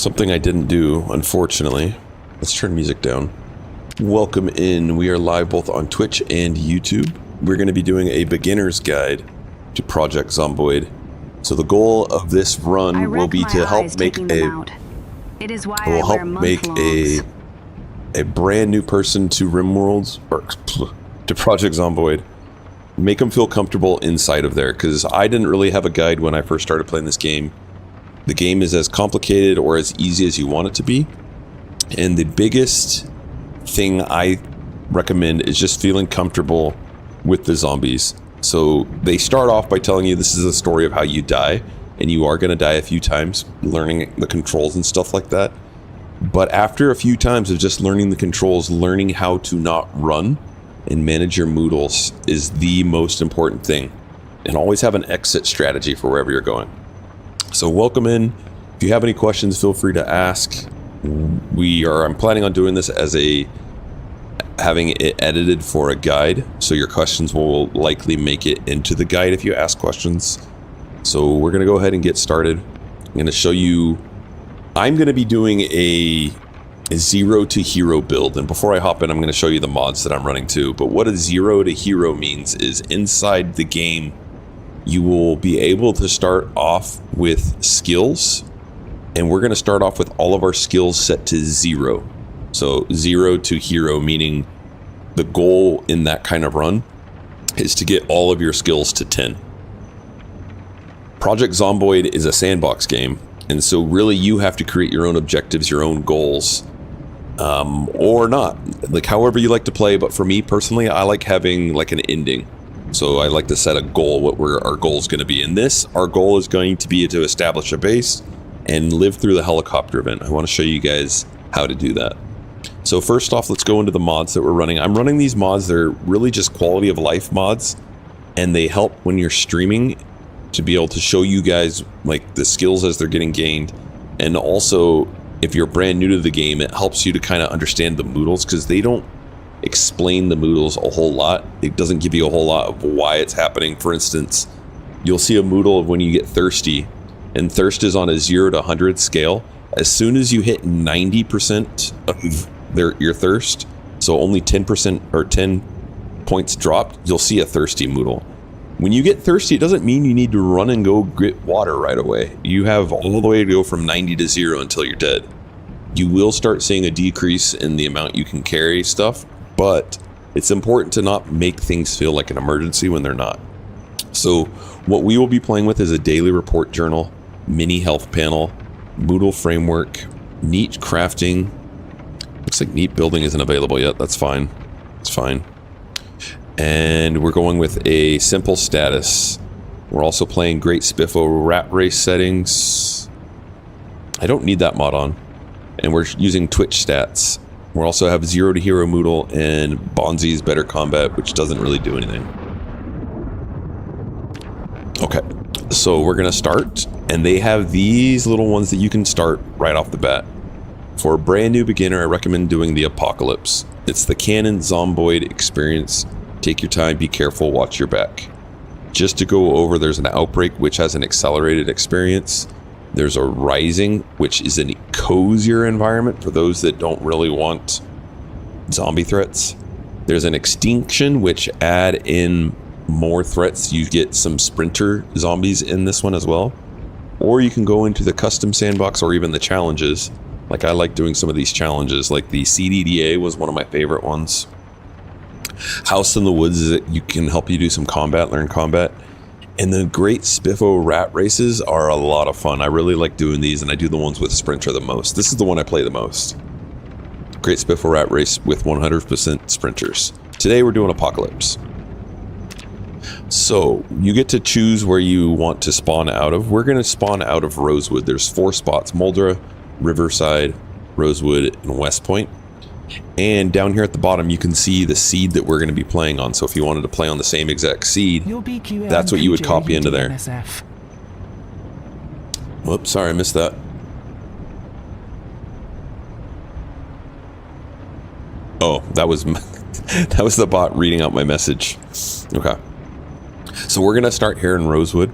Something I didn't do, unfortunately. Let's turn music down. Welcome in. We are live both on Twitch and YouTube. We're going to be doing a beginner's guide to Project Zomboid. So the goal of this run will be to help make a brand new person to RimWorlds or to Project Zomboid. Make them feel comfortable inside of there, because I didn't really have a guide when I first started playing this game. The game is as complicated or as easy as you want it to be. And the biggest thing I recommend is just feeling comfortable with the zombies. So they start off by telling you this is a story of how you die, and you are going to die a few times, learning the controls and stuff like that. But after a few times of just learning the controls, learning how to not run and manage your moodles is the most important thing. And always have an exit strategy for wherever you're going. So welcome in. If you have any questions, feel free to ask. I'm planning on doing this as having it edited for a guide, so your questions will likely make it into the guide if you ask questions. So we're gonna go ahead and get started. I'm gonna show you. I'm gonna be doing a 0 to hero build, and before I hop in, I'm gonna show you the mods that I'm running too. But what a 0 to hero means is inside the game, you will be able to start off with skills, and we're going to start off with all of our skills set to 0. So 0 to hero, meaning the goal in that kind of run is to get all of your skills to 10. Project Zomboid is a sandbox game, and so really you have to create your own objectives, your own goals, or not, like however you like to play. But for me personally, I like having like an ending. So I like to set a goal, what our goal is going to be. In this, our goal is going to be to establish a base and live through the helicopter event. I want to show you guys how to do that. So first off, let's go into the mods that we're running. I'm running these mods. They're really just quality of life mods, and they help when you're streaming to be able to show you guys like the skills as they're getting gained. And also, if you're brand new to the game, it helps you to kind of understand the moodles, because they don't explain the moodles a whole lot. It doesn't give you a whole lot of why it's happening. For instance, you'll see a moodle of when you get thirsty, and thirst is on a 0 to 100 scale. As soon as you hit 90% of your thirst, so only 10% or 10 points dropped, you'll see a thirsty moodle. When you get thirsty, it doesn't mean you need to run and go get water right away. You have all the way to go from 90 to 0 until you're dead. You will start seeing a decrease in the amount you can carry stuff, but it's important to not make things feel like an emergency when they're not. So what we will be playing with is a daily report journal, mini health panel, Moodle framework, neat crafting. Looks like neat building isn't available yet. That's fine. It's fine. And we're going with a simple status. We're also playing Great Spiffo Rat Race settings. I don't need that mod on. And we're using Twitch stats. We also have 0 to hero Moodle and Bonzi's Better Combat, which doesn't really do anything. Okay, so we're gonna start, and they have these little ones that you can start right off the bat. For a brand new beginner, I recommend doing the Apocalypse. It's the canon Zomboid experience. Take your time, be careful, watch your back. Just to go over, there's an Outbreak, which has an accelerated experience. There's a Rising, which is a cozier environment for those that don't really want zombie threats. There's an Extinction, which add in more threats. You get some sprinter zombies in this one as well. Or you can go into the custom sandbox or even the challenges. Like I like doing some of these challenges, like the CDDA was one of my favorite ones. House in the Woods is that you can help you do some combat, learn combat. And the Great Spiffo Rat Races are a lot of fun. I really like doing these, and I do the ones with Sprinter the most. This is the one I play the most. Great Spiffo Rat Race with 100% Sprinters. Today we're doing Apocalypse. So you get to choose where you want to spawn out of. We're going to spawn out of Rosewood. There's 4 spots: Moldra, Riverside, Rosewood, and West Point. And down here at the bottom, you can see the seed that we're going to be playing on. So if you wanted to play on the same exact seed, that's what you would copy into there. Whoops, sorry, I missed that. Oh, that was the bot reading out my message. Okay. So we're going to start here in Rosewood.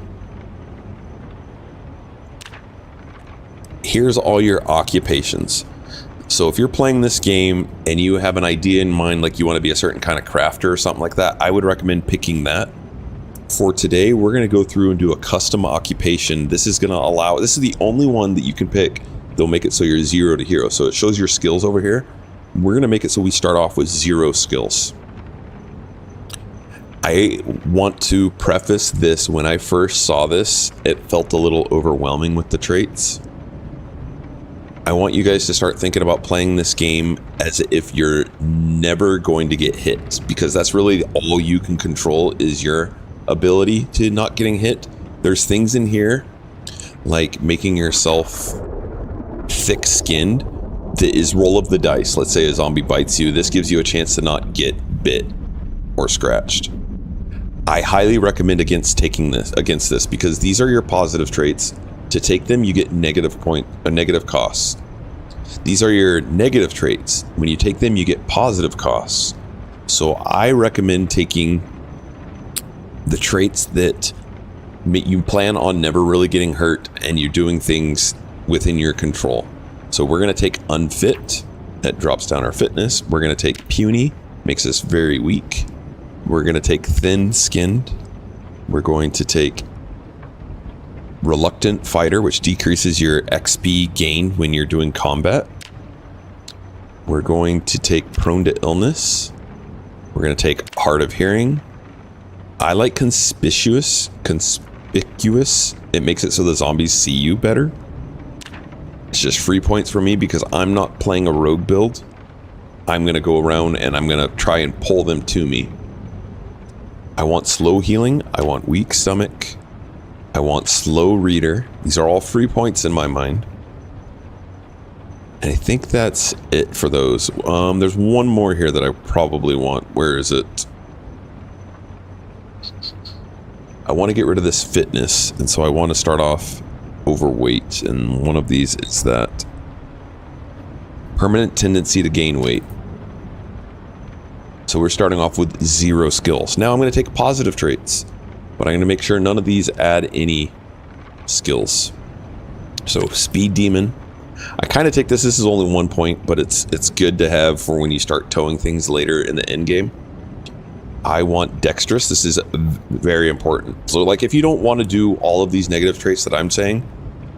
Here's all your occupations. So if you're playing this game and you have an idea in mind, like you want to be a certain kind of crafter or something like that, I would recommend picking that. For today, we're going to go through and do a custom occupation. This is going to allow, this is the only one that you can pick. They'll make it so you're 0 to hero. So it shows your skills over here. We're going to make it so we start off with 0 skills. I want to preface this, when I first saw this, it felt a little overwhelming with the traits. I want you guys to start thinking about playing this game as if you're never going to get hit, because that's really all you can control is your ability to not getting hit. There's things in here like making yourself thick-skinned that is roll of the dice. Let's say a zombie bites you. This gives you a chance to not get bit or scratched. I highly recommend against this because these are your positive traits. To take them, you get negative costs. These are your negative traits. When you take them, you get positive costs. So I recommend taking the traits that you plan on never really getting hurt and you're doing things within your control. So we're going to take unfit. That drops down our fitness. We're going to take puny. Makes us very weak. We're going to take thin-skinned. We're going to take reluctant fighter, which decreases your XP gain when you're doing combat. We're going to take prone to illness. We're going to take hard of hearing. I like conspicuous. It makes it so the zombies see you better. It's just free points for me because I'm not playing a rogue build. I'm going to go around and I'm going to try and pull them to me. I want slow healing. I want weak stomach. I want slow reader. These are all free points in my mind. And I think that's it for those. There's one more here that I probably want. Where is it? I want to get rid of this fitness. And so I want to start off overweight. And one of these is that permanent tendency to gain weight. So we're starting off with 0 skills. Now I'm going to take positive traits, but I'm going to make sure none of these add any skills. So speed demon. I kind of take this is only 1 point, but it's good to have for when you start towing things later in the end game. I want dexterous. This is very important. So like if you don't want to do all of these negative traits that I'm saying,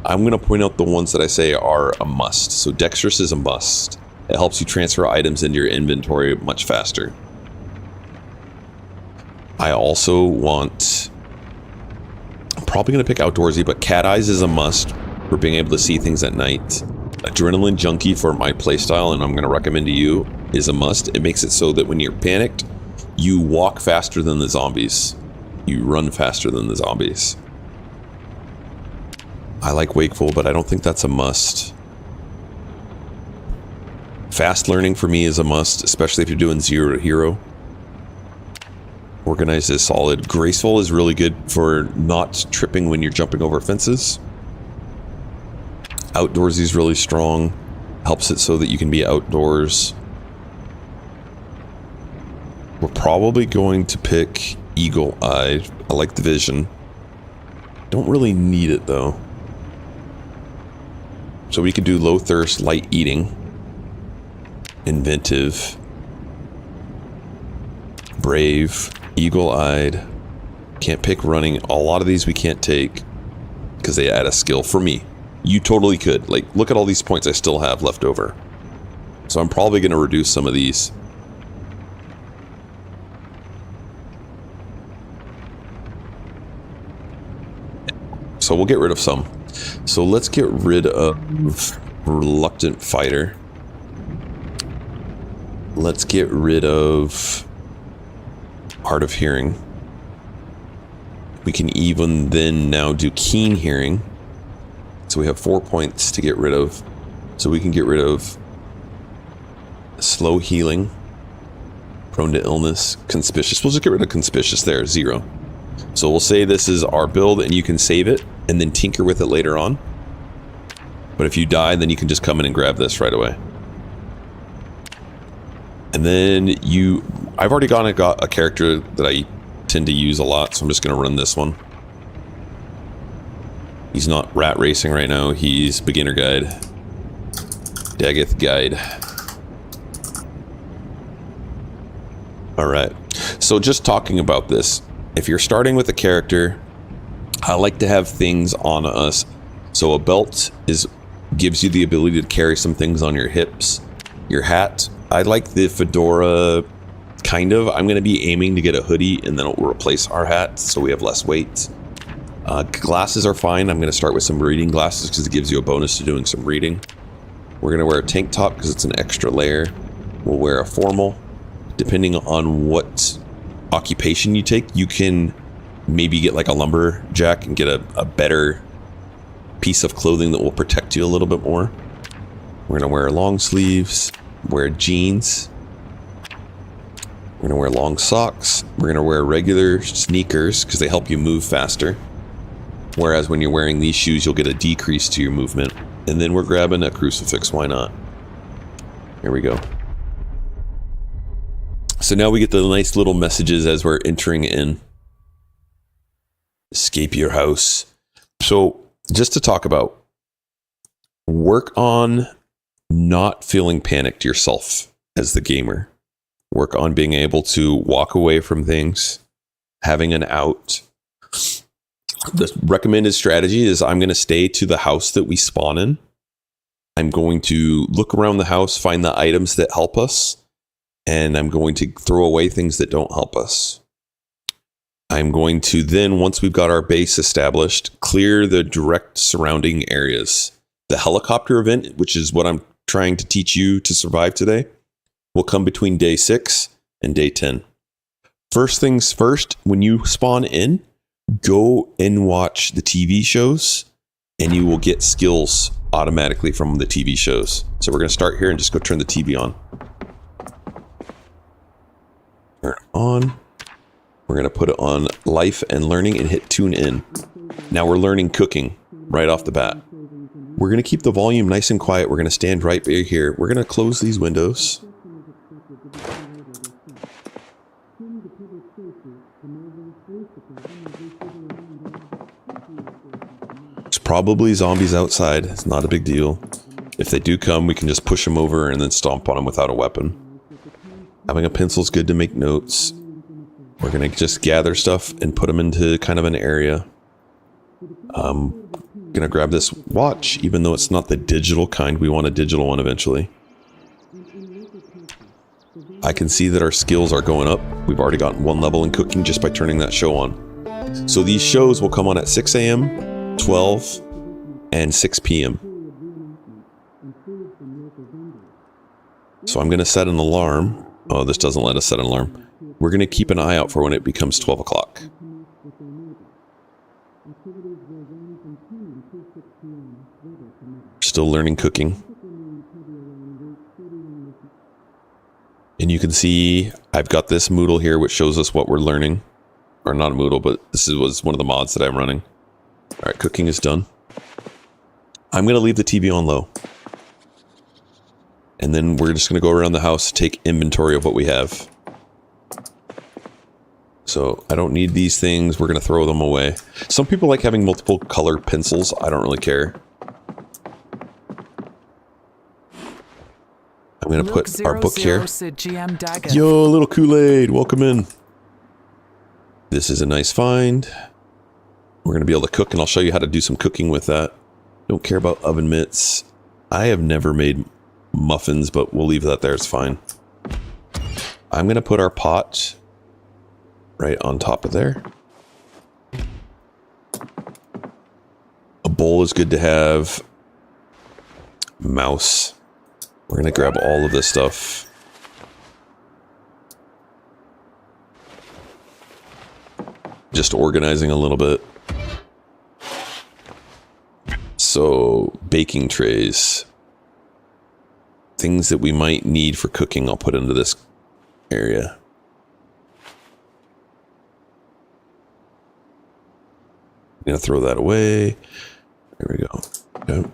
I'm going to point out the ones that I say are a must. So dexterous is a must. It helps you transfer items into your inventory much faster. I also want... I'm probably going to pick outdoorsy, but cat eyes is a must for being able to see things at night. Adrenaline junkie for my playstyle, and I'm going to recommend to you, is a must. It makes it so that when you're panicked, you walk faster than the zombies. You run faster than the zombies. I like wakeful, but I don't think that's a must. Fast learning for me is a must, especially if you're doing 0 to hero. Organized is solid. Graceful is really good for not tripping when you're jumping over fences. Outdoorsy is really strong. Helps it so that you can be outdoors. We're probably going to pick eagle-eyed. I like the vision. Don't really need it though. So we could do low thirst, light eating. Inventive, brave, eagle-eyed. Can't pick running. A lot of these we can't take because they add a skill for me. You totally could. Like, look at all these points I still have left over. So I'm probably going to reduce some of these. So we'll get rid of some. So let's get rid of reluctant fighter. Let's get rid of hard of hearing. We can even then now do keen hearing. So we have 4 points to get rid of. So we can get rid of slow healing, prone to illness, conspicuous. We'll just get rid of conspicuous there, 0. So we'll say this is our build and you can save it and then tinker with it later on. But if you die, then you can just come in and grab this right away. And then I've already got a character that I tend to use a lot, so I'm just going to run this one. He's not rat racing right now. He's beginner guide. Daggeth guide. Alright. So just talking about this. If you're starting with a character, I like to have things on us. So a belt gives you the ability to carry some things on your hips. Your hat. I like the fedora, kind of. I'm going to be aiming to get a hoodie and then it will replace our hat so we have less weight. Glasses are fine. I'm going to start with some reading glasses because it gives you a bonus to doing some reading. We're going to wear a tank top because it's an extra layer. We'll wear a formal. Depending on what occupation you take, you can maybe get like a lumberjack and get a better piece of clothing that will protect you a little bit more. We're going to wear long sleeves, wear jeans. We're going to wear long socks. We're going to wear regular sneakers because they help you move faster. Whereas when you're wearing these shoes, you'll get a decrease to your movement. And then we're grabbing a crucifix. Why not? Here we go. So now we get the nice little messages as we're entering in. Escape your house. So just to talk about, work on not feeling panicked yourself as the gamer. Work on being able to walk away from things, having an out. The recommended strategy is I'm going to stay to the house that we spawn in. I'm going to look around the house, find the items that help us, and I'm going to throw away things that don't help us. I'm going to then, once we've got our base established, clear the direct surrounding areas. The helicopter event, which is what I'm trying to teach you to survive today, will come between day 6 and day 10. First things first, when you spawn in, go and watch the TV shows, and you will get skills automatically from the TV shows. So we're going to start here and just go turn the TV on. Turn it on. We're going to put it on life and learning and hit tune in. Now we're learning cooking right off the bat. We're going to keep the volume nice and quiet. We're going to stand right here. We're going to close these windows. There's probably zombies outside. It's not a big deal. If they do come, we can just push them over and then stomp on them without a weapon. Having a pencil is good to make notes. We're going to just gather stuff and put them into kind of an area. Going to grab this watch, even though it's not the digital kind. We want a digital one eventually. I can see that our skills are going up. We've already gotten 1 level in cooking just by turning that show on. So these shows will come on at 6 a.m., 12, and 6 p.m. So I'm going to set an alarm. Oh, this doesn't let us set an alarm. We're going to keep an eye out for when it becomes 12 o'clock. Still learning cooking. And you can see I've got this Moodle here which shows us what we're learning. Or not a Moodle, but this was one of the mods that I'm running. Alright, cooking is done. I'm going to leave the TV on low. And then we're just going to go around the house, take inventory of what we have. So I don't need these things. We're going to throw them away. Some people like having multiple color pencils. I don't really care. I'm going to put our book here. Yo, little Kool-Aid, welcome in. This is a nice find. We're going to be able to cook, and I'll show you how to do some cooking with that. Don't care about oven mitts. I have never made muffins, but we'll leave that there. It's fine. I'm going to put our pot right on top of there. A bowl is good to have. Mouse. We're going to grab all of this stuff. Just organizing a little bit. So, baking trays. Things that we might need for cooking, I'll put into this area. I'm going to throw that away. There we go. Okay.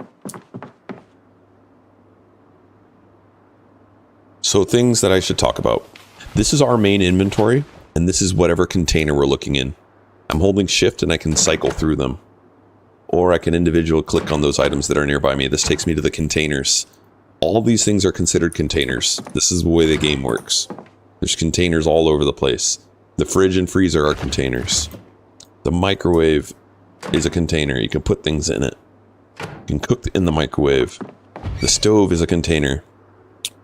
So things that I should talk about. This is our main inventory, and this is whatever container we're looking in. I'm holding shift and I can cycle through them. or I can individually click on those items that are nearby me. This takes me to the containers. All of these things are considered containers. This is the way the game works. There's containers all over the place. The fridge and freezer are containers. The microwave is a container. You can put things in it. You can cook in the microwave. The stove is a container.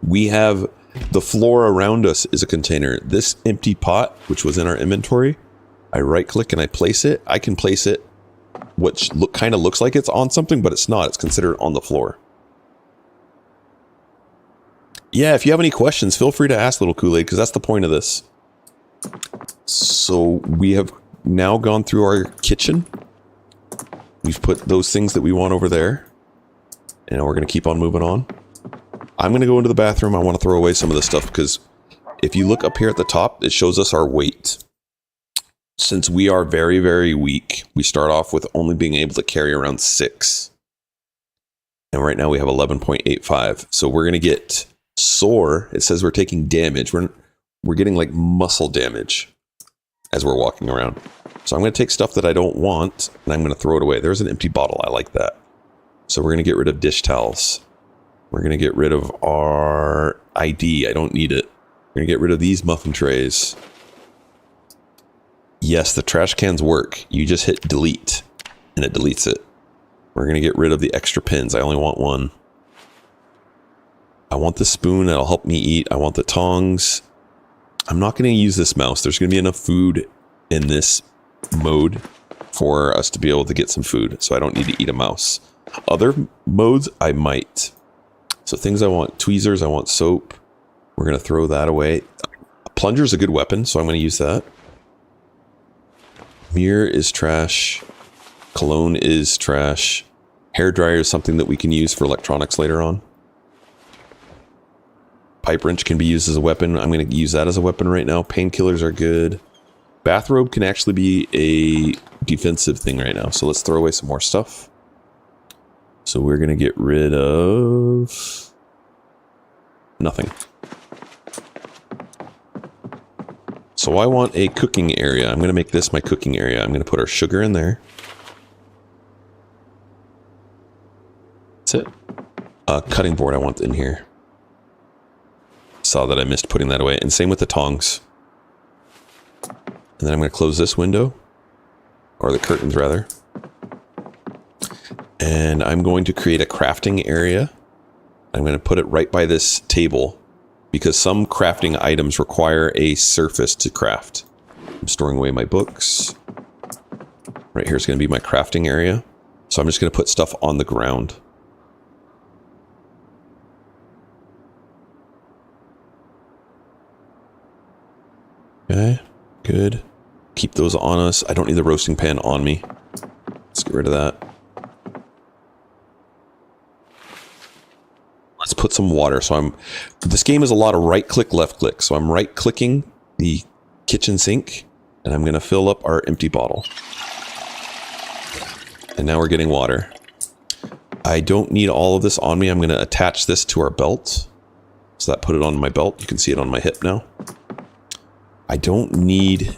We have the floor around us is a container. This empty pot, which was in our inventory, I right click and I place it. I can place it, which kind of looks like it's on something, but it's not. It's considered on the floor. Yeah, if you have any questions, feel free to ask, Little Kool-Aid, because that's the point of this. So we have now gone through our kitchen. We've put those things that we want over there. And we're going to keep on moving on. I'm going to go into the bathroom. I want to throw away some of this stuff because if you look up here at the top, it shows us our weight. Since we are very, very weak, we start off with only being able to carry around 6. And right now we have 11.85. So we're going to get sore. It says we're taking damage. We're getting like muscle damage as we're walking around. So I'm going to take stuff that I don't want and I'm going to throw it away. There's an empty bottle. I like that. So we're going to get rid of dish towels. We're going to get rid of our ID. I don't need it. We're going to get rid of these muffin trays. Yes, the trash cans work. You just hit delete and it deletes it. We're going to get rid of the extra pins. I only want one. I want the spoon that'll help me eat. I want the tongs. I'm not going to use this mouse. There's going to be enough food in this mode for us to be able to get some food. So I don't need to eat a mouse. Other modes, I might. So things I want, tweezers, I want soap. We're going to throw that away. A plunger is a good weapon, so I'm going to use that. Mirror is trash. Cologne is trash. Hairdryer is something that we can use for electronics later on. Pipe wrench can be used as a weapon. I'm going to use that as a weapon right now. Painkillers are good. Bathrobe can actually be a defensive thing right now. So let's throw away some more stuff. So we're going to get rid of nothing. So I want a cooking area. I'm going to make this my cooking area. I'm going to put our sugar in there. That's it. Cutting board I want in here. Saw that I missed putting that away. And same with the tongs. And then I'm going to close this window. Or the curtains, rather. And I'm going to create a crafting area. I'm going to put it right by this table. Because some crafting items require a surface to craft. I'm storing away my books. Right here is going to be my crafting area. So I'm just going to put stuff on the ground. Okay, good. Keep those on us. I don't need the roasting pan on me. Let's get rid of that. Let's put some water. So this game is a lot of right click, left click. So I'm right clicking the kitchen sink and I'm going to fill up our empty bottle. And now we're getting water. I don't need all of this on me. I'm going to attach this to our belt. So that put it on my belt. You can see it on my hip now. I don't need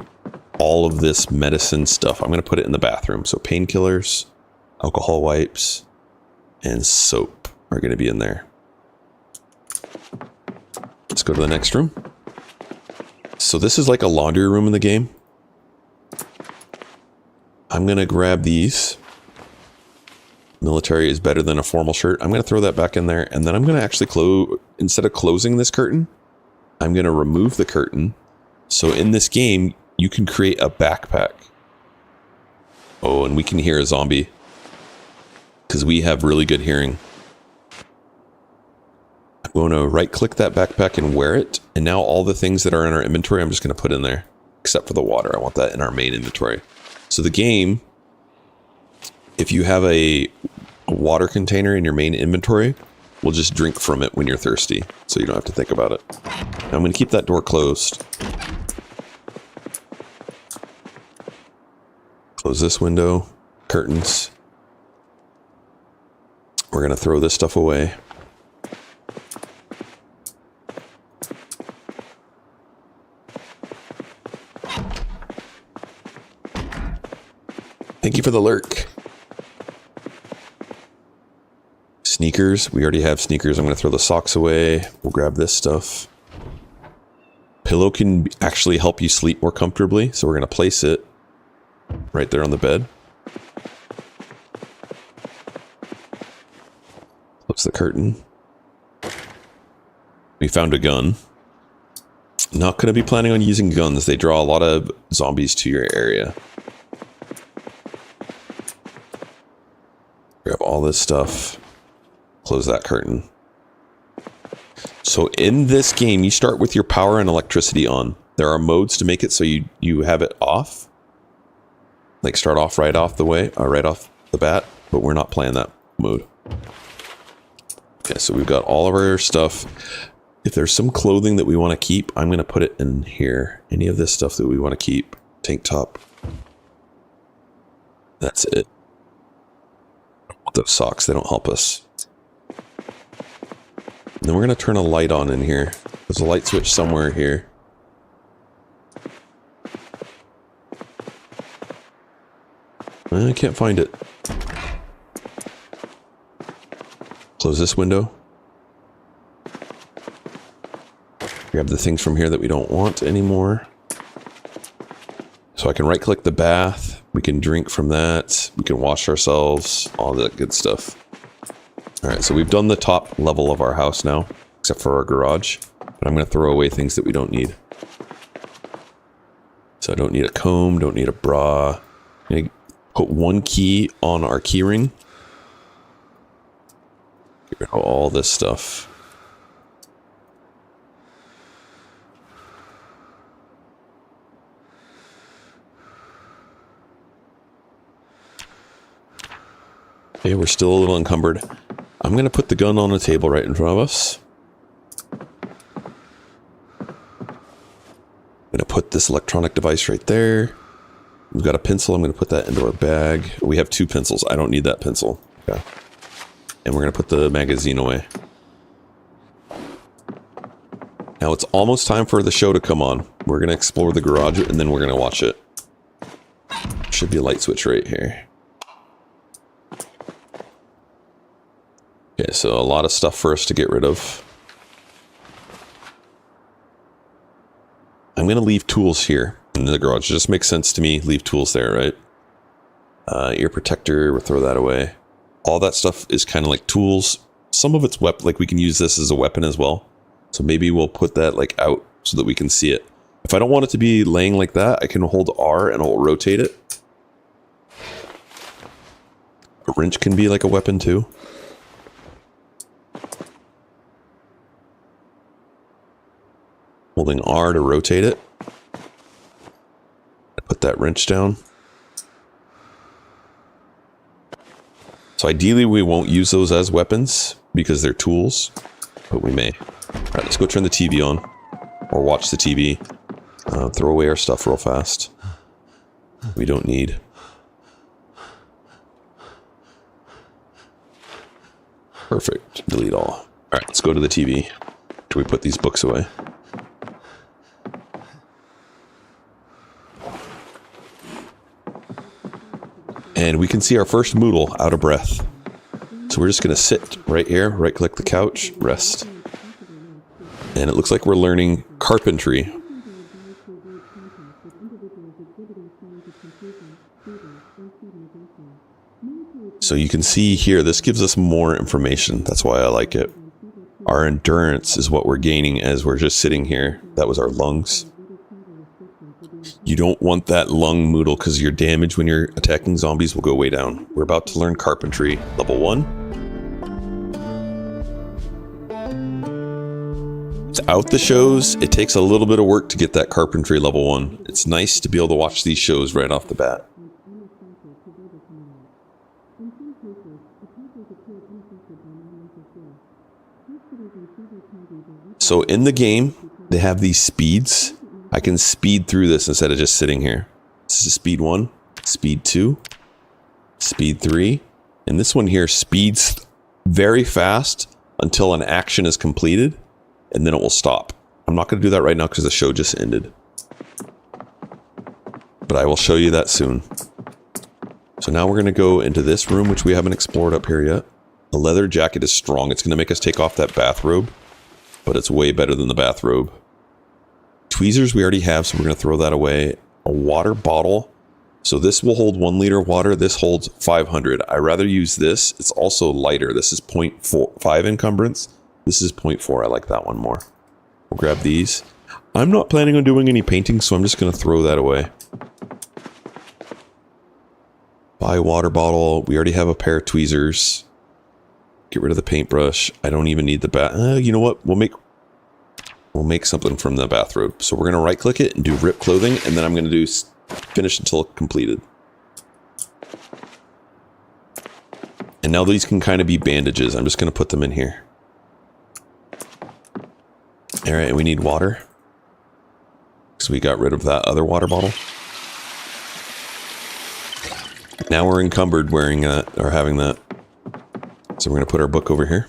all of this medicine stuff. I'm going to put it in the bathroom. So painkillers, alcohol wipes, and soap are going to be in there. Let's go to the next room. So this is like a laundry room in the game. I'm going to grab these. Military is better than a formal shirt. I'm going to throw that back in there. And then I'm going to actually instead of closing this curtain, I'm going to remove the curtain. So in this game, you can create a backpack. Oh, and we can hear a zombie. Because we have really good hearing. I'm going to right-click that backpack and wear it. And now all the things that are in our inventory, I'm just going to put in there. Except for the water. I want that in our main inventory. So the game, if you have a water container in your main inventory, will just drink from it when you're thirsty. So you don't have to think about it. Now I'm going to keep that door closed. Close this window. Curtains. We're going to throw this stuff away. Thank you for the lurk. Sneakers. We already have sneakers. I'm going to throw the socks away. We'll grab this stuff. Pillow can actually help you sleep more comfortably, so we're going to place it right there on the bed. Close the curtain. We found a gun. Not going to be planning on using guns. They draw a lot of zombies to your area. Grab all this stuff. Close that curtain. So in this game, you start with your power and electricity on. There are modes to make it so you have it off. Like start off right off the bat, but we're not playing that mode. Okay, so we've got all of our stuff. If there's some clothing that we want to keep, I'm going to put it in here. Any of this stuff that we want to keep. Tank top. That's it. Those socks, they don't help us. And then we're going to turn a light on in here. There's a light switch somewhere here. I can't find it. Close this window. Grab the things from here that we don't want anymore. So I can right click the bath. We can drink from that. We can wash ourselves. All that good stuff. Alright, so we've done the top level of our house now. Except for our garage. But I'm going to throw away things that we don't need. So I don't need a comb. Don't need a bra. I'm going to put one key on our key ring. Get rid of all this stuff. Okay, we're still a little encumbered. I'm going to put the gun on the table right in front of us. I'm going to put this electronic device right there. We've got a pencil. I'm going to put that into our bag. We have 2 pencils. I don't need that pencil. Okay. And we're going to put the magazine away. Now it's almost time for the show to come on. We're going to explore the garage and then we're going to watch it. Should be a light switch right here. Okay, so a lot of stuff for us to get rid of. I'm going to leave tools here in the garage. It just makes sense to me. Leave tools there, right? Ear protector, we'll throw that away. All that stuff is kind of like tools. Some of it's weapon, like we can use this as a weapon as well. So maybe we'll put that like out so that we can see it. If I don't want it to be laying like that, I can hold R and I'll rotate it. A wrench can be like a weapon too. Holding R to rotate it. Put that wrench down. So ideally we won't use those as weapons because they're tools, but we may. Alright, let's go turn the TV on. Or watch the TV. Throw away our stuff real fast. We don't need. Perfect. Delete all. Alright, let's go to the TV. Till we put these books away. And we can see our first Moodle out of breath. So we're just going to sit right here, right click the couch, rest. And it looks like we're learning carpentry. So you can see here, this gives us more information. That's why I like it. Our endurance is what we're gaining as we're just sitting here. That was our lungs. You don't want that lung Moodle because your damage when you're attacking zombies will go way down. We're about to learn carpentry, level 1. Without the shows, it takes a little bit of work to get that carpentry level 1. It's nice to be able to watch these shows right off the bat. So in the game, they have these speeds. I can speed through this instead of just sitting here. This is speed 1, speed 2, speed 3. And this one here speeds very fast until an action is completed, and then it will stop. I'm not going to do that right now because the show just ended. But I will show you that soon. So now we're going to go into this room, which we haven't explored up here yet. A leather jacket is strong. It's going to make us take off that bathrobe, but it's way better than the bathrobe. Tweezers we already have, so we're going to throw that away. A water bottle. So this will hold 1 liter of water. This holds 500. I rather use this. It's also lighter. This is 0.5 encumbrance. This is 0.4. I like that one more. We'll grab these. I'm not planning on doing any painting, so I'm just going to throw that away. Buy a water bottle. We already have a pair of tweezers. Get rid of the paintbrush. I don't even need the you know what? We'll make something from the bathrobe. So we're going to right click it and do rip clothing, and then I'm going to do finish until completed. And now these can kind of be bandages. I'm just going to put them in here. All right, we need water. So we got rid of that other water bottle. Now we're encumbered wearing that, or having that. So we're going to put our book over here.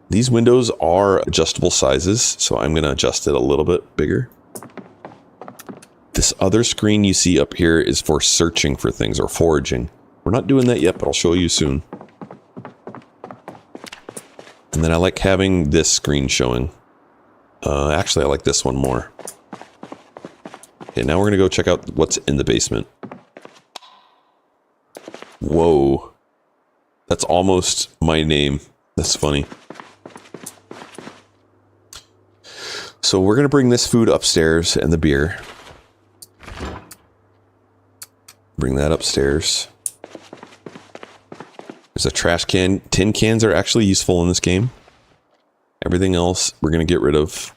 These windows are adjustable sizes, so I'm going to adjust it a little bit bigger. This other screen you see up here is for searching for things or foraging. We're not doing that yet, but I'll show you soon. And then I like having this screen showing. Actually, I like this one more. Okay, now we're going to go check out what's in the basement. Whoa. That's almost my name. That's funny. So we're going to bring this food upstairs and the beer. Bring that upstairs. There's a trash can. Tin cans are actually useful in this game. Everything else we're going to get rid of.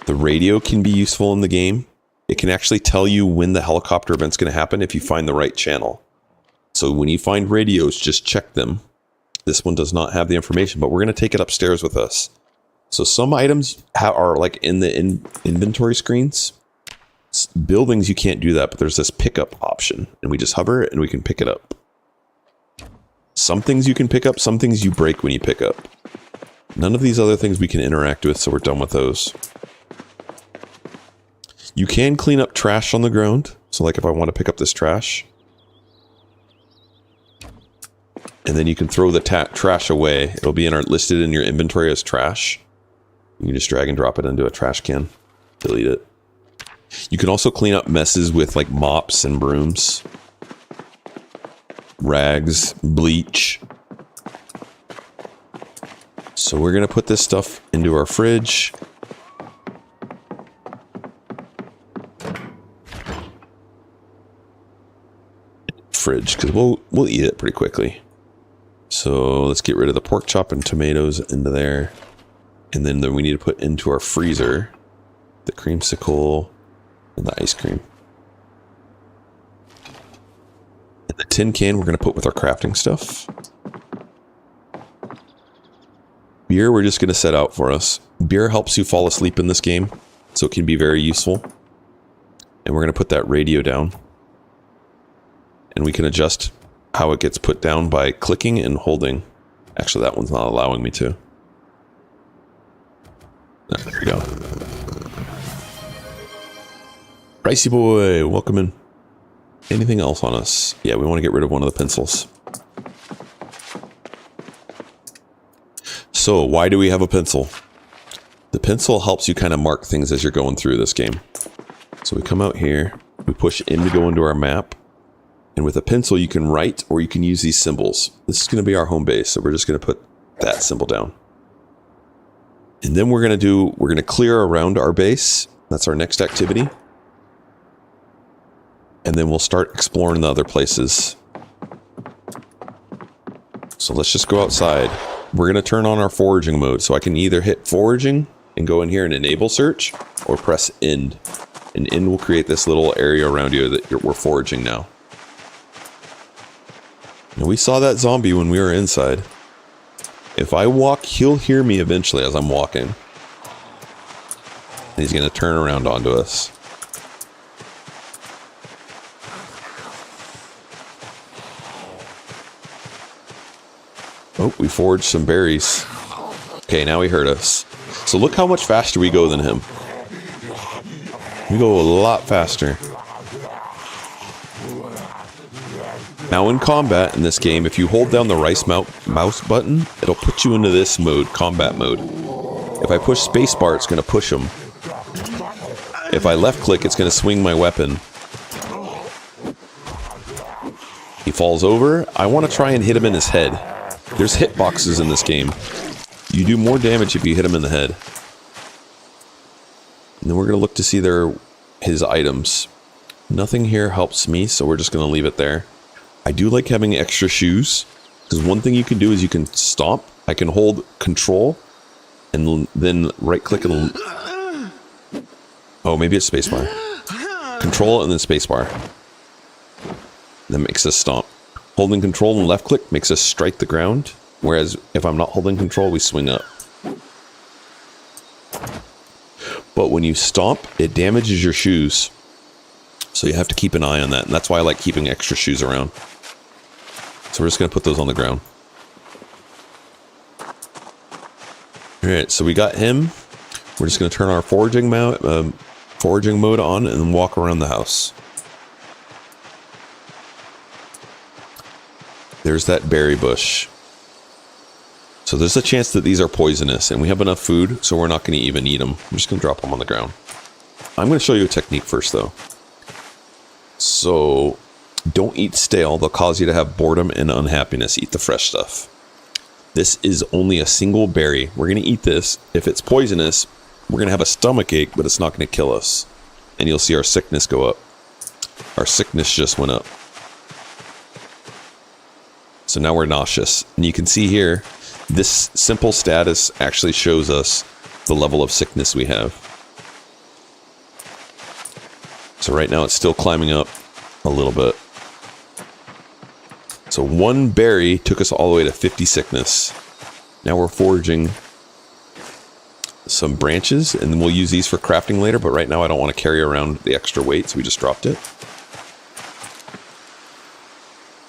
The radio can be useful in the game. It can actually tell you when the helicopter event's going to happen if you find the right channel. So when you find radios, just check them. This one does not have the information, but we're going to take it upstairs with us. So some items are like in the inventory screens. Buildings, you can't do that, but there's this pickup option. And we just hover it and we can pick it up. Some things you can pick up, some things you break when you pick up. None of these other things we can interact with, so we're done with those. You can clean up trash on the ground. So like if I want to pick up this trash. And then you can throw the trash away. It'll be listed in your inventory as trash. You can just drag and drop it into a trash can. Delete it. You can also clean up messes with like mops and brooms. Rags, bleach. So we're going to put this stuff into our fridge. Because we'll eat it pretty quickly. So let's get rid of the pork chop and tomatoes into there. And then we need to put into our freezer the creamsicle and the ice cream. And the tin can we're going to put with our crafting stuff. Beer we're just going to set out for us. Beer helps you fall asleep in this game, so it can be very useful. And we're going to put that radio down. And we can adjust how it gets put down by clicking and holding. Actually, that one's not allowing me to. Oh, there we go. Ricey boy, welcome in. Anything else on us? Yeah, we want to get rid of one of the pencils. So, why do we have a pencil? The pencil helps you kind of mark things as you're going through this game. So we come out here, we push in to go into our map. And with a pencil, you can write or you can use these symbols. This is going to be our home base, so we're just going to put that symbol down. And then we're going to clear around our base. That's our next activity. And then we'll start exploring the other places. So let's just go outside. We're going to turn on our foraging mode. So I can either hit foraging and go in here and enable search, or press end. And end will create this little area around you that we're foraging now. Now we saw that zombie when we were inside. If I walk, he'll hear me eventually as I'm walking. And he's going to turn around onto us. Oh, we foraged some berries. Okay, now he heard us. So look how much faster we go than him. We go a lot faster. Now in combat in this game, if you hold down the right mouse button, it'll put you into this mode, combat mode. If I push spacebar, it's going to push him. If I left click, it's going to swing my weapon. He falls over. I want to try and hit him in his head. There's hitboxes in this game. You do more damage if you hit him in the head. And then we're going to look to see his items. Nothing here helps me, so we're just going to leave it there. I do like having extra shoes, because one thing you can do is you can stomp. I can hold control, and then right click and... Oh, maybe it's spacebar. Control and then spacebar. That makes us stomp. Holding control and left click makes us strike the ground, whereas if I'm not holding control, we swing up. But when you stomp, it damages your shoes. So you have to keep an eye on that, and that's why I like keeping extra shoes around. So we're just going to put those on the ground. Alright, so we got him. We're just going to turn our foraging mode on and then walk around the house. There's that berry bush. So there's a chance that these are poisonous, and we have enough food, so we're not going to even eat them. I'm just going to drop them on the ground. I'm going to show you a technique first, though. So... don't eat stale, they'll cause you to have boredom and unhappiness. Eat the fresh stuff. This is only a single berry. We're going to eat this. If it's poisonous, we're going to have a stomach ache, but it's not going to kill us. And you'll see our sickness go up. Our sickness just went up. So now we're nauseous. And you can see here, this simple status actually shows us the level of sickness we have. So right now it's still climbing up a little bit. So one berry took us all the way to 50 sickness. Now we're foraging some branches, and then we'll use these for crafting later, but right now I don't want to carry around the extra weight, so we just dropped it.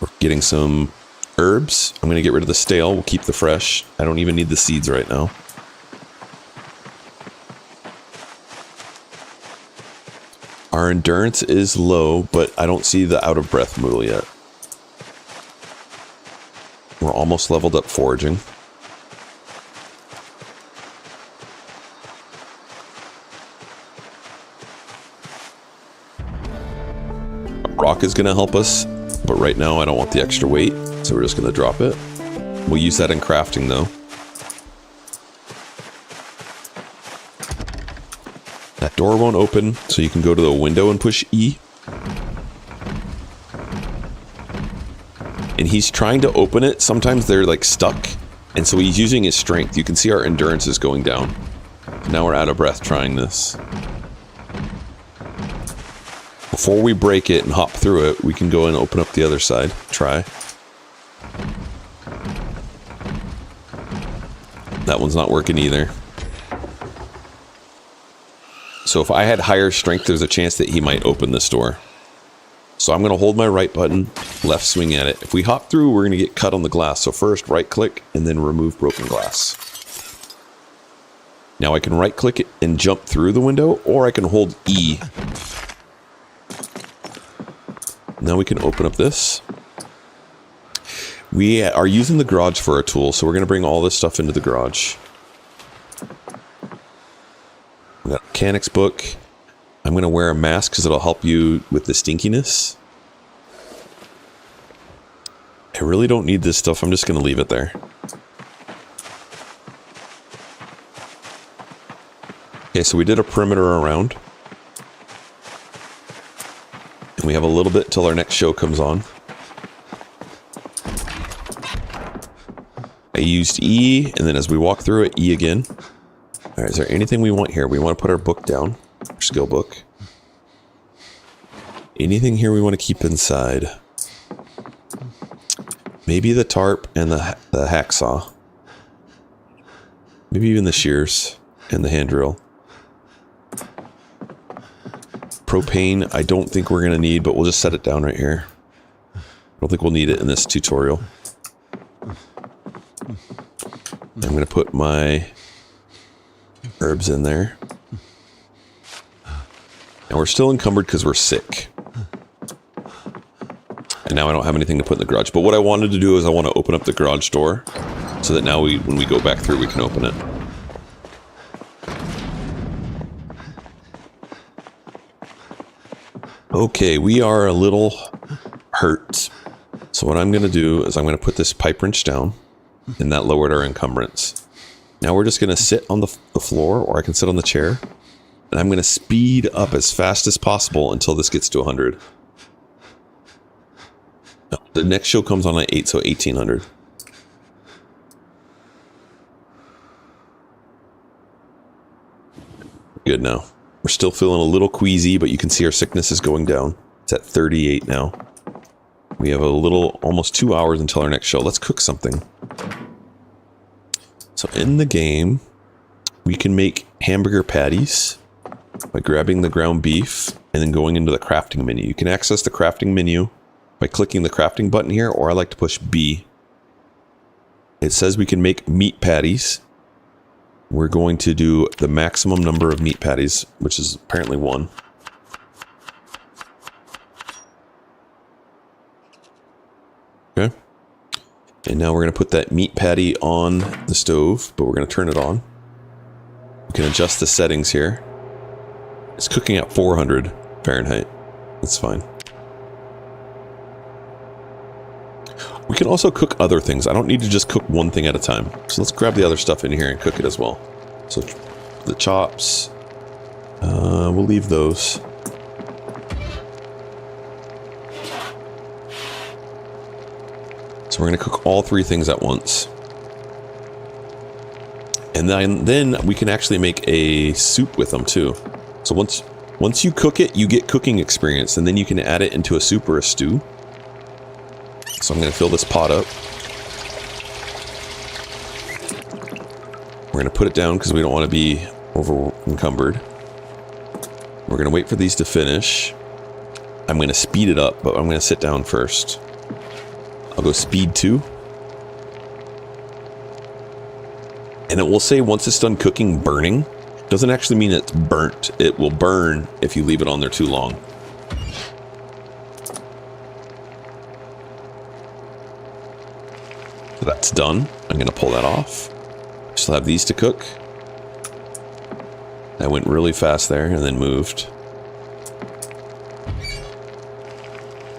We're getting some herbs. I'm going to get rid of the stale. We'll keep the fresh. I don't even need the seeds right now. Our endurance is low, but I don't see the out of breath modal yet. We're almost leveled up foraging. Rock is going to help us, but right now I don't want the extra weight, so we're just going to drop it. We'll use that in crafting, though. That door won't open, so you can go to the window and push E. And he's trying to open it. Sometimes they're like stuck, and so he's using his strength. You can see our endurance is going down. Now we're out of breath trying this. Before we break it and hop through it, we can go and open up the other side. Try. That one's not working either. So if I had higher strength, there's a chance that he might open this door. So I'm going to hold my right button, left swing at it. If we hop through, we're going to get cut on the glass. So first, right click, and then remove broken glass. Now I can right click it and jump through the window, or I can hold E. Now we can open up this. We are using the garage for our tool, so we're going to bring all this stuff into the garage. We got a mechanics book. I'm going to wear a mask because it'll help you with the stinkiness. I really don't need this stuff. I'm just going to leave it there. Okay, so we did a perimeter around. And we have a little bit till our next show comes on. I used E, and then as we walk through it, E again. Alright, is there anything we want here? We want to put our book down. Our skill book. Anything here we want to keep inside? Maybe the tarp and the hacksaw. Maybe even the shears and the hand drill. Propane, I don't think we're going to need, but we'll just set it down right here. I don't think we'll need it in this tutorial. I'm going to put my herbs in there. And we're still encumbered because we're sick. And now I don't have anything to put in the garage. But what I wanted to do is I want to open up the garage door so that now when we go back through, we can open it. Okay, we are a little hurt. So what I'm going to do is I'm going to put this pipe wrench down, and that lowered our encumbrance. Now we're just going to sit on the floor, or I can sit on the chair, and I'm going to speed up as fast as possible until this gets to 100. The next show comes on at 8, so 1800. Good now. We're still feeling a little queasy, but you can see our sickness is going down. It's at 38 now. We have a little, almost 2 hours until our next show. Let's cook something. So in the game, we can make hamburger patties by grabbing the ground beef and then going into the crafting menu. You can access the crafting menu by clicking the crafting button here, or I like to push B. It says we can make meat patties. We're going to do the maximum number of meat patties, which is apparently 1. Okay. And now we're going to put that meat patty on the stove, but we're going to turn it on. We can adjust the settings here. It's cooking at 400 Fahrenheit. That's fine. We can also cook other things. I don't need to just cook one thing at a time. So let's grab the other stuff in here and cook it as well. So the chops, we'll leave those. So we're going to cook all 3 things at once. And then we can actually make a soup with them too. So once you cook it, you get cooking experience, and then you can add it into a soup or a stew. So I'm going to fill this pot up. We're going to put it down because we don't want to be over encumbered. We're going to wait for these to finish. I'm going to speed it up, but I'm going to sit down first. I'll go speed 2. And it will say once it's done cooking, burning. Doesn't actually mean it's burnt. It will burn if you leave it on there too long. So that's done. I'm going to pull that off. Still have these to cook. That went really fast there and then moved.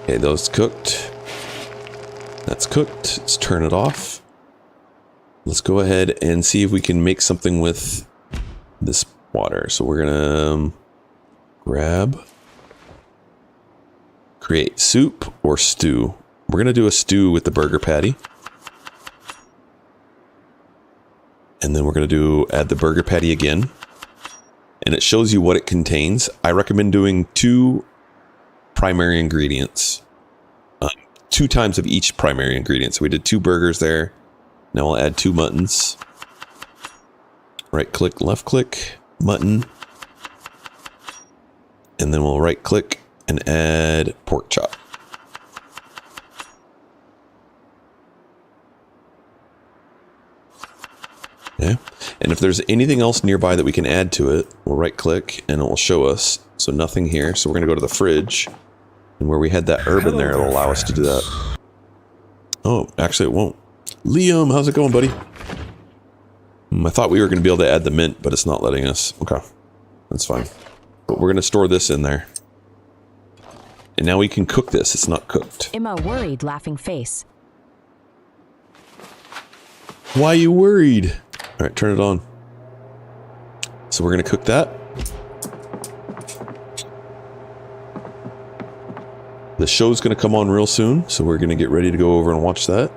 Okay, those cooked. That's cooked. Let's turn it off. Let's go ahead and see if we can make something with this water. So we're gonna grab, create soup or stew. We're gonna do a stew with the burger patty. And then we're gonna add the burger patty again. And it shows you what it contains. I recommend doing 2 primary ingredients. 2 times of each primary ingredient. So we did 2 burgers there. Now we'll add 2 muttons. Right click, left click, mutton. And then we'll right click and add pork chop. Yeah. And if there's anything else nearby that we can add to it, we'll right click and it will show us. So nothing here. So we're going to go to the fridge. And where we had that herb in there, it'll allow us to do that. Oh, actually it won't. Liam, how's it going, buddy? I thought we were going to be able to add the mint, but it's not letting us. Okay, that's fine. But we're going to store this in there. And now we can cook this. It's not cooked. Emma worried, laughing face. Why are you worried? All right, turn it on. So we're going to cook that. The show's going to come on real soon, so we're going to get ready to go over and watch that.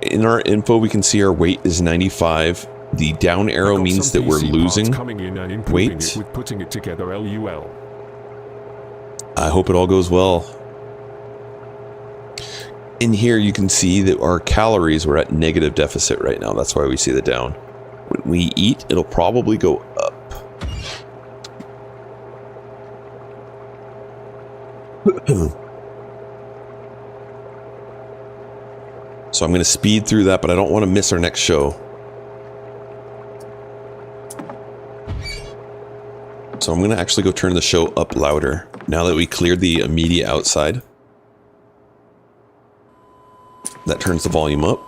In our info, we can see our weight is 95. The down arrow means that we're losing weight. With putting it together, LUL. I hope it all goes well. In here, you can see that our calories were at negative deficit right now. That's why we see the down. When we eat, it'll probably go up. So I'm going to speed through that, but I don't want to miss our next show. So I'm going to actually go turn the show up louder now that we cleared the immediate outside. That turns the volume up.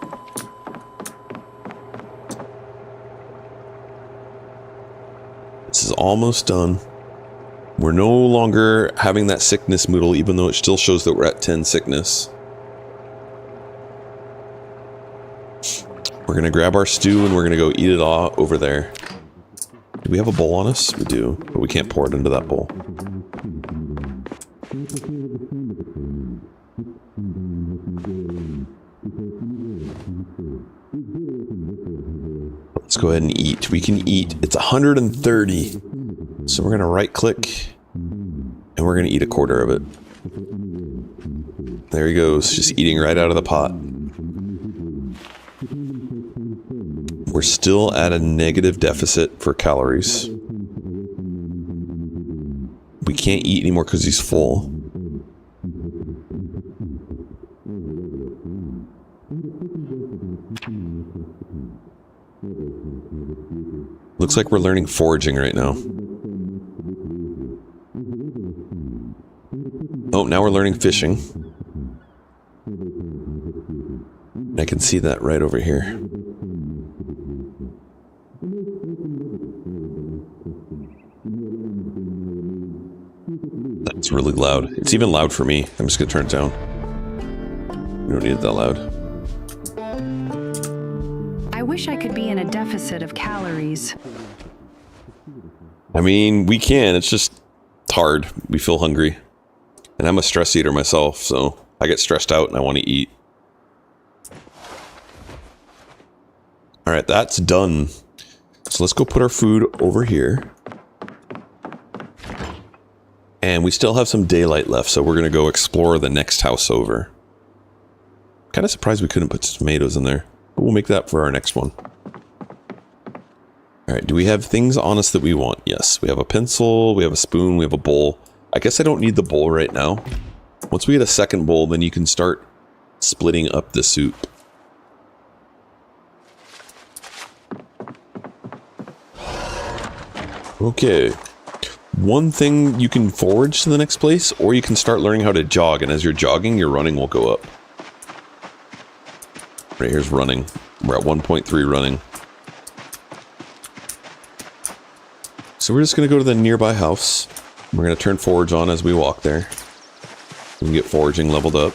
This is almost done. We're no longer having that sickness moodle, even though it still shows that we're at 10 sickness. We're going to grab our stew and we're going to go eat it all over there. Do we have a bowl on us? We do, but we can't pour it into that bowl. Let's go ahead and eat. We can eat. It's 130. So we're going to right click and we're going to eat a quarter of it. There he goes, just eating right out of the pot. We're still at a negative deficit for calories. We can't eat anymore because he's full. Looks like we're learning foraging right now. Oh, now we're learning fishing. I can see that right over here. That's really loud. It's even loud for me. I'm just gonna turn it down. We don't need it that loud. I wish I could be in a deficit of calories. I mean, we can. It's just hard. We feel hungry. And I'm a stress eater myself, so I get stressed out and I want to eat. Alright, that's done. So let's go put our food over here. And we still have some daylight left, so we're going to go explore the next house over. Kind of surprised we couldn't put tomatoes in there. But we'll make that for our next one. Alright, do we have things on us that we want? Yes, we have a pencil, we have a spoon, we have a bowl. I guess I don't need the bowl right now. Once we get a second bowl, then you can start splitting up the soup. Okay. One thing, you can forage to the next place, or you can start learning how to jog, and as you're jogging, your running will go up. Right here's running. We're at 1.3 running. So we're just going to go to the nearby house. We're going to turn forage on as we walk there. We can get foraging leveled up.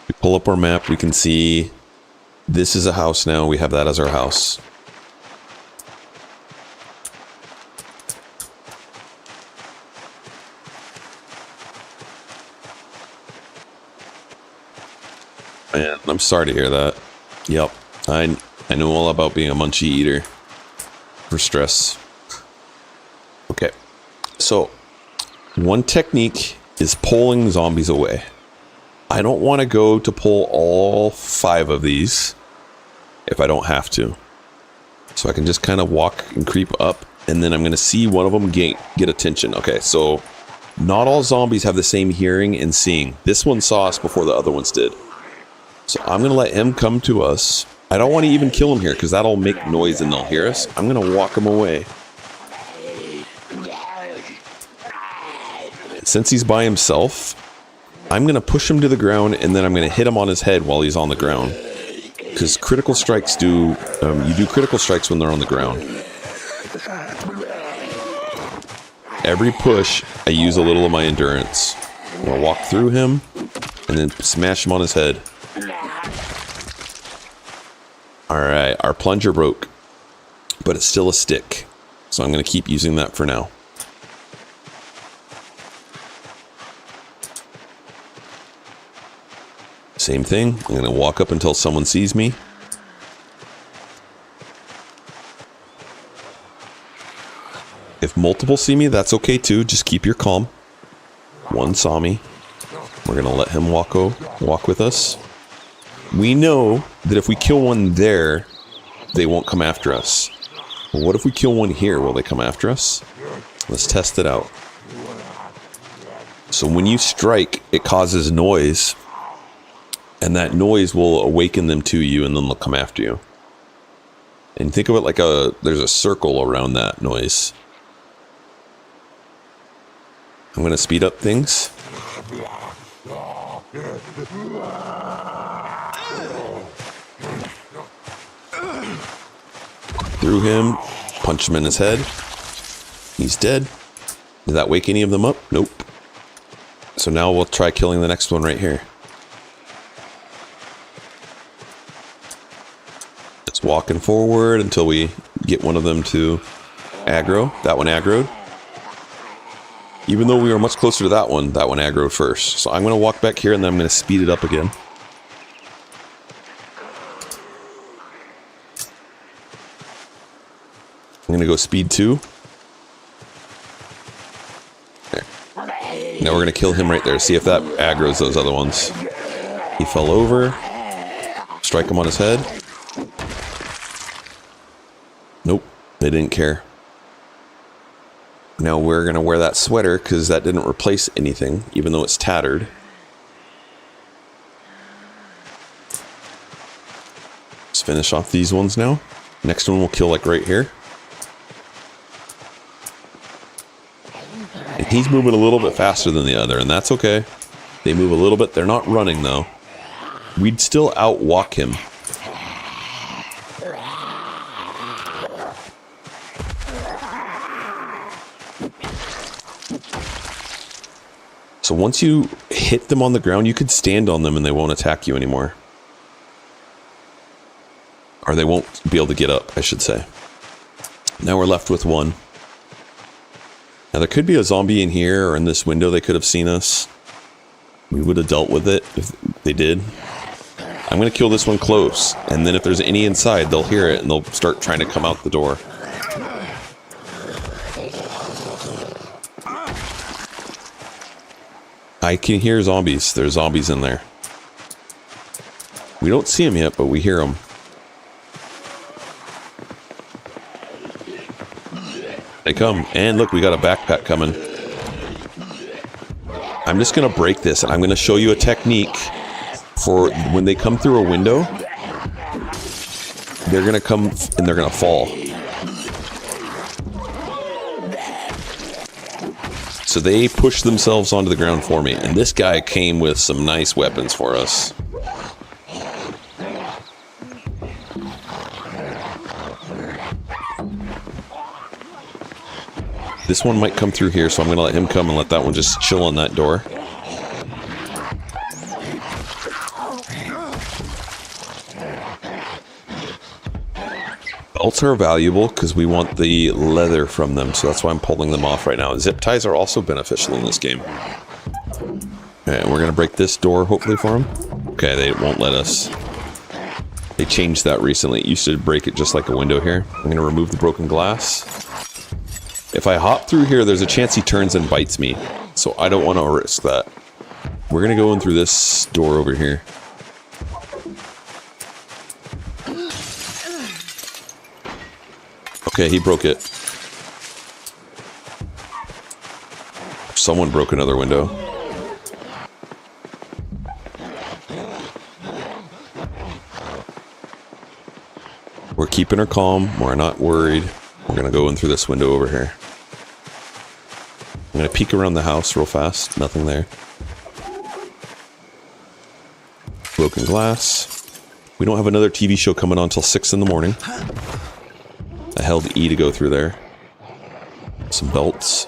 We pull up our map, we can see this is a house now. We have that as our house. Man, I'm sorry to hear that. Yep, I know all about being a munchy eater for stress. Okay, so one technique is pulling zombies away. I don't want to go to pull all 5 of these if I don't have to. So I can just kind of walk and creep up, and then I'm going to see one of them get attention. Okay, so not all zombies have the same hearing and seeing. This one saw us before the other ones did. So I'm going to let him come to us. I don't want to even kill him here because that'll make noise and they'll hear us. I'm going to walk him away. Since he's by himself, I'm going to push him to the ground and then I'm going to hit him on his head while he's on the ground. Because critical strikes do... you do critical strikes when they're on the ground. Every push, I use a little of my endurance. I'm going to walk through him and then smash him on his head. Alright, our plunger broke, but it's still a stick, so I'm going to keep using that for now. Same thing, I'm going to walk up until someone sees me. If multiple see me, that's okay too, just keep your calm. One saw me. We're going to let him walk with us. We know that if we kill one there, they won't come after us. But what if we kill one here? Will they come after us? Let's test it out. So when you strike, it causes noise, and that noise will awaken them to you, and then they'll come after you. And think of it like there's a circle around that noise. I'm going to speed up things. Threw him, punched him in his head. He's dead. Did that wake any of them up? Nope. So now we'll try killing the next one right here. It's walking forward until we get one of them to aggro. That one aggroed. Even though we were much closer to that one aggroed first. So I'm going to walk back here and then I'm going to speed it up again. I'm going to go speed 2. There. Now we're going to kill him right there. See if that aggroes those other ones. He fell over. Strike him on his head. Nope. They didn't care. Now we're going to wear that sweater because that didn't replace anything, even though it's tattered. Let's finish off these ones now. Next one we'll kill like right here. And he's moving a little bit faster than the other, and that's okay. They move a little bit. They're not running though. We'd still outwalk him. So once you hit them on the ground, you could stand on them and they won't attack you anymore. Or they won't be able to get up, I should say. Now we're left with one. Now there could be a zombie in here or in this window. They could have seen us. We would have dealt with it if they did. I'm going to kill this one close. And then if there's any inside, they'll hear it and they'll start trying to come out the door. I can hear zombies. There's zombies in there. We don't see them yet, but we hear them. They come. And look, we got a backpack coming. I'm just going to break this, and I'm going to show you a technique for when they come through a window. They're going to come and they're going to fall. So they push themselves onto the ground for me. And this guy came with some nice weapons for us. This one might come through here, so I'm going to let him come and let that one just chill on that door. Belts are valuable because we want the leather from them, so that's why I'm pulling them off right now. Zip ties are also beneficial in this game. Okay, we're going to break this door, hopefully, for them. Okay, they won't let us. They changed that recently. It used to break it just like a window here. I'm going to remove the broken glass. If I hop through here, there's a chance he turns and bites me, so I don't want to risk that. We're going to go in through this door over here. Okay, he broke it. Someone broke another window. We're keeping her calm. We're not worried. We're going to go in through this window over here. I'm going to peek around the house real fast. Nothing there. Broken glass. We don't have another TV show coming on until 6 in the morning. I held E to go through there. Some belts.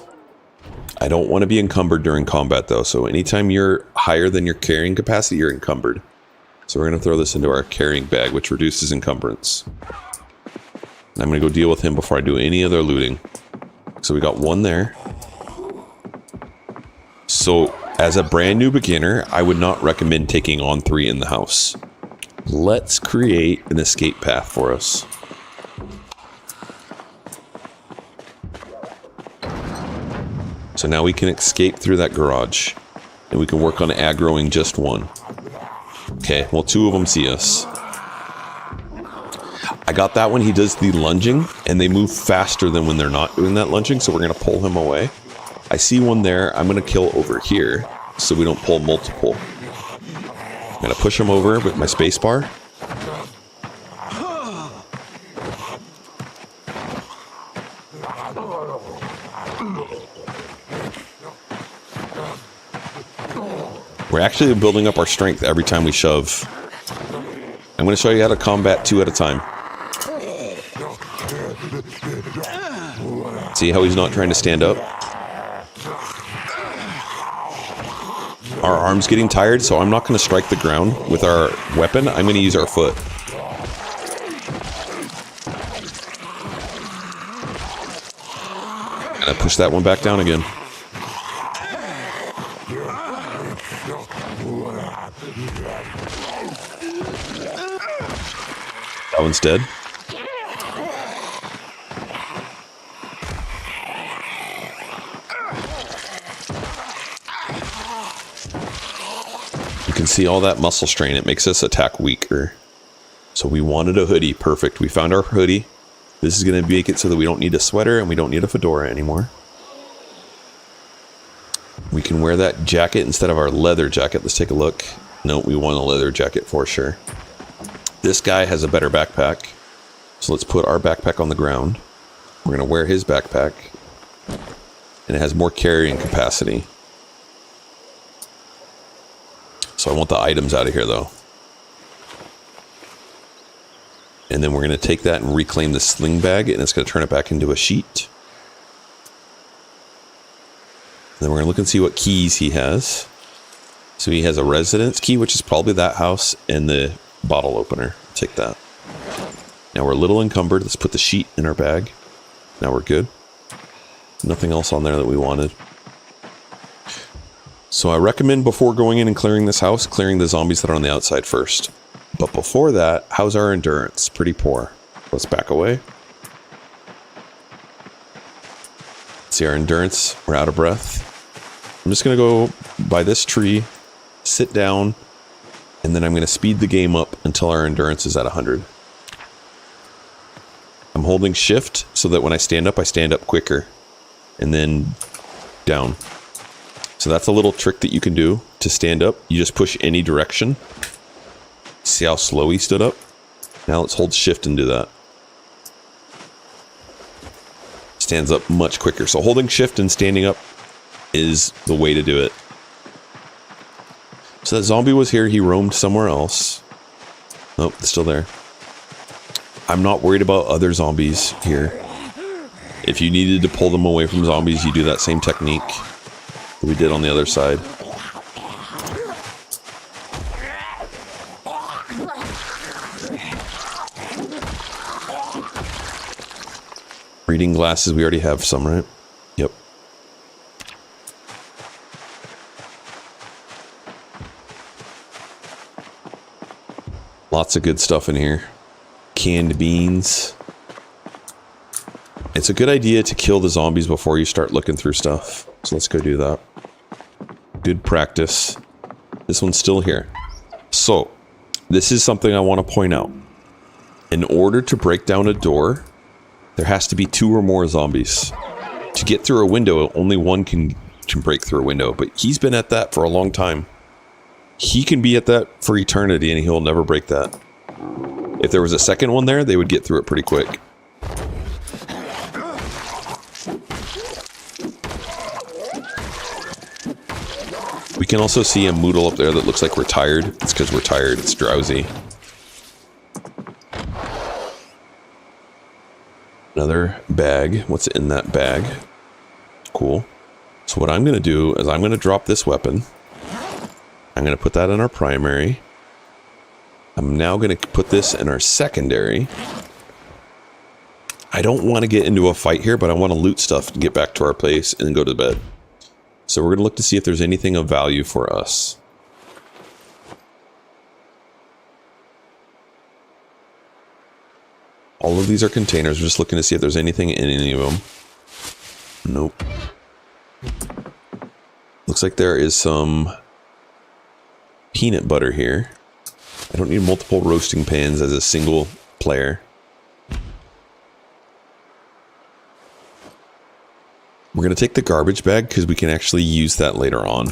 I don't want to be encumbered during combat though, so anytime you're higher than your carrying capacity, you're encumbered. So we're going to throw this into our carrying bag, which reduces encumbrance. And I'm going to go deal with him before I do any other looting. So we got one there. So as a brand new beginner, I would not recommend taking on 3 in the house. Let's create an escape path for us. So now we can escape through that garage. And we can work on aggroing just one. Okay, well 2 of them see us. I got that one. He does the lunging, and they move faster than when they're not doing that lunging, so we're going to pull him away. I see one there. I'm going to kill over here so we don't pull multiple. I'm going to push them over with my spacebar. We're actually building up our strength every time we shove. I'm going to show you how to combat 2 at a time. See how he's not trying to stand up? Our arm's getting tired, so I'm not going to strike the ground with our weapon. I'm going to use our foot. And I push that one back down again. That one's dead. You can see all that muscle strain. It makes us attack weaker. So we wanted a hoodie. Perfect. We found our hoodie. This is going to make it so that we don't need a sweater and we don't need a fedora anymore. We can wear that jacket instead of our leather jacket. Let's take a look. No, we want a leather jacket for sure. This guy has a better backpack. So let's put our backpack on the ground. We're going to wear his backpack. And it has more carrying capacity. So I want the items out of here though. And then we're going to take that and reclaim the sling bag, and it's going to turn it back into a sheet. And then we're going to look and see what keys he has. So he has a residence key, which is probably that house, and the bottle opener. Take that. Now we're a little encumbered. Let's put the sheet in our bag. Now we're good. Nothing else on there that we wanted. So I recommend before going in and clearing this house, clearing the zombies that are on the outside first. But before that, how's our endurance? Pretty poor. Let's back away. See our endurance. We're out of breath. I'm just going to go by this tree, sit down, and then I'm going to speed the game up until our endurance is at 100. I'm holding shift so that when I stand up quicker. And then down. So that's a little trick that you can do to stand up. You just push any direction. See how slow he stood up? Now let's hold shift and do that. Stands up much quicker. So holding shift and standing up is the way to do it. So that zombie was here. He roamed somewhere else. Nope, it's still there. I'm not worried about other zombies here. If you needed to pull them away from zombies, you do that same technique that we did on the other side. Reading glasses, we already have some, right? Yep. Lots of good stuff in here. Canned beans. It's a good idea to kill the zombies before you start looking through stuff. So let's go do that. Good practice. This one's still here. So, this is something I want to point out. In order to break down a door, there has to be 2 or more zombies. To get through a window, only one can break through a window. But he's been at that for a long time. He can be at that for eternity and he'll never break that. If there was a second one there, they would get through it pretty quick. We can also see a moodle up there that looks like we're tired. It's because we're tired. It's drowsy. Another bag. What's in that bag? Cool. So what I'm going to do is I'm going to drop this weapon. I'm going to put that in our primary. I'm now going to put this in our secondary. I don't want to get into a fight here, but I want to loot stuff to get back to our place and go to bed. So we're going to look to see if there's anything of value for us. All of these are containers. We're just looking to see if there's anything in any of them. Nope. Looks like there is some peanut butter here. I don't need multiple roasting pans as a single player. We're going to take the garbage bag because we can actually use that later on.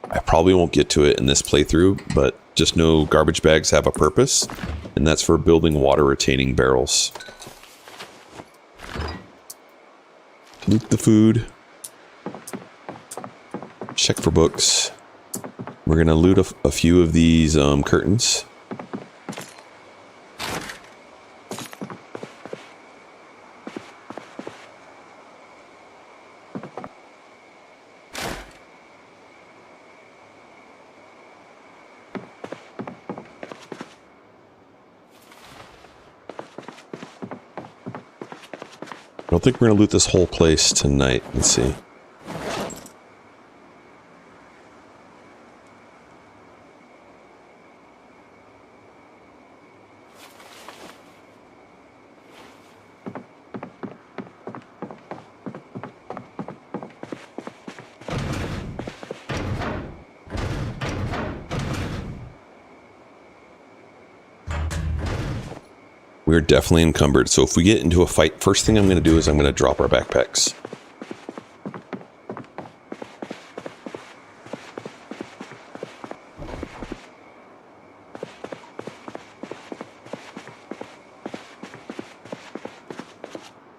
I probably won't get to it in this playthrough, but just know garbage bags have a purpose, and that's for building water retaining barrels. Loot the food. Check for books. We're going to loot a few of these curtains. I don't think we're going to loot this whole place tonight. Let's see. We're definitely encumbered, so if we get into a fight, first thing I'm going to do is I'm going to drop our backpacks.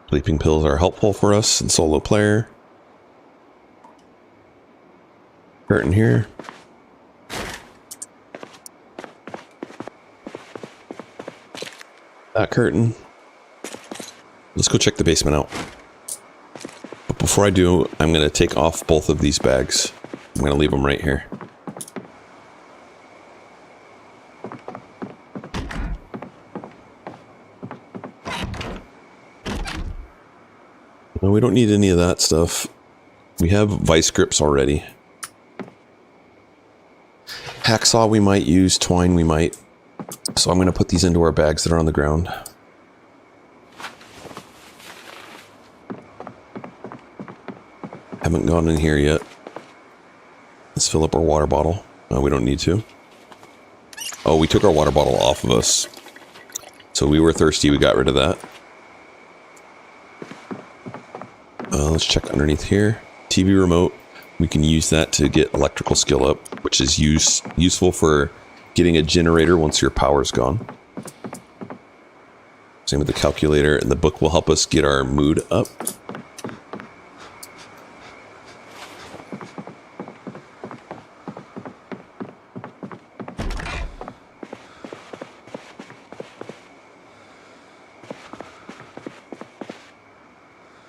Sleeping pills are helpful for us in solo player. Curtain here. That curtain. Let's go check the basement out. But before I do, I'm going to take off both of these bags. I'm going to leave them right here. No, we don't need any of that stuff. We have vice grips already. Hacksaw we might use, twine we might. So I'm going to put these into our bags that are on the ground. Haven't gone in here yet. Let's fill up our water bottle. Oh, we don't need to. Oh, we took our water bottle off of us. So we were thirsty, we got rid of that. Let's check underneath here. TV remote. We can use that to get electrical skill up, which is useful for getting a generator once your power's gone. Same with the calculator, and the book will help us get our mood up.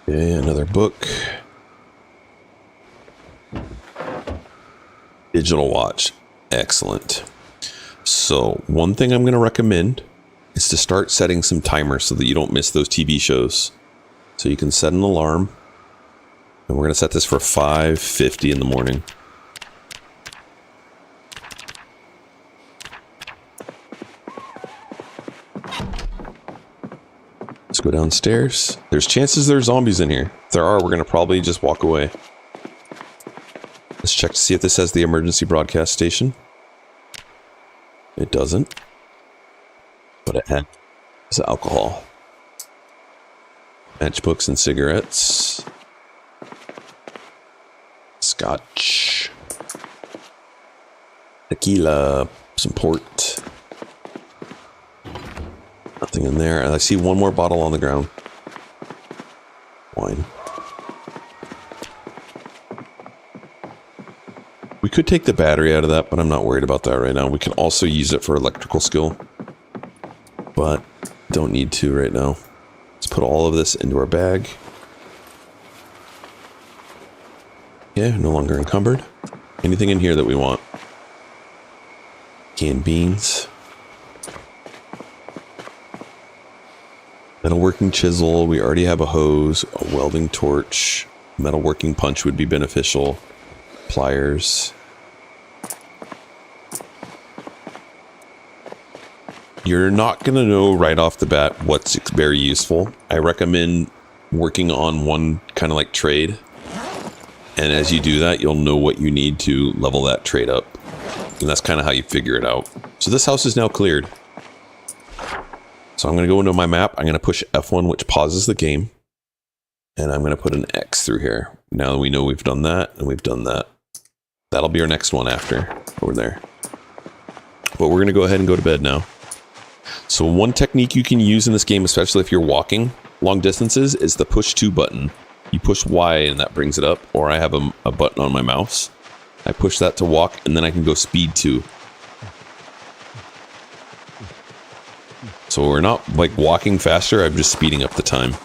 Okay, another book. Digital watch. Excellent. So, one thing I'm going to recommend is to start setting some timers so that you don't miss those TV shows. So you can set an alarm. And we're going to set this for 5:50 in the morning. Let's go downstairs. There's chances there's zombies in here. If there are, we're going to probably just walk away. Let's check to see if this has the emergency broadcast station. It doesn't. But it has alcohol. Matchbooks and cigarettes. Scotch. Tequila. Some port. Nothing in there. And I see one more bottle on the ground. Wine. We could take the battery out of that, but I'm not worried about that right now. We can also use it for electrical skill, but don't need to right now. Let's put all of this into our bag. Yeah, no longer encumbered. Anything in here that we want? Canned beans. Metalworking chisel. We already have a hose, a welding torch. Metalworking punch would be beneficial. Pliers. You're not going to know right off the bat what's very useful. I recommend working on one kind of like trade. And as you do that, you'll know what you need to level that trade up. And that's kind of how you figure it out. So this house is now cleared. So I'm going to go into my map. I'm going to push F1, which pauses the game. And I'm going to put an X through here. Now we know we've done that, and we've done that. That'll be our next one after, over there. But we're going to go ahead and go to bed now. So one technique you can use in this game, especially if you're walking long distances, is the push to button. You push Y and that brings it up, or I have a button on my mouse. I push that to walk, and then I can go speed 2. So we're not like walking faster, I'm just speeding up the time.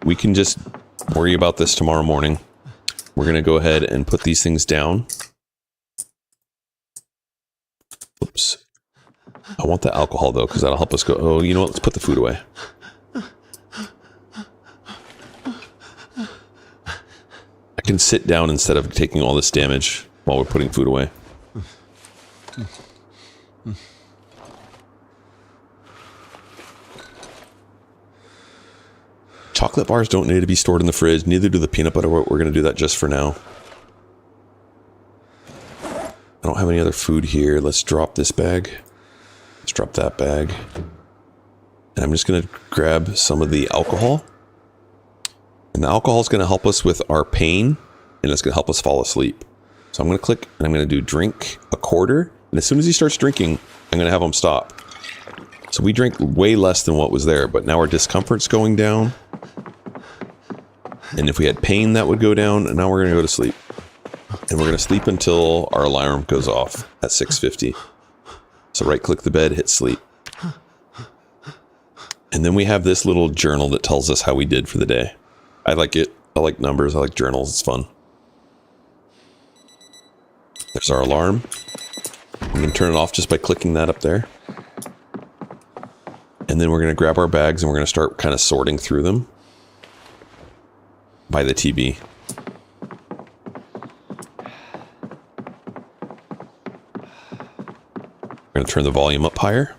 We can just worry about this tomorrow morning. We're going to go ahead and put these things down. Oops. I want the alcohol though, because that'll help us go. Oh, you know what? Let's put the food away. I can sit down instead of taking all this damage while we're putting food away. Chocolate bars don't need to be stored in the fridge, neither do the peanut butter. We're going to do that just for now. I don't have any other food here. Let's drop this bag. Let's drop that bag. And I'm just going to grab some of the alcohol. And the alcohol is going to help us with our pain, and it's going to help us fall asleep. So I'm going to click, and I'm going to do drink a quarter. And as soon as he starts drinking, I'm going to have him stop. So we drank way less than what was there, but now our discomfort's going down. And if we had pain, that would go down, and now we're going to go to sleep. And we're going to sleep until our alarm goes off at 6:50. So right-click the bed, hit sleep. And then we have this little journal that tells us how we did for the day. I like it. I like numbers. I like journals. It's fun. There's our alarm. We can turn it off just by clicking that up there. And then we're going to grab our bags and we're going to start kind of sorting through them by the TV. We're going to turn the volume up higher.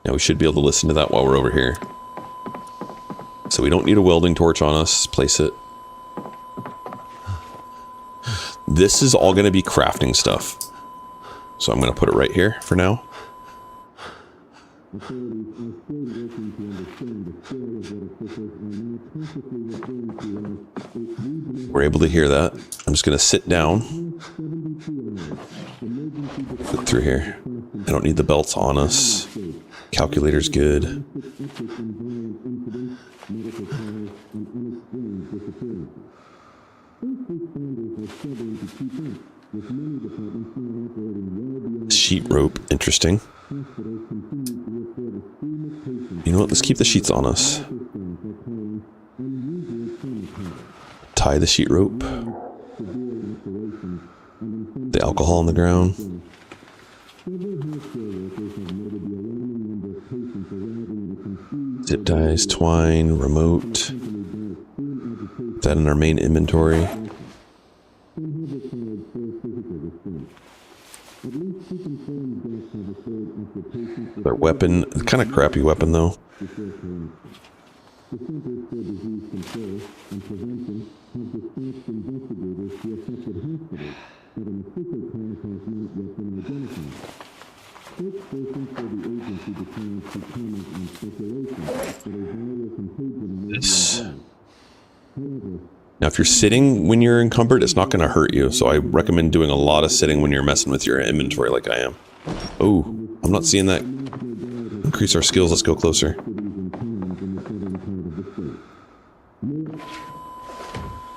Now we should be able to listen to that while we're over here. So we don't need a welding torch on us. Place it. This is all going to be crafting stuff. So I'm going to put it right here for now. We're able to hear that. I'm just going to sit down. Put through here. I don't need the belts on us. Calculator's good. Sheet rope, interesting. You know what, let's keep the sheets on us. Tie the sheet rope. The alcohol on the ground. Zip ties, twine, remote. Put that in our main inventory. Their weapon, kind of crappy weapon though. This. Now if you're sitting when you're encumbered, it's not going to hurt you, so I recommend doing a lot of sitting when you're messing with your inventory like I am. Oh, I'm not seeing that. Increase our skills, let's go closer.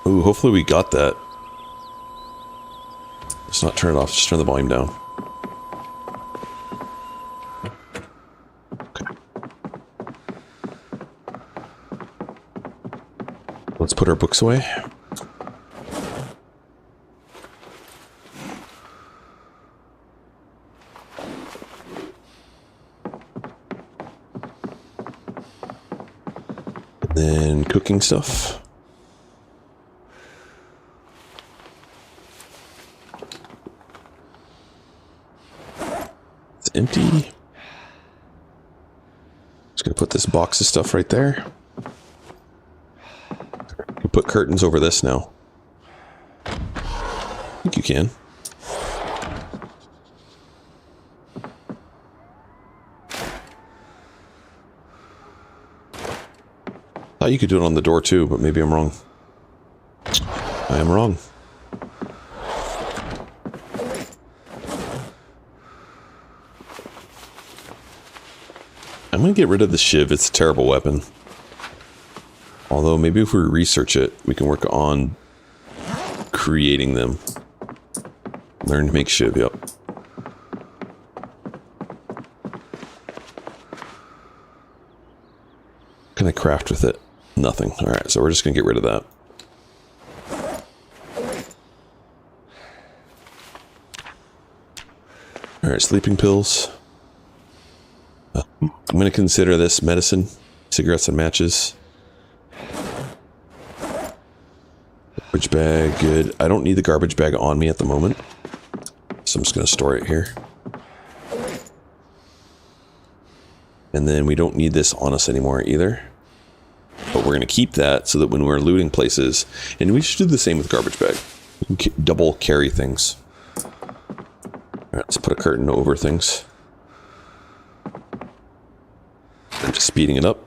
Ooh, hopefully we got that. Let's not turn it off, just turn the volume down. Okay. Let's put our books away. Then cooking stuff. It's empty. Just gonna put this box of stuff right there. You can put curtains over this now. I think you can. Thought you could do it on the door too, but maybe I'm wrong. I am wrong. I'm gonna get rid of the shiv. It's a terrible weapon. Although maybe if we research it, we can work on creating them. Learn to make shiv, yep. What can I craft with it? Nothing. Alright, so we're just gonna get rid of that. Alright, sleeping pills. I'm gonna consider this medicine. Cigarettes and matches. Garbage bag, good. I don't need the garbage bag on me at the moment, so I'm just going to store it here. And then we don't need this on us anymore either. But we're going to keep that so that when we're looting places, and we should do the same with garbage bag. We can double carry things. Alright, let's put a curtain over things. I'm just speeding it up.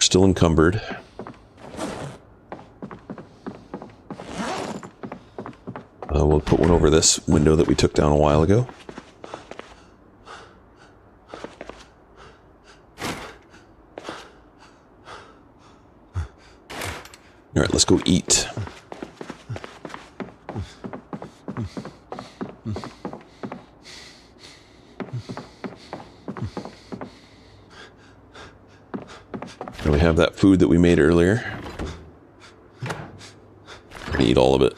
Still encumbered. We'll put one over this window that we took down a while ago. Alright, let's go eat. And we have that food that we made earlier. We're gonna eat all of it.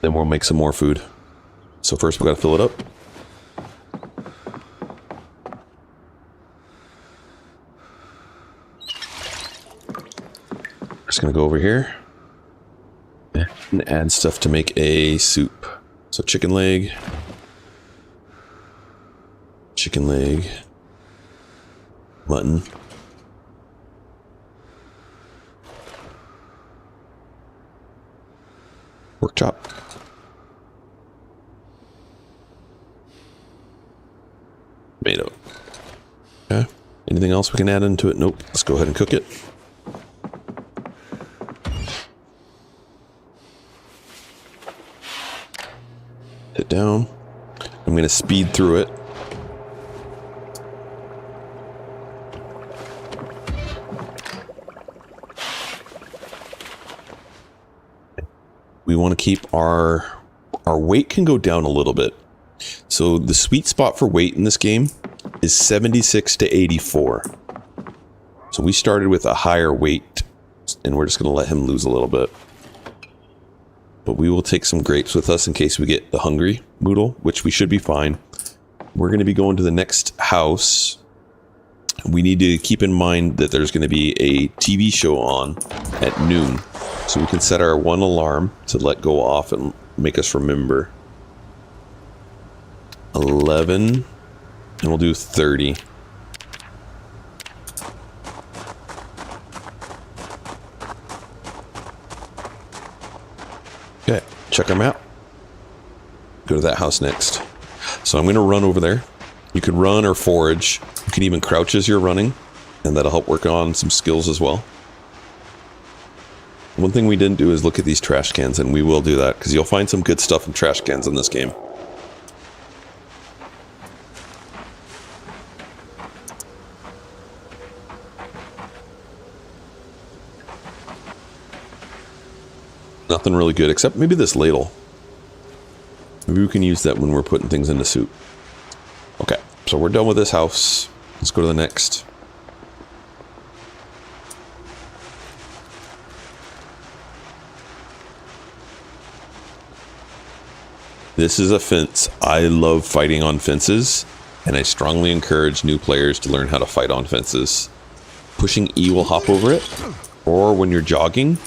Then we'll make some more food. So first we gotta fill it up. Just gonna go over here and add stuff to make a soup. So chicken leg, mutton, pork chop, tomato. Okay. Anything else we can add into it? Nope. Let's go ahead and cook it. Hit down. I'm going to speed through it. We want to keep our weight can go down a little bit. So the sweet spot for weight in this game is 76 to 84. So we started with a higher weight, and we're just going to let him lose a little bit. But we will take some grapes with us in case we get the hungry moodle, which we should be fine. We're going to be going to the next house. We need to keep in mind that there's going to be a TV show on at noon. So we can set our one alarm to let go off and make us remember. 11. And we'll do 30. Okay, check our map. Go to that house next. So I'm going to run over there. You can run or forage. You can even crouch as you're running, and that'll help work on some skills as well. One thing we didn't do is look at these trash cans, and we will do that, because you'll find some good stuff in trash cans in this game. Nothing really good, except maybe this ladle. Maybe we can use that when we're putting things in the soup. Okay, so we're done with this house. Let's go to the next. This is a fence. I love fighting on fences, and I strongly encourage new players to learn how to fight on fences. Pushing E will hop over it, or when you're jogging,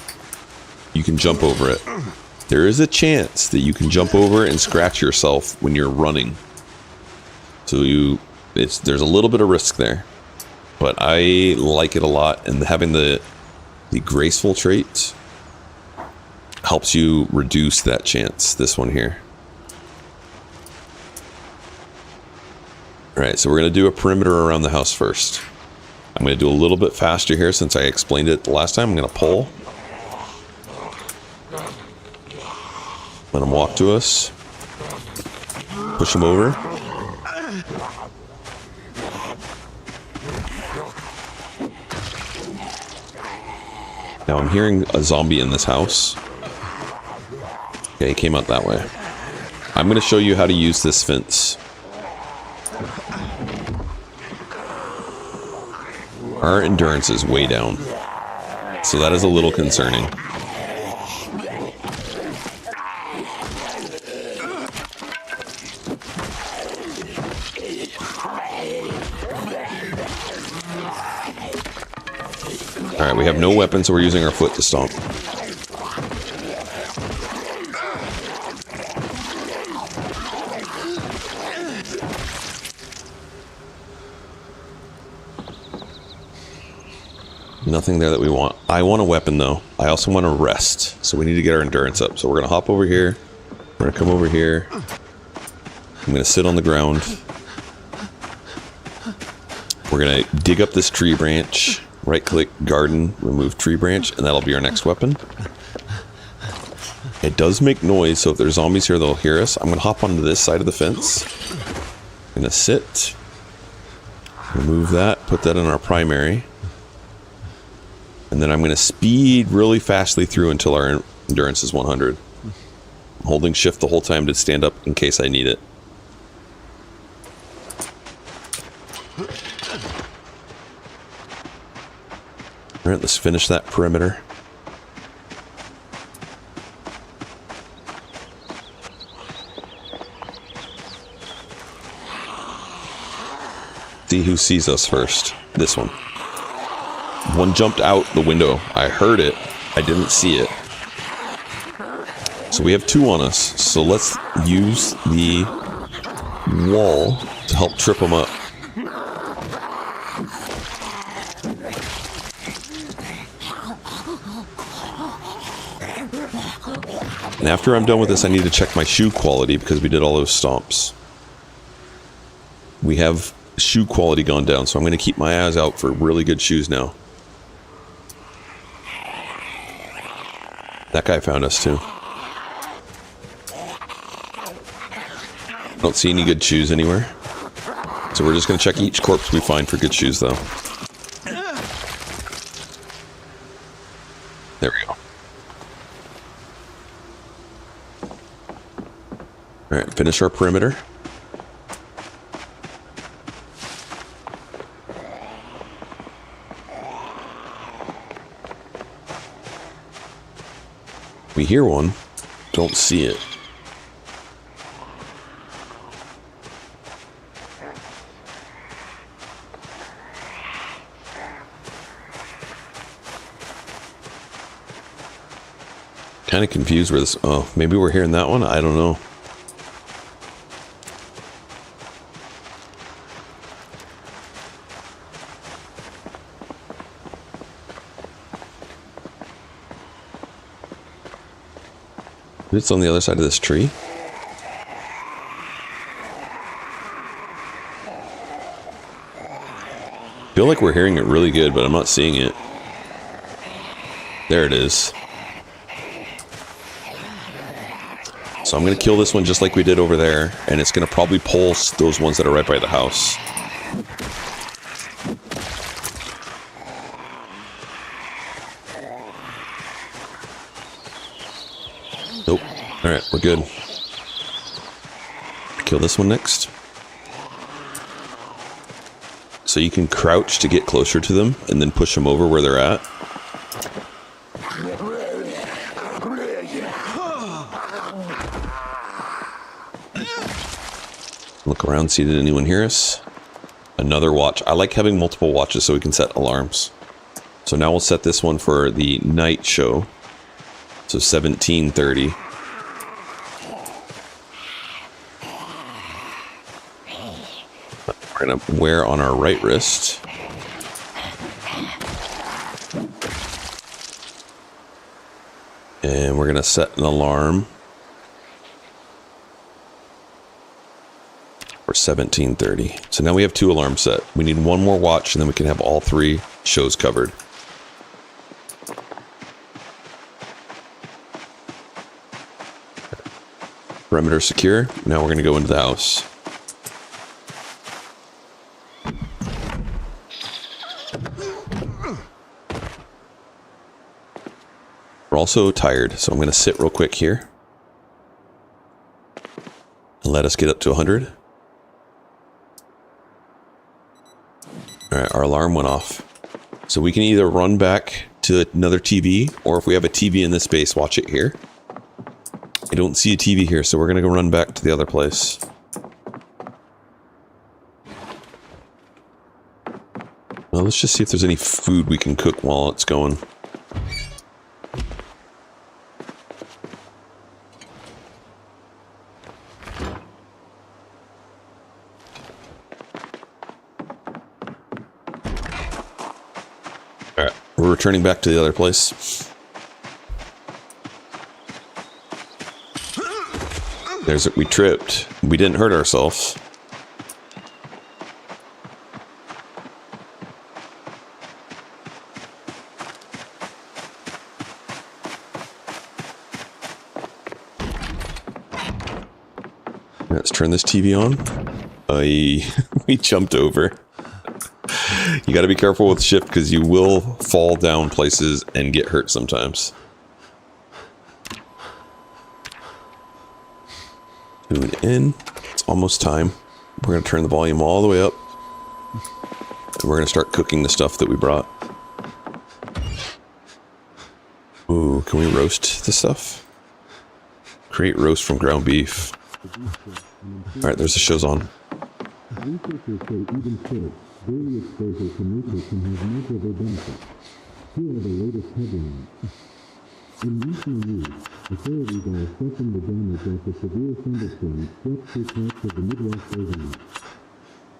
you can jump over it. There is a chance that you can jump over and scratch yourself when you're running. So there's a little bit of risk there, but I like it a lot. And having the graceful trait helps you reduce that chance. This one here. All right, so we're going to do a perimeter around the house first. I'm going to do a little bit faster here since I explained it the last time. I'm going to pull. Let him walk to us. Push him over. Now I'm hearing a zombie in this house. Okay, he came out that way. I'm going to show you how to use this fence. Our endurance is way down, so that is a little concerning. Alright, we have no weapons, so we're using our foot to stomp. Nothing there that we want. I want a weapon, though. I also want to rest, so we need to get our endurance up. So we're going to hop over here. We're going to come over here. I'm going to sit on the ground. We're going to dig up this tree branch. Right-click, garden, remove tree branch, and that'll be our next weapon. It does make noise, so if there's zombies here, they'll hear us. I'm going to hop onto this side of the fence. I'm going to sit. Remove that, put that in our primary. And then I'm going to speed really fastly through until our endurance is 100. I'm holding shift the whole time to stand up in case I need it. Alright, let's finish that perimeter. See who sees us first. This one. One jumped out the window. I heard it. I didn't see it. So we have two on us. So let's use the wall to help trip them up. And after I'm done with this, I need to check my shoe quality because we did all those stomps. We have shoe quality gone down, so I'm going to keep my eyes out for really good shoes now. That guy found us too. Don't see any good shoes anywhere. So we're just going to check each corpse we find for good shoes though. There we go. Alright, finish our perimeter. We hear one, don't see it. Kind of confused where this, oh, maybe we're hearing that one? I don't know. It's on the other side of this tree. Feel like we're hearing it really good, but I'm not seeing it. There it is. So I'm going to kill this one just like we did over there, and it's going to probably pulse those ones that are right by the house. Nope. Alright, we're good. Kill this one next. So you can crouch to get closer to them, and then push them over where they're at. Look around, see did anyone hear us? Another watch. I like having multiple watches so we can set alarms. So now we'll set this one for the night show. So 17:30. We're gonna wear on our right wrist. And we're going to set an alarm for 17:30. So now we have 2 alarms set. We need 1 more watch, and then we can have all 3 shows covered. Perimeter secure. Now we're going to go into the house. We're also tired, so I'm going to sit real quick here. And let us get up to 100. Alright, our alarm went off. So we can either run back to another TV, or if we have a TV in this space, watch it here. I don't see a TV here, so we're going to go run back to the other place. Well, let's just see if there's any food we can cook while it's going. Alright, we're returning back to the other place. There's it. We tripped. We didn't hurt ourselves. Let's turn this TV on. We jumped over. You got to be careful with shift because you will fall down places and get hurt sometimes. Tune in. It's almost time. We're going to turn the volume all the way up. And we're going to start cooking the stuff that we brought. Ooh, can we roast the stuff? Create roast from ground beef. Alright, there's the show's on. Researchers say even so, daily exposure to nature can have measurable benefits. Here are the latest headlines. In recent years, authorities are assessing the damage after severe thunderstorms swept through parts of the Midwest overnight.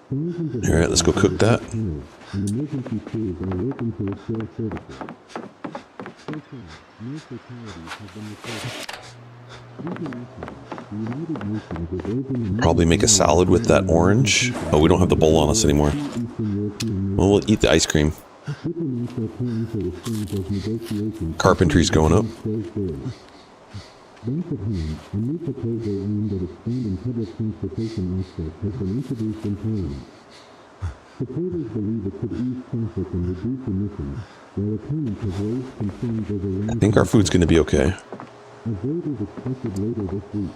Thousands of Alright, let's go cook that. and emergency crews are working to restore services. So far, no fatalities have been reported. Probably make a salad with that orange. Oh, we don't have the bowl on us anymore. Well, we'll eat the ice cream. Carpentry's going up. Back at home, a new proposal aimed at expanding public transportation access has been introduced in Parliament. Supporters believe it could ease traffic and reduce emissions, while opponents have raised concerns over I think our food's going to be okay. a vote is expected later this week.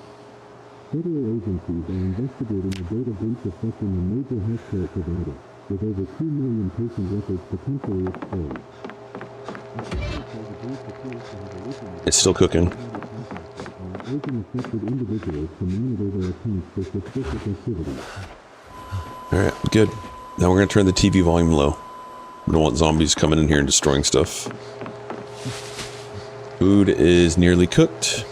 Federal agencies are investigating a data breach affecting a major healthcare provider, with over 2 million patient records potentially exposed. It's still cooking. Urging affected individuals to monitor their accounts for suspicious activity. Alright, good. Now we're going to turn the TV volume low. We don't want zombies coming in here and destroying stuff. Food is nearly cooked.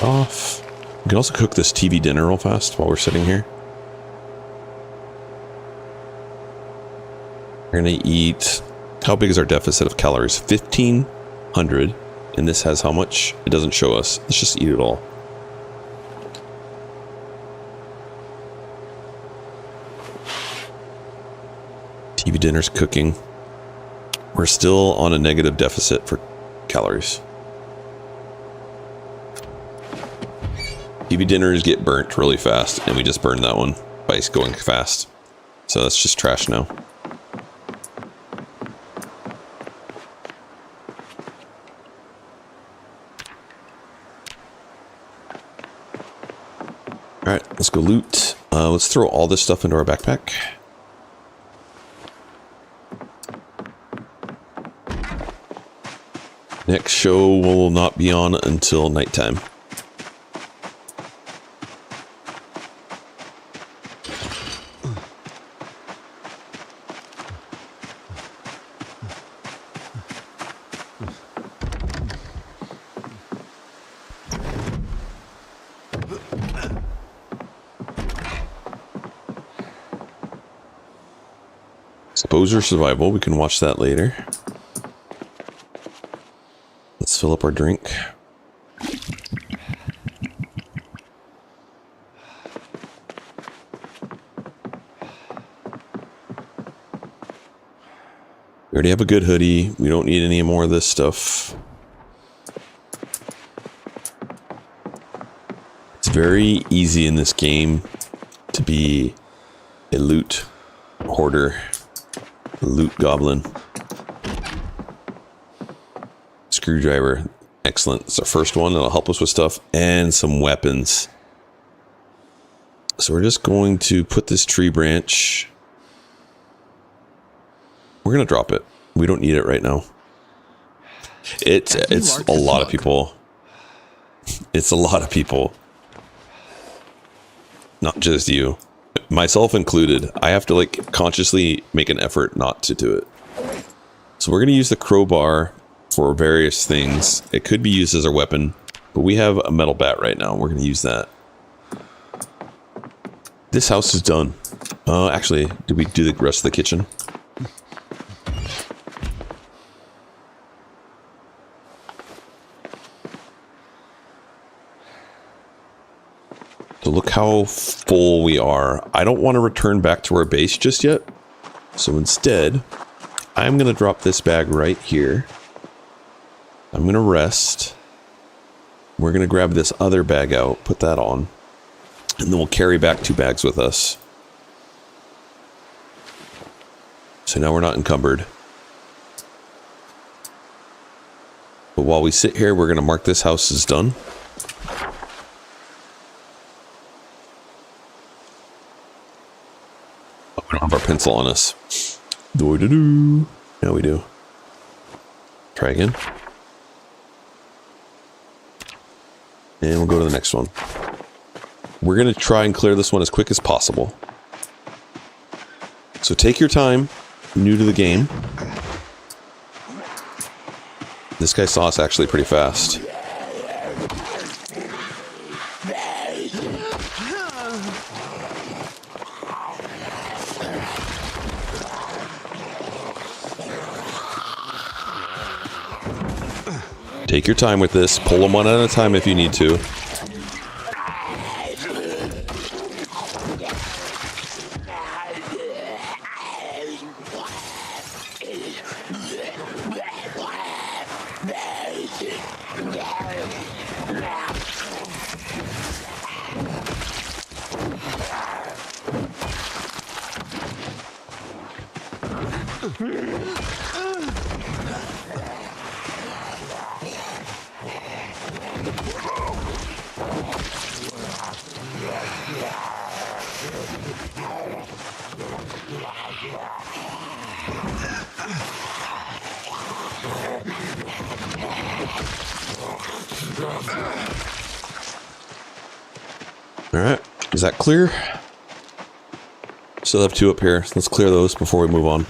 Off. We can also cook this TV dinner real fast while we're sitting here. We're gonna eat. How big is our deficit of calories? 1,500. And this has how much? It doesn't show us. Let's just eat it all. TV dinner's cooking. We're still on a negative deficit for calories. TV dinners get burnt really fast, and we just burned that one by going fast. So that's just trash now. Alright, let's go loot. Let's throw all this stuff into our backpack. Next show will not be on until nighttime. Exposure survival. We can watch that later. Let's fill up our drink. We already have a good hoodie. We don't need any more of this stuff. It's very easy in this game to be a loot hoarder, a loot goblin. Screwdriver, excellent. It's our first one. It'll help us with stuff and some weapons. So we're just going to put this tree branch. We're gonna drop it. We don't need it right now. It's a lot of people. It's a lot of people. Not just you. Myself included. I have to like consciously make an effort not to do it. So we're gonna use the crowbar for various things. It could be used as our weapon, but we have a metal bat right now. We're gonna use that. This house is done. Actually, did we do the rest of the kitchen? So look how full we are. I don't want to return back to our base just yet. So instead, I'm going to drop this bag right here. I'm going to rest. We're going to grab this other bag out, put that on. And then we'll carry back 2 bags with us. So now we're not encumbered. But while we sit here, we're going to mark this house as done. We don't have our pencil on us. Do-do-do. Now we do. Try again. And we'll go to the next one. We're going to try and clear this one as quick as possible. So take your time. New to the game. This guy saw us actually pretty fast. Take your time with this. Pull them one at a time if you need to. Alright, is that clear? Still have 2 up here. Let's clear those before we move on.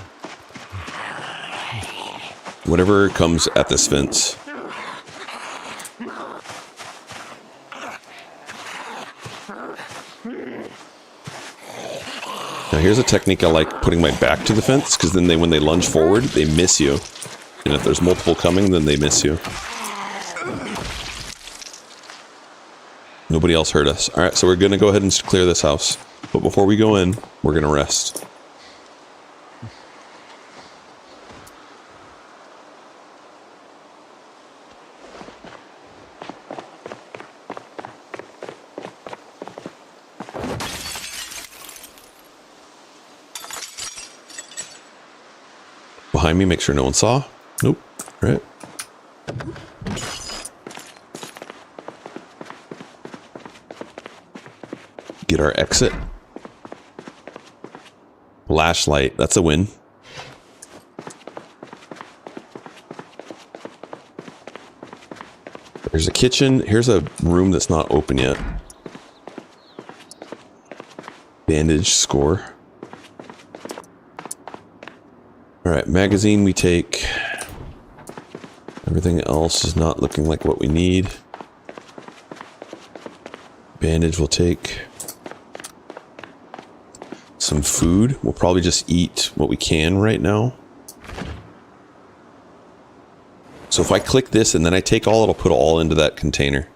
Whatever comes at this fence. Now here's a technique I like, putting my back to the fence, because then when they lunge forward, they miss you. And if there's multiple coming, then they miss you. Nobody else heard us. Alright, so we're going to go ahead and clear this house. But before we go in, we're going to rest. Behind me, make sure no one saw. Nope. All right. Get our exit. Flashlight. That's a win. There's a kitchen. Here's a room that's not open yet. Bandage score. Alright, magazine we take. Everything else is not looking like what we need. Bandage we'll take. Some some food. We'll probably just eat what we can right now. So if I click this and then I take all, it'll put all into that container.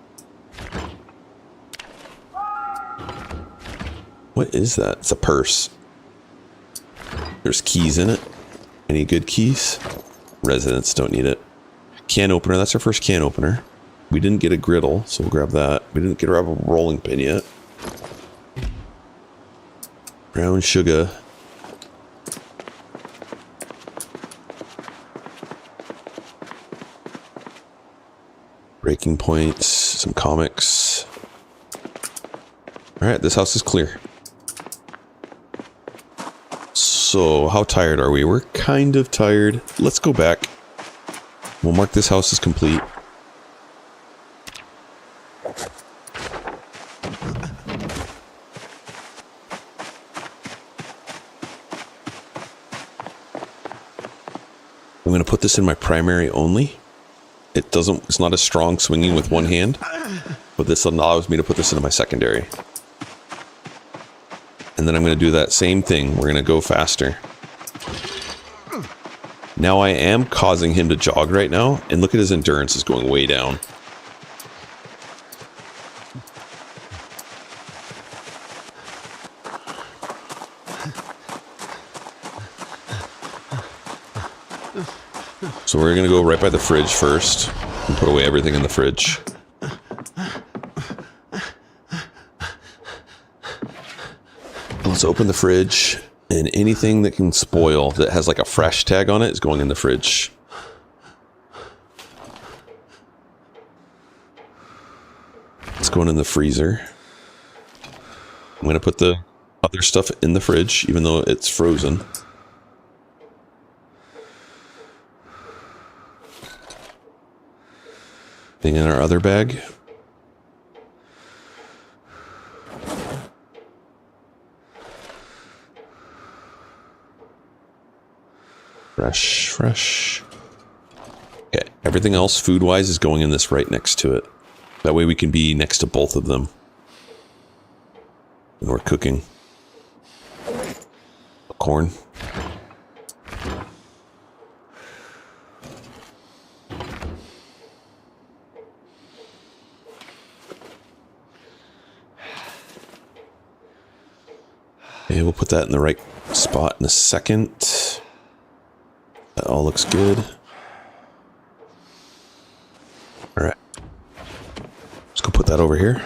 What is that? It's a purse. There's keys in it. Any good keys? Residents don't need it. Can opener. That's our first can opener. We didn't get a griddle, so we'll grab that. We didn't get a rolling pin yet. Brown sugar. Breaking points, some comics. Alright, this house is clear. So, how tired are we? We're kind of tired. Let's go back. We'll mark this house as complete. I'm going to put this in my primary only. It's not as strong swinging with one hand, but this allows me to put this into my secondary. And then I'm going to do that same thing. We're going to go faster. Now I am causing him to jog right now, and look at his endurance is going way down. So we're going to go right by the fridge first and put away everything in the fridge. Let's open the fridge, and anything that can spoil that has like a fresh tag on it is going in the fridge. It's going in the freezer. I'm going to put the other stuff in the fridge, even though it's frozen. Thing in our other bag. Fresh. Okay, everything else food-wise is going in this right next to it. That way we can be next to both of them when we're cooking. Corn. Okay, we'll put that in the right spot in a second. That all looks good. Alright. Let's go put that over here.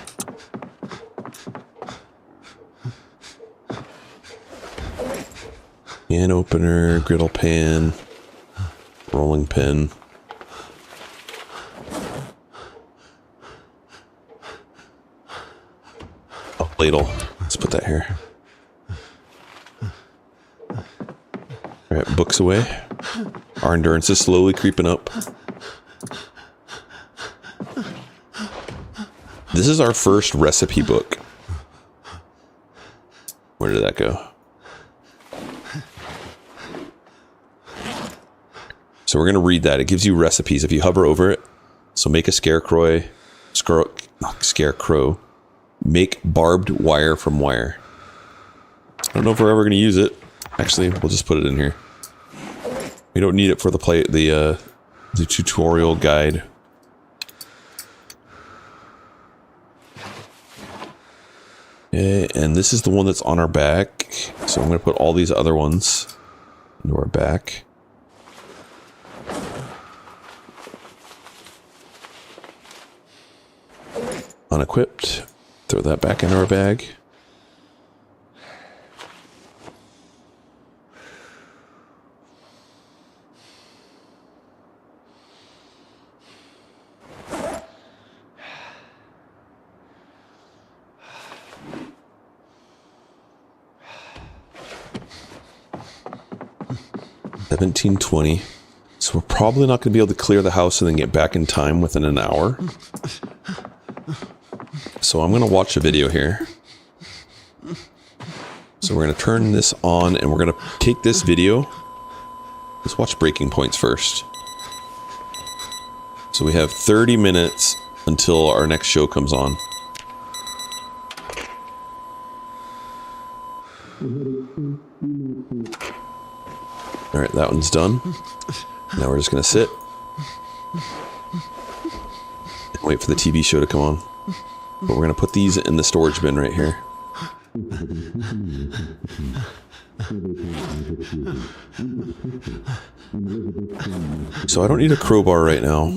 Can opener, griddle pan, rolling pin. Oh, ladle. Let's put that here. Alright, books away. Our endurance is slowly creeping up. This is our first recipe book. Where did that go? So we're going to read that. It gives you recipes if you hover over it. So make a scarecrow. Make barbed wire from wire. I don't know if we're ever going to use it. Actually, we'll just put it in here. We don't need it for the tutorial guide. Okay, and this is the one that's on our back. So I'm going to put all these other ones into our back. Unequipped. Throw that back into our bag. $17.20. So we're probably not going to be able to clear the house and then get back in time within an hour. So I'm going to watch a video here. So we're going to turn this on and we're going to take this video. Let's watch breaking points first. So we have 30 minutes until our next show comes on. Alright, that one's done. Now we're just gonna sit. And wait for the TV show to come on. But we're gonna put these in the storage bin right here. So I don't need a crowbar right now.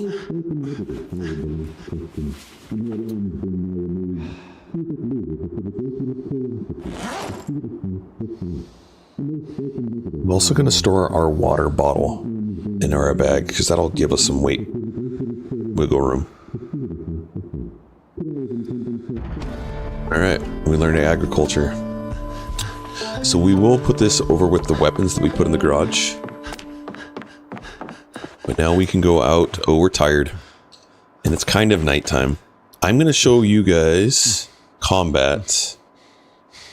I'm also going to store our water bottle in our bag because that'll give us some wiggle room. Alright, we learned agriculture. So we will put this over with the weapons that we put in the garage. But now we can go out. Oh, we're tired. And it's kind of nighttime. I'm going to show you guys combat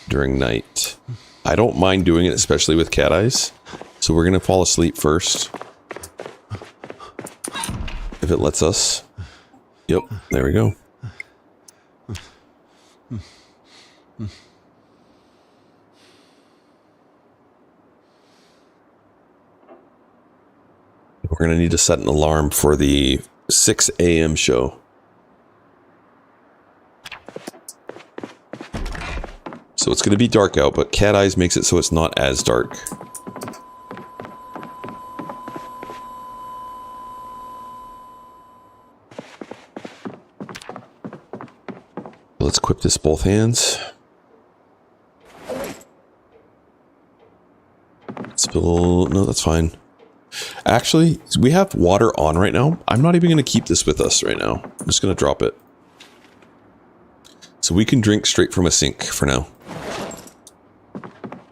during night. I don't mind doing it, especially with cat eyes. So we're going to fall asleep first. If it lets us. Yep, there we go. We're going to need to set an alarm for the 6 a.m. show. So it's going to be dark out, but cat eyes makes it so it's not as dark. Let's equip this both hands. Spill, no, that's fine. Actually, we have water on right now. I'm not even going to keep this with us right now. I'm just going to drop it. So we can drink straight from a sink for now.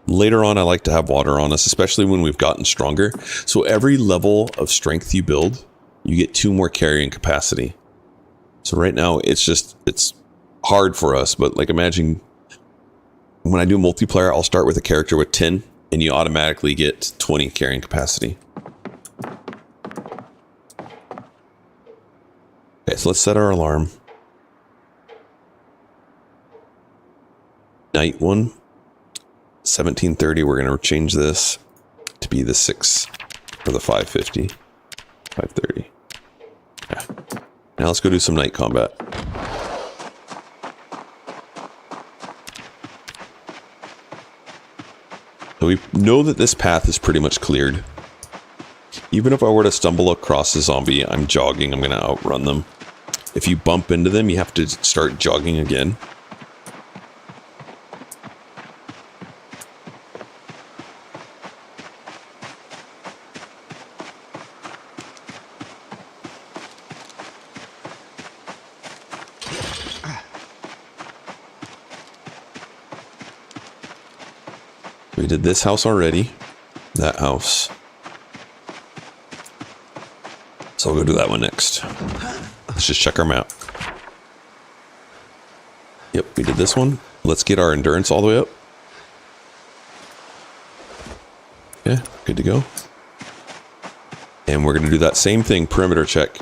Later on, I like to have water on us, especially when we've gotten stronger. So every level of strength you build, you get 2 more carrying capacity. So right now, it's hard for us. But like imagine when I do multiplayer, I'll start with a character with 10 and you automatically get 20 carrying capacity. Okay, so let's set our alarm. Night one, 1730. We're going to change this to be the 6 or the 550. 530. Yeah. Now let's go do some night combat. So we know that this path is pretty much cleared. Even if I were to stumble across a zombie, I'm jogging, I'm going to outrun them. If you bump into them, you have to start jogging again. We did this house already. That house. So I'll go do that one next. Let's just check our map. Yep, we did this one. Let's get our endurance all the way up. Yeah, good to go. And we're going to do that same thing, perimeter check.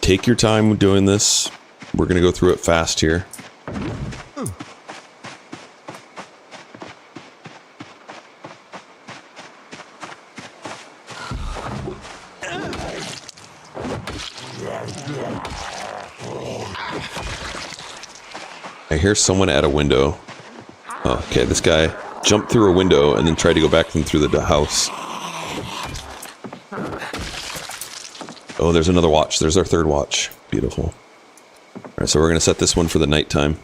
Take your time doing this. We're going to go through it fast here. I hear someone at a window. Oh, okay, this guy jumped through a window and then tried to go back through the house. Oh, there's another watch. There's our third watch. Beautiful. Alright, so we're going to set this one for the nighttime.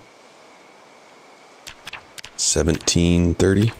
1730.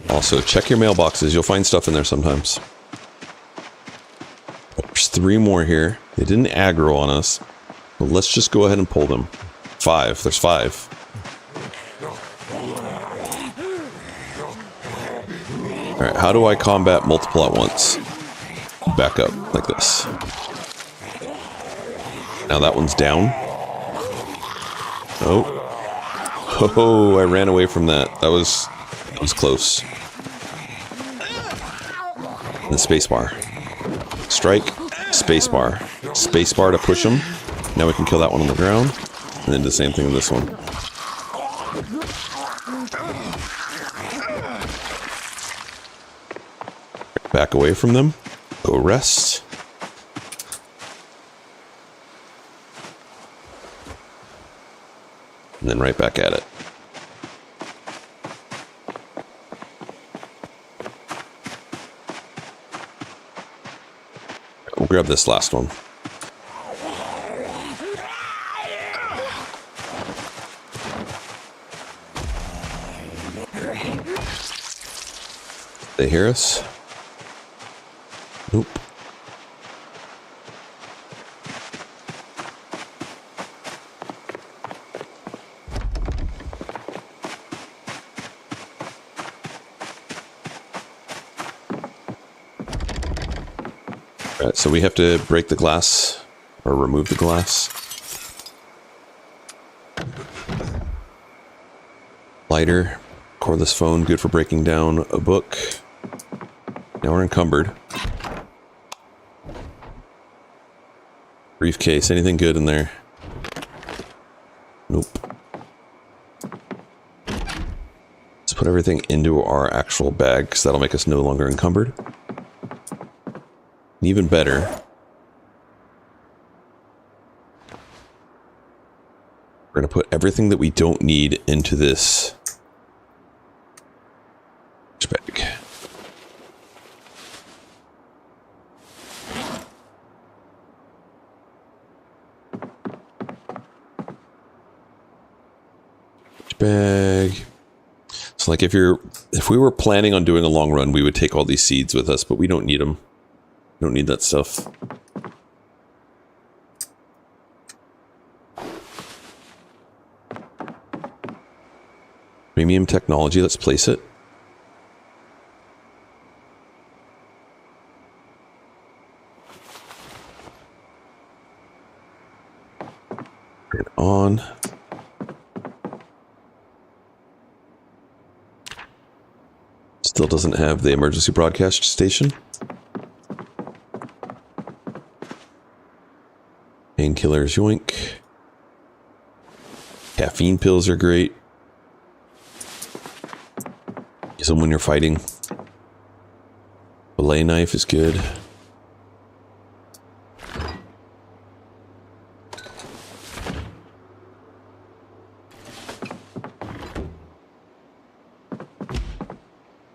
Also, check your mailboxes. You'll find stuff in there sometimes. There's 3 more here. They didn't aggro on us. But let's just go ahead and pull them. 5. There's 5. Alright, how do I combat multiple at once? back up like this. Now that one's down. Oh, I ran away from that. That was close. And the spacebar. Strike, spacebar. Spacebar to push him. Now we can kill that one on the ground. And then do the same thing with this one. Back away from them. Go rest. And then right back at it. We'll grab this last one. They hear us? Nope. Alright, so we have to break the glass or remove the glass. Lighter, cordless phone, good for breaking down a book. Now we're encumbered. Briefcase, anything good in there? Nope. Let's put everything into our actual bag, because that'll make us no longer encumbered. And even better, we're going to put everything that we don't need into this bag. Bag. So like if we were planning on doing a long run, we would take all these seeds with us, but we don't need them. We don't need that stuff. Premium technology, let's place it. Turn it on. Still doesn't have the emergency broadcast station. Painkillers, yoink. Caffeine pills are great. Use them when you're fighting. Fillet knife is good.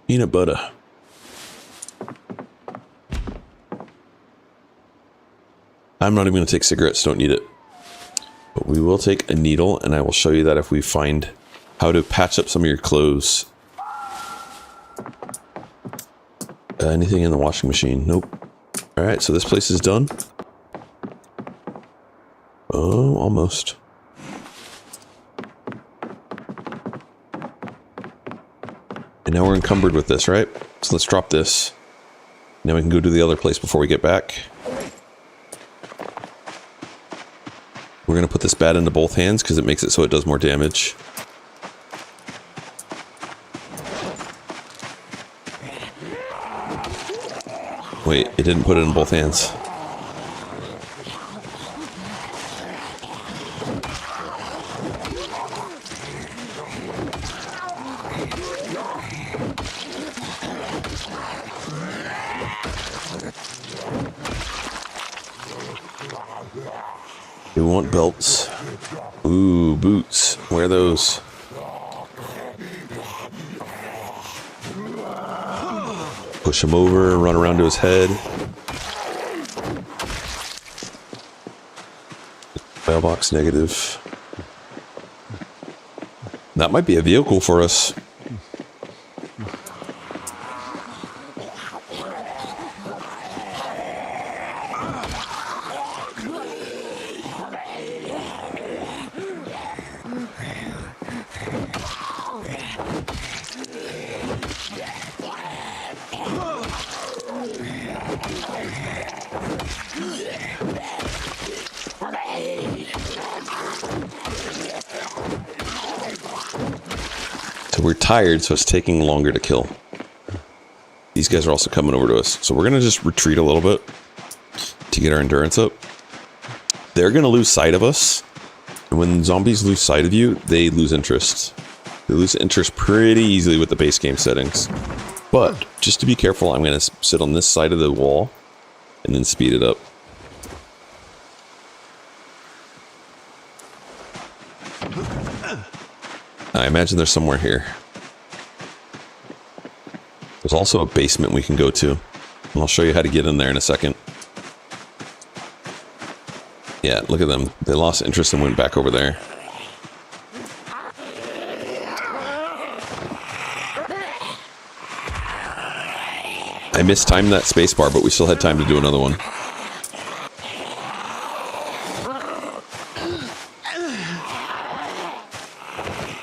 Peanut butter. I'm not even going to take cigarettes, don't need it. But we will take a needle, and I will show you that if we find how to patch up some of your clothes. Anything in the washing machine? Nope. Alright, so this place is done. Oh, almost. And now we're encumbered with this, right? So let's drop this. Now we can go to the other place before we get back. We're going to put this bat into both hands because it makes it so it does more damage. Wait, it didn't put it in both hands. We want belts. Ooh, boots. Wear those. Push him over, run around to his head. Mailbox negative. That might be a vehicle for us. So we're tired, so it's taking longer to kill. These guys are also coming over to us. So we're going to just retreat a little bit to get our endurance up. They're going to lose sight of us. And when zombies lose sight of you, they lose interest. They lose interest pretty easily with the base game settings. But just to be careful, I'm going to sit on this side of the wall and then speed it up. I imagine there's somewhere here. There's also a basement we can go to. And I'll show you how to get in there in a second. Yeah, look at them. They lost interest and went back over there. I mistimed that spacebar, but we still had time to do another one.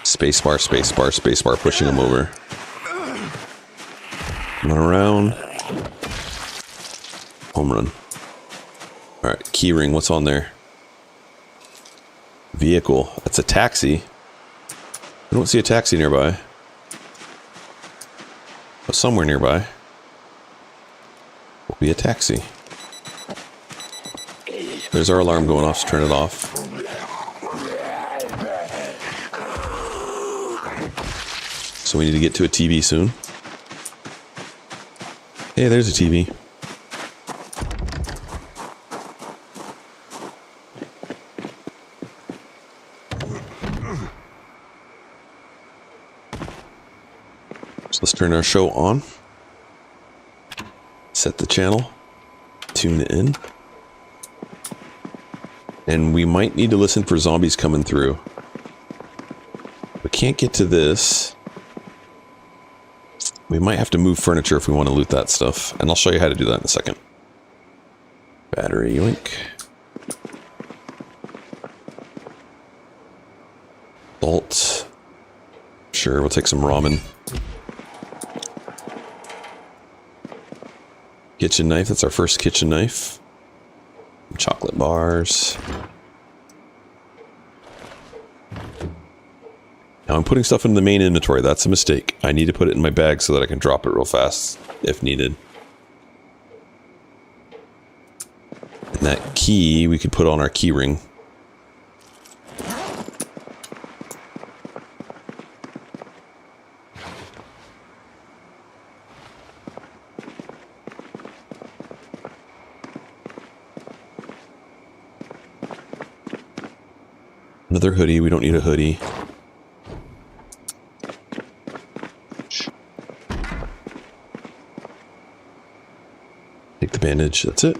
Spacebar, spacebar, spacebar, pushing them over. Run around. Home run. Alright, keyring, what's on there? Vehicle. That's a taxi. I don't see a taxi nearby. But somewhere nearby will be a taxi. There's our alarm going off, so turn it off. So we need to get to a TV soon. Hey, there's a TV. So let's turn our show on. Set the channel. Tune it in. And we might need to listen for zombies coming through. We can't get to this. We might have to move furniture if we want to loot that stuff. And I'll show you how to do that in a second. Battery link. Salt. Sure, we'll take some ramen. Kitchen knife, that's our first kitchen knife. Chocolate bars. Now I'm putting stuff in the main inventory. That's a mistake. I need to put it in my bag so that I can drop it real fast if needed. And that key we could put on our key ring. Another hoodie. We don't need a hoodie. Take the bandage. That's it.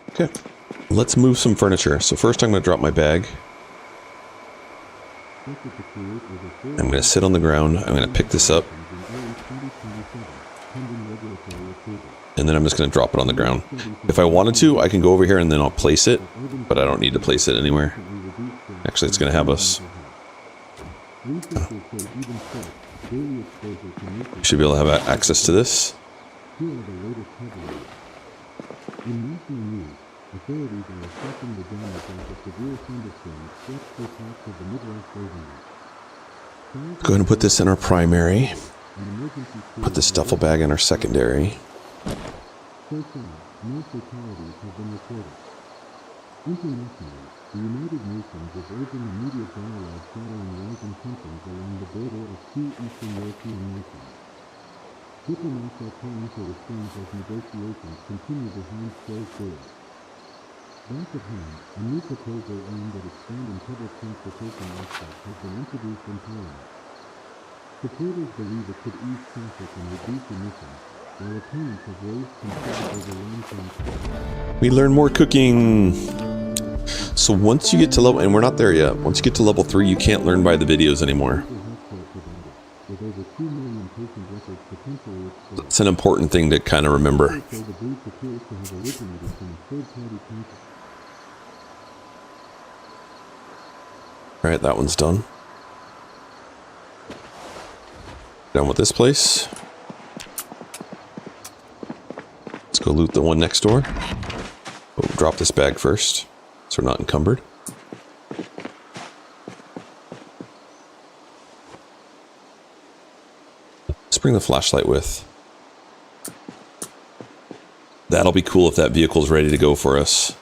Okay. Let's move some furniture. So first I'm going to drop my bag. I'm going to sit on the ground. I'm going to pick this up. And then I'm just going to drop it on the ground. If I wanted to, I can go over here and then I'll place it. But I don't need to place it anywhere. Actually, it's going to have us. We should be able to have access to this. Go ahead and put this in our primary. Put this duffel bag in our secondary. Internationally, the United Nations is urging immediate dialogue following rising tensions along the border of two Eastern European nations. Diplomats are calling for reforms as negotiations continue behind closed doors. Back at home, a new proposal aimed at expanding public transportation access has been introduced in Parliament. Supporters believe it could ease traffic and reduce emissions, while opponents have raised concerns over long-term costs. We learn more cooking. So once you get to level, and we're not there yet, once you get to level 3, you can't learn by the videos anymore. That's an important thing to kind of remember. Alright, that one's done. Done with this place. Let's go loot the one next door. Oh, drop this bag first, so we're not encumbered. bring the flashlight with. That'll be cool if that vehicle's ready to go for us.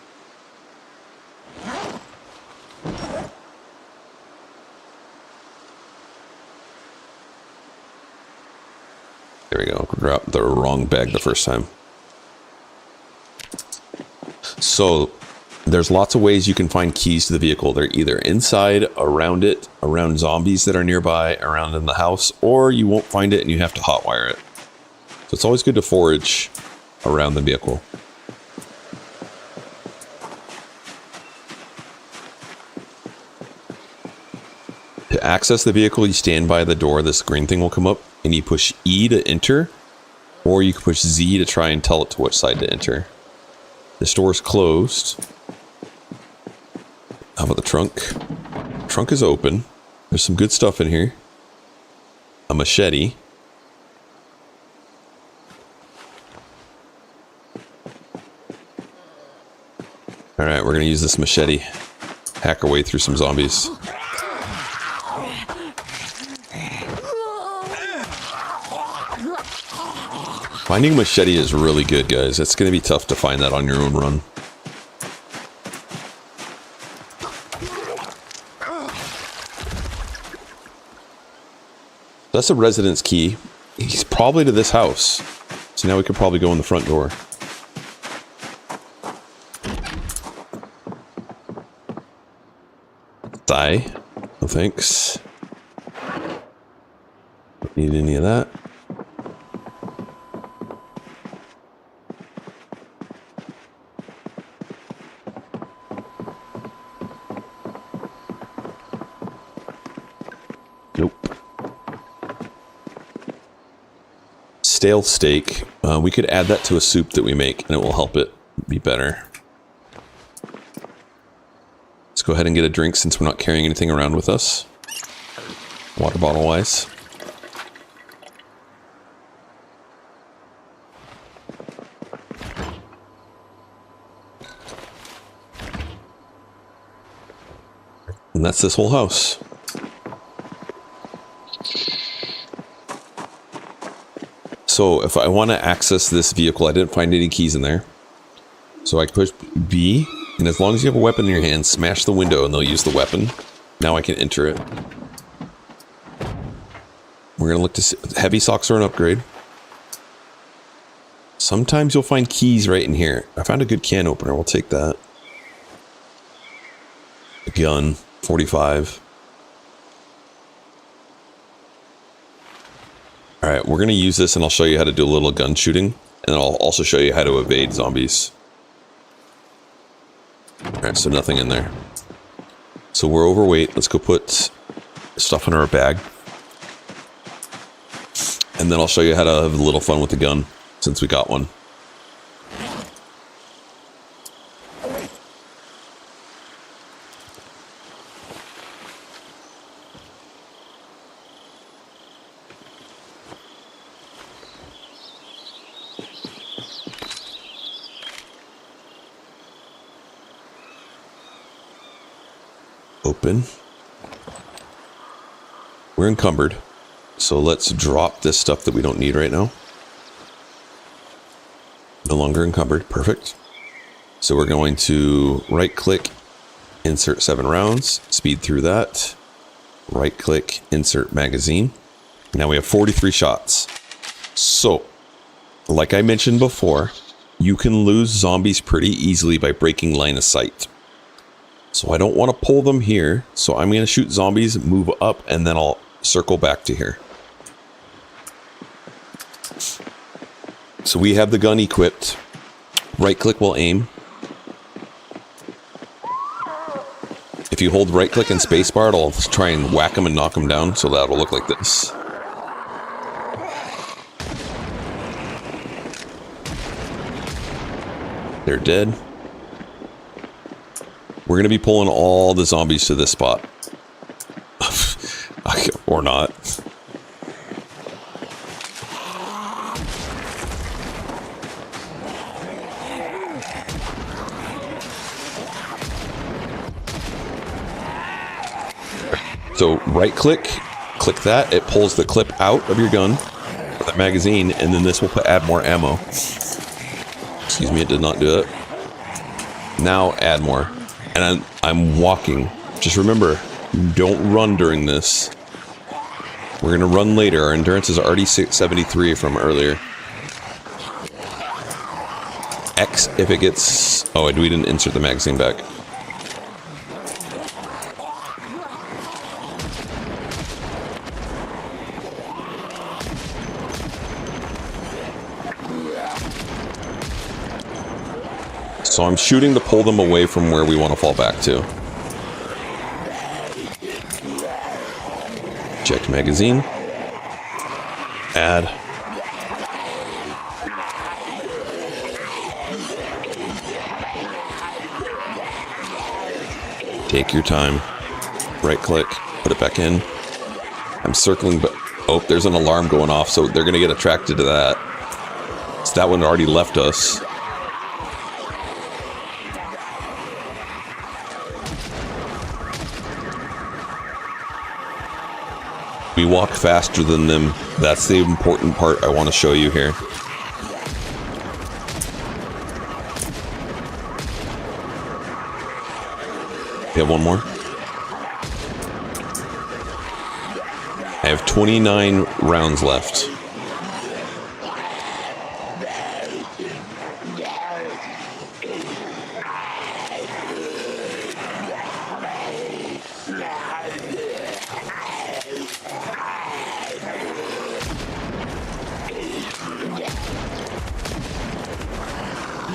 There we go. Dropped the wrong bag the first time. So there's lots of ways you can find keys to the vehicle. They're either inside, around it, around zombies that are nearby, around in the house, or you won't find it and you have to hotwire it. So it's always good to forage around the vehicle. To access the vehicle, you stand by the door. This green thing will come up and you push E to enter, or you can push Z to try and tell it to which side to enter. This door is closed. How about the trunk? Trunk is open. There's some good stuff in here. A machete. Alright, we're going to use this machete. Hack our way through some zombies. Finding a machete is really good, guys. It's going to be tough to find that on your own run. That's a residence key. He's probably to this house. So now we could probably go in the front door. Die. No thanks. Don't need any of that. Nope. Stale steak. We could add that to a soup that we make and it will help it be better. Let's go ahead and get a drink since we're not carrying anything around with us. Water bottle wise. And that's this whole house. So if I want to access this vehicle, I didn't find any keys in there. So I push B, and as long as you have a weapon in your hand, smash the window and they'll use the weapon. Now I can enter it. We're going to look to see. Heavy socks are an upgrade. Sometimes you'll find keys right in here. I found a good can opener. We'll take that. A gun. 45. Alright, we're going to use this and I'll show you how to do a little gun shooting. And I'll also show you how to evade zombies. Alright, so nothing in there. So we're overweight. Let's go put stuff in our bag. And then I'll show you how to have a little fun with the gun, since we got one. Open. We're encumbered, so let's drop this stuff that we don't need right now. No longer encumbered. Perfect. So we're going to right click, insert 7 rounds, speed through that, right click, insert magazine. Now we have 43 shots. So like I mentioned before, you can lose zombies pretty easily by breaking line of sight. So I don't want to pull them here. So I'm going to shoot zombies, move up, and then I'll circle back to here. So we have the gun equipped. Right click will aim. If you hold right click and spacebar, it'll try and whack them and knock them down. So that'll look like this. They're dead. We're going to be pulling all the zombies to this spot. Or not. So right click, click that. It pulls the clip out of your gun. the magazine, and then this will add more ammo. Excuse me, it did not do it. Now add more. And I'm walking. Just remember, don't run during this. We're going to run later. Our endurance is already 73 from earlier. X if it gets... Oh, we didn't insert the magazine back. So I'm shooting to pull them away from where we want to fall back to. Check magazine. Add. Take your time. Right click. Put it back in. I'm circling, but... Oh, there's an alarm going off, so they're going to get attracted to that. So that one already left us. We walk faster than them. That's the important part I want to show you here. You have one more? I have 29 rounds left.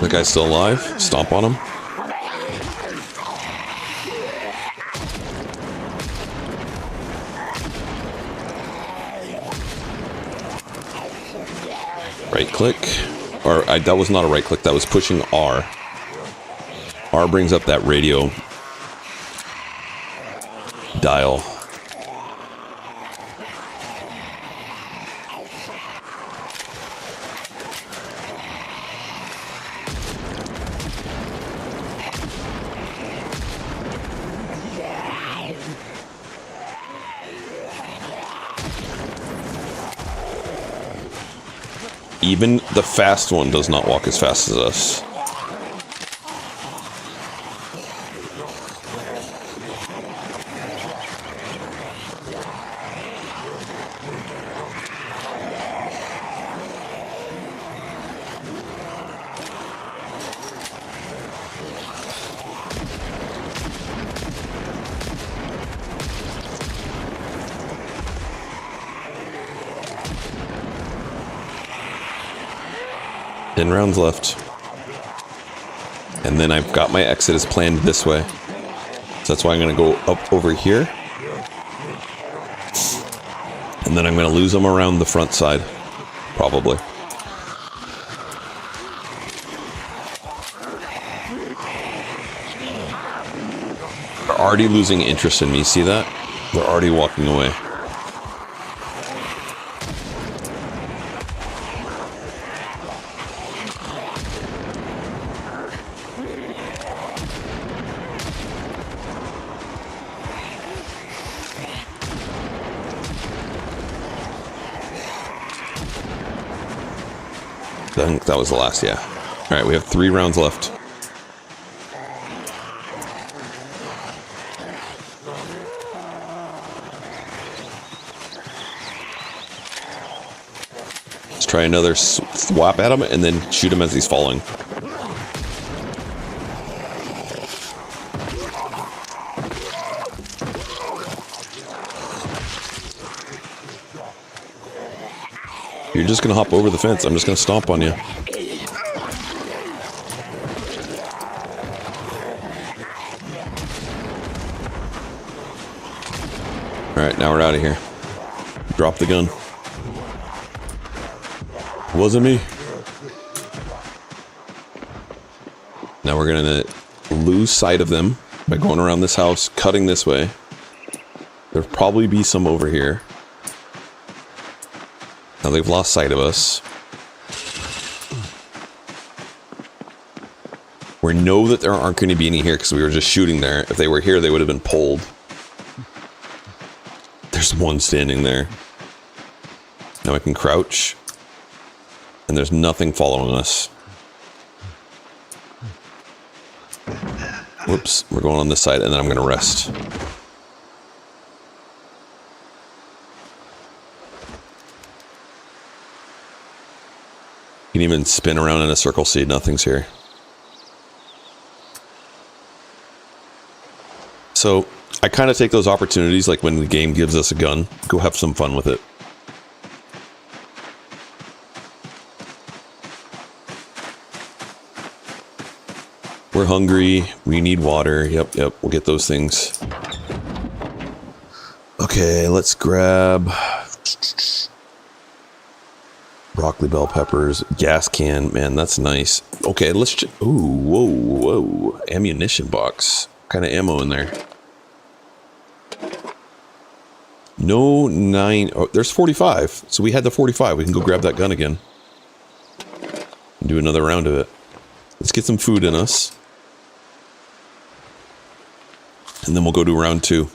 The guy's still alive. Stomp on him. Right click. Or that was not a right click. That was pushing R. R brings up that radio dial. Even the fast one does not walk as fast as us. Ten rounds left. And then I've got my exit as planned this way. So that's why I'm going to go up over here. And then I'm going to lose them around the front side. Probably. They're already losing interest in me. See that? They're already walking away. I think that was the last, yeah. Alright, we have 3 rounds left. Let's try another swap at him and then shoot him as he's falling. You're just gonna hop over the fence. I'm just gonna stomp on you. Alright, now we're out of here. Drop the gun. Wasn't me. Now we're gonna lose sight of them by going around this house, cutting this way. There'll probably be some over here. Now they've lost sight of us. We know that there aren't going to be any here because we were just shooting there. If they were here, they would have been pulled. There's one standing there. Now I can crouch. And there's nothing following us. Whoops, we're going on this side, and then I'm going to rest. You can even spin around in a circle, see nothing's here. So, I kind of take those opportunities, like when the game gives us a gun, go have some fun with it. We're hungry, we need water, yep, we'll get those things. Okay, let's grab broccoli, bell peppers, gas can, man, that's nice. Okay, let's ooh, whoa, ammunition box. What kind of ammo in there? No 9, oh, there's 45, so we had the 45, we can go grab that gun again. And do another round of it. Let's get some food in us. And then we'll go to round 2.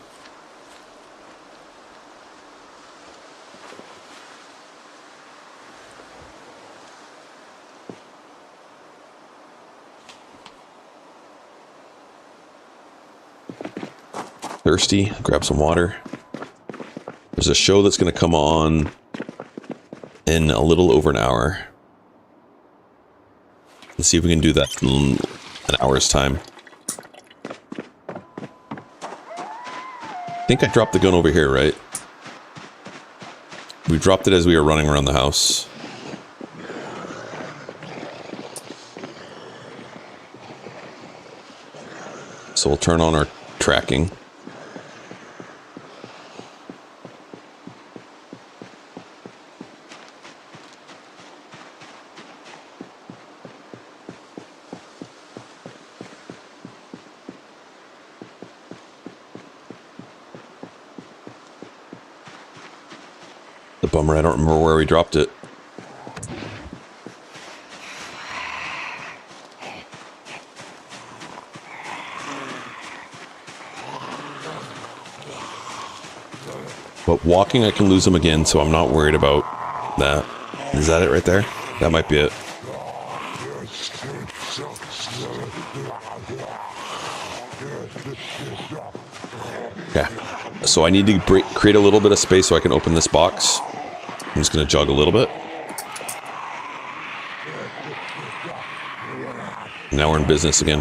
Thirsty, grab some water. There's a show that's going to come on in a little over an hour. Let's see if we can do that in an hour's time. I think I dropped the gun over here, right? We dropped it as we were running around the house. So we'll turn on our tracking. Bummer, I don't remember where we dropped it. But walking, I can lose them again, so I'm not worried about that. Is that it right there? That might be it. Okay. So I need to create a little bit of space so I can open this box. I'm just going to jog a little bit. Now we're in business again.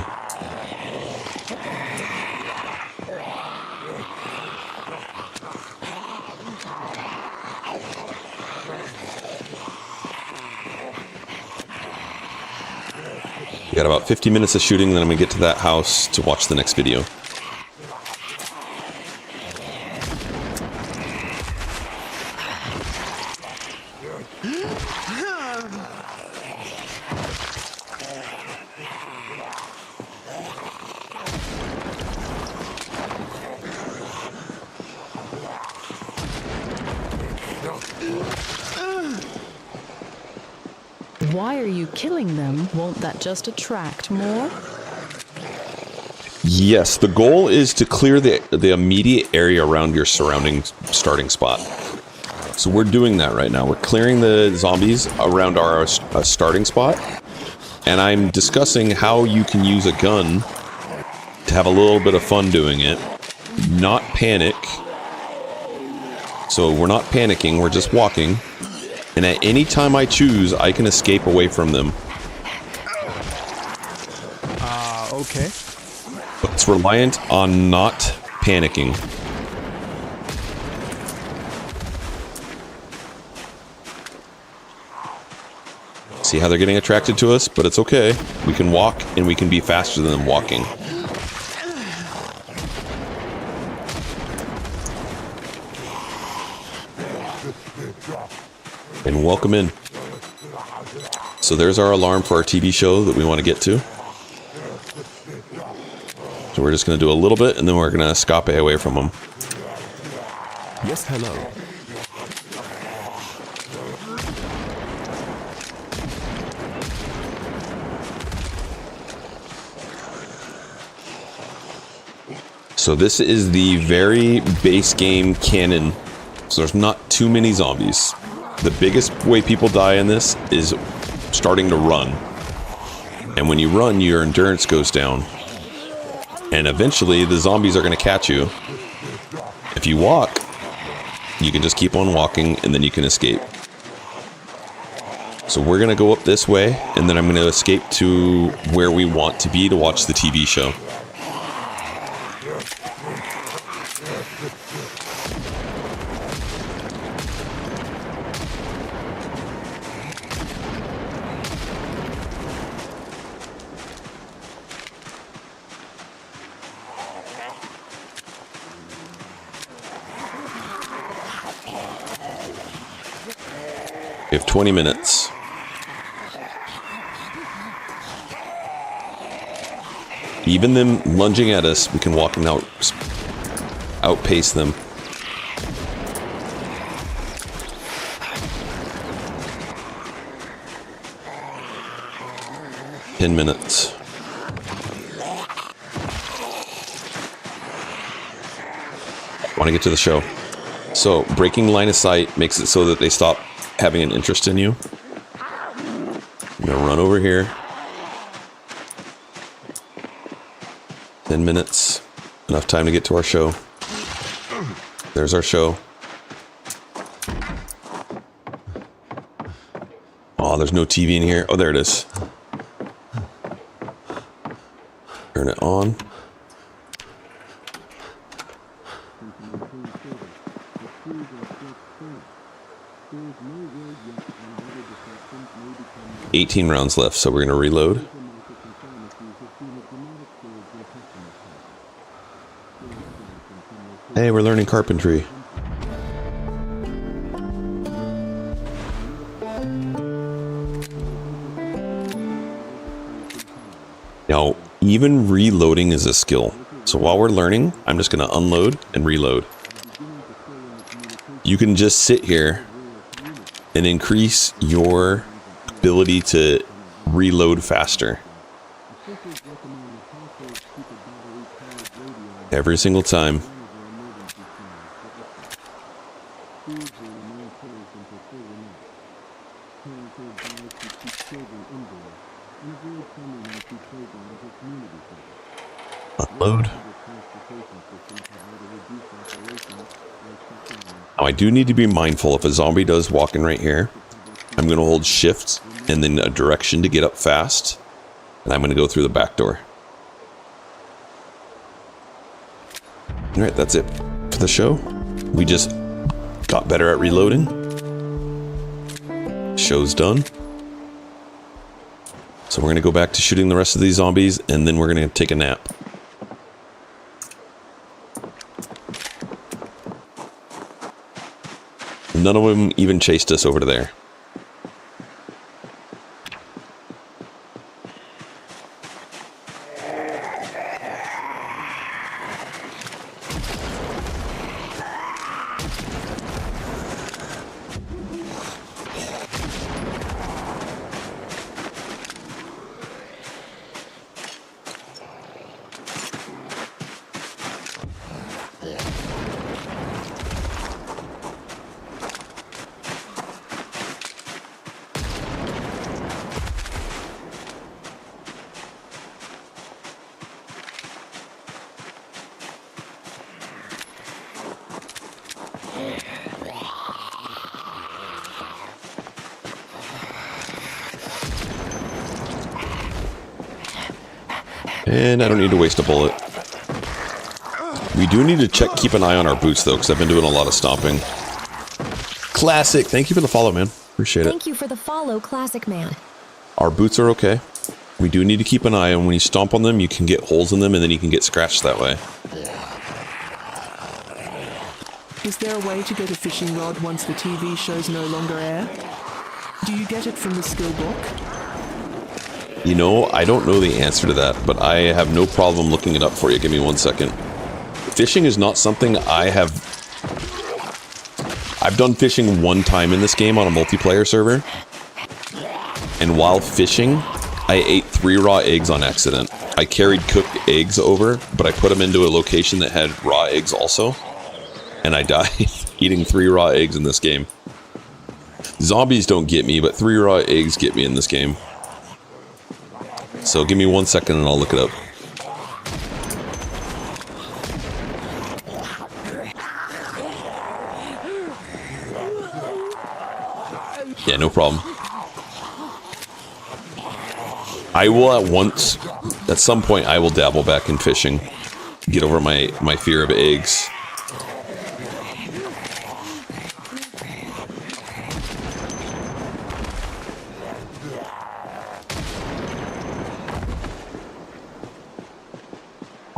We got about 50 minutes of shooting, then I'm going to get to that house to watch the next video. Why are you killing them? Won't that just attract more? Yes, the goal is to clear the immediate area around your surrounding starting spot. So we're doing that right now. We're clearing the zombies around our starting spot. And I'm discussing how you can use a gun to have a little bit of fun doing it. Not panic. So we're not panicking, we're just walking. And at any time I choose, I can escape away from them. Okay. But it's reliant on not panicking. See how they're getting attracted to us? But it's okay. We can walk, and we can be faster than them walking. And welcome in. So there's our alarm for our TV show that we want to get to. So we're just going to do a little bit, and then we're going to escape away from them. Yes, hello. So this is the very base game canon. So there's not too many zombies. The biggest way people die in this is starting to run. And when you run, your endurance goes down. And eventually, the zombies are going to catch you. If you walk, you can just keep on walking, and then you can escape. So we're going to go up this way, and then I'm going to escape to where we want to be to watch the TV show. We have 20 minutes. Even them lunging at us, we can walk and outpace them. Ten minutes. Want to get to the show. So, breaking line of sight makes it so that they stop having an interest in you. I'm gonna run over here. 10 minutes. Enough time to get to our show. There's our show. Oh, there's no TV in here. Oh, there it is. Turn it on. $18 rounds left, so we're going to reload. Hey, we're learning carpentry. Now, even reloading is a skill. So while we're learning, I'm just going to unload and reload. You can just sit here and increase your ability to reload faster. Every single time. Unload. Now I do need to be mindful if a zombie does walk in right here. I'm going to hold shift and then a direction to get up fast. And I'm going to go through the back door. Alright, that's it for the show. We just got better at reloading. Show's done. So we're going to go back to shooting the rest of these zombies, and then we're going to take a nap. None of them even chased us over to there. And I don't need to waste a bullet. We do need to keep an eye on our boots, though, because I've been doing a lot of stomping. Classic. Thank you for the follow, man. Appreciate it. Thank you for the follow, Classic Man. Our boots are okay. We do need to keep an eye on when you stomp on them, you can get holes in them, and then you can get scratched that way. Is there a way to get a fishing rod once the TV shows no longer air? Do you get it from the skill book? You know, I don't know the answer to that, but I have no problem looking it up for you. Give me 1 second. Fishing is not something I've done fishing one time in this game on a multiplayer server. And while fishing, I ate 3 raw eggs on accident. I carried cooked eggs over, but I put them into a location that had raw eggs also. And I died eating 3 raw eggs in this game. Zombies don't get me, but 3 raw eggs get me in this game. So give me 1 second and I'll look it up. Yeah, no problem. I will at some point, I will dabble back in fishing. Get over my fear of eggs.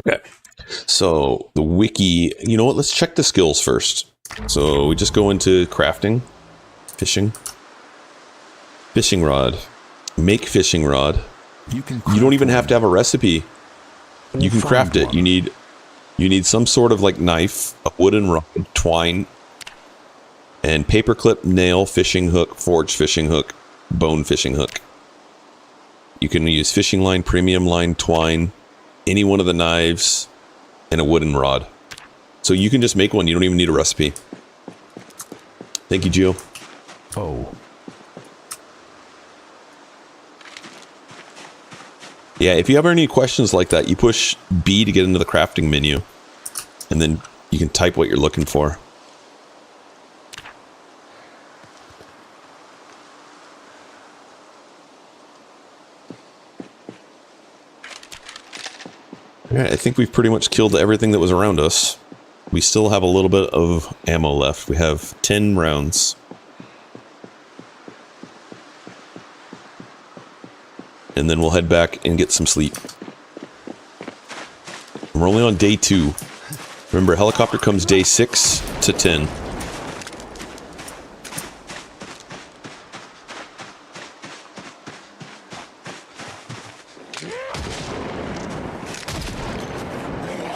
Okay. So, the wiki... You know what? Let's check the skills first. So, we just go into crafting. Fishing. Fishing rod. Make fishing rod. You don't even have to have a recipe. You can craft it. You need some sort of like knife, a wooden rod, twine, and paperclip, nail, fishing hook, forged fishing hook, bone fishing hook. You can use fishing line, premium line, twine, any one of the knives, and a wooden rod. So you can just make one. You don't even need a recipe. Thank you, Gio. Oh. Yeah, if you have any questions like that, you push B to get into the crafting menu. And then you can type what you're looking for. Alright, I think we've pretty much killed everything that was around us. We still have a little bit of ammo left. We have 10 rounds. And then we'll head back and get some sleep. We're only on day 2. Remember, helicopter comes day 6 to 10.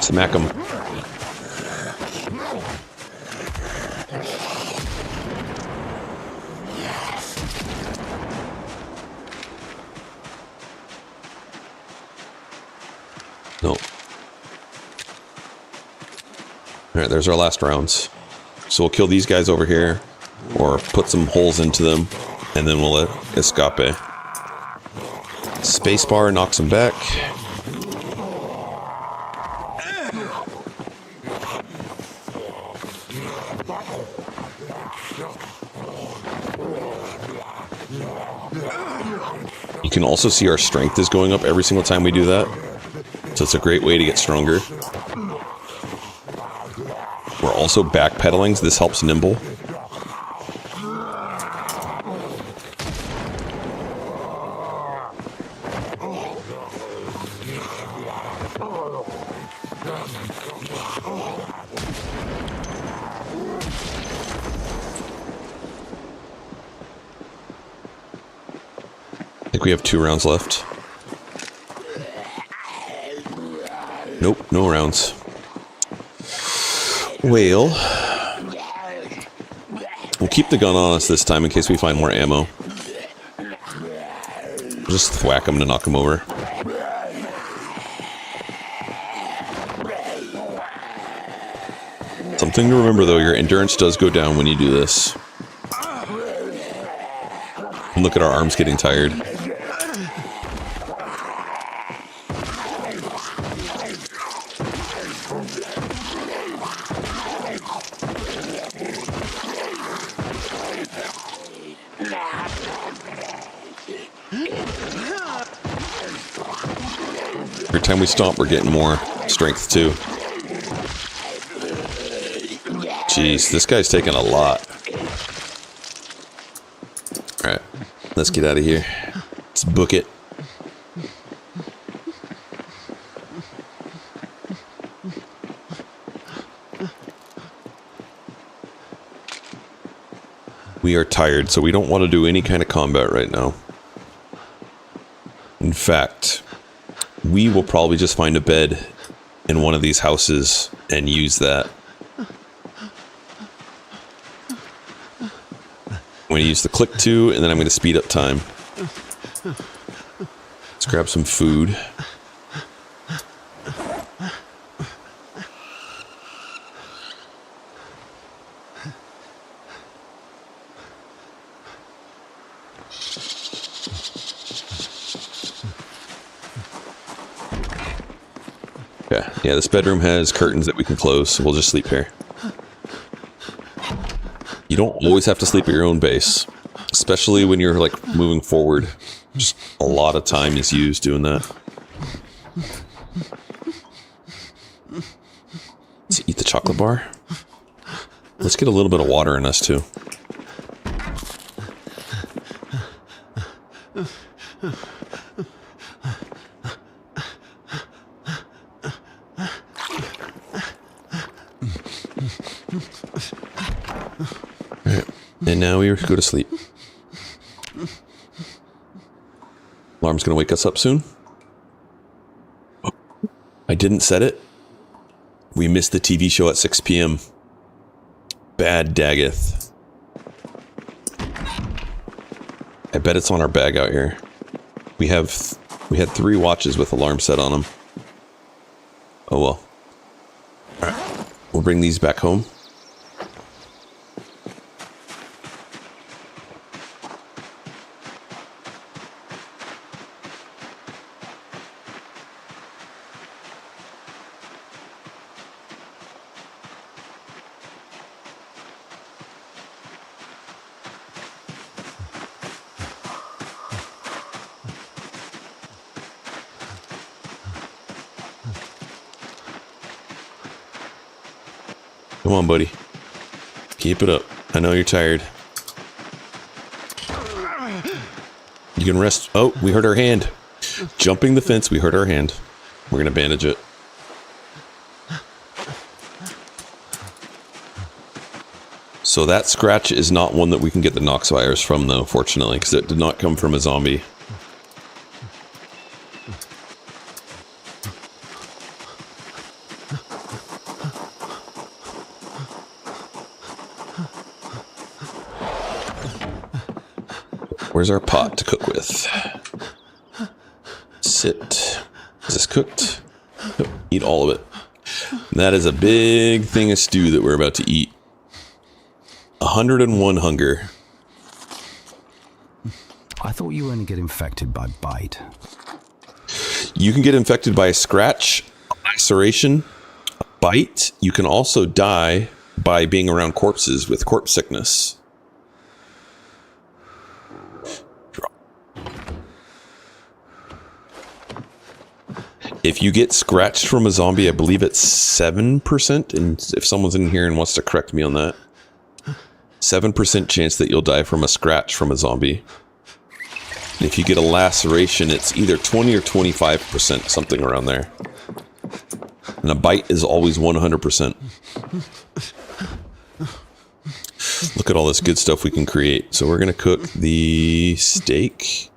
Smack them. No. Alright, there's our last rounds. So we'll kill these guys over here, or put some holes into them, and then we'll let escape. Spacebar knocks them back. You can also see our strength is going up every single time we do that. So it's a great way to get stronger. We're also backpedaling, so this helps nimble. I think we have 2 rounds left. Nope, no rounds. Well, we'll keep the gun on us this time in case we find more ammo. Just whack them to knock them over. Something to remember though, your endurance does go down when you do this. And look at our arms getting tired. Every time we stomp, we're getting more strength too. Jeez, this guy's taking a lot. Alright, let's get out of here. Let's book it. We are tired, so we don't want to do any kind of combat right now. In fact, we will probably just find a bed in one of these houses and use that. I'm going to use the click 2, and then I'm going to speed up time. Let's grab some food. Okay, yeah, this bedroom has curtains that we can close, so we'll just sleep here. You don't always have to sleep at your own base, especially when you're, like, moving forward. Just a lot of time is used doing that. Let's eat the chocolate bar. Let's get a little bit of water in us, too. Alright, and now we go to sleep. Alarm's gonna wake us up soon. I didn't set it. We missed the TV show at 6 p.m. Bad Daggeth. I bet it's on our bag out here. We had 3 watches with alarm set on them. Oh well. Alright. We'll bring these back home. Come on, buddy. Keep it up. I know you're tired. You can rest. Oh, we hurt our hand. Jumping the fence, we hurt our hand. We're going to bandage it. So that scratch is not one that we can get the Nox virus from, though, fortunately, because it did not come from a zombie. Where's our pot to cook with? Sit. Is this cooked? Nope. Eat all of it. That is a big thing of stew that we're about to eat. 101 hunger. I thought you only get infected by bite. You can get infected by a scratch, a laceration, a bite. You can also die by being around corpses with corpse sickness. If you get scratched from a zombie, I believe it's 7%, and if someone's in here and wants to correct me on that, 7% chance that you'll die from a scratch from a zombie. And if you get a laceration, it's either 20 or 25%, something around there. And a bite is always 100%. Look at all this good stuff we can create. So we're going to cook the steak.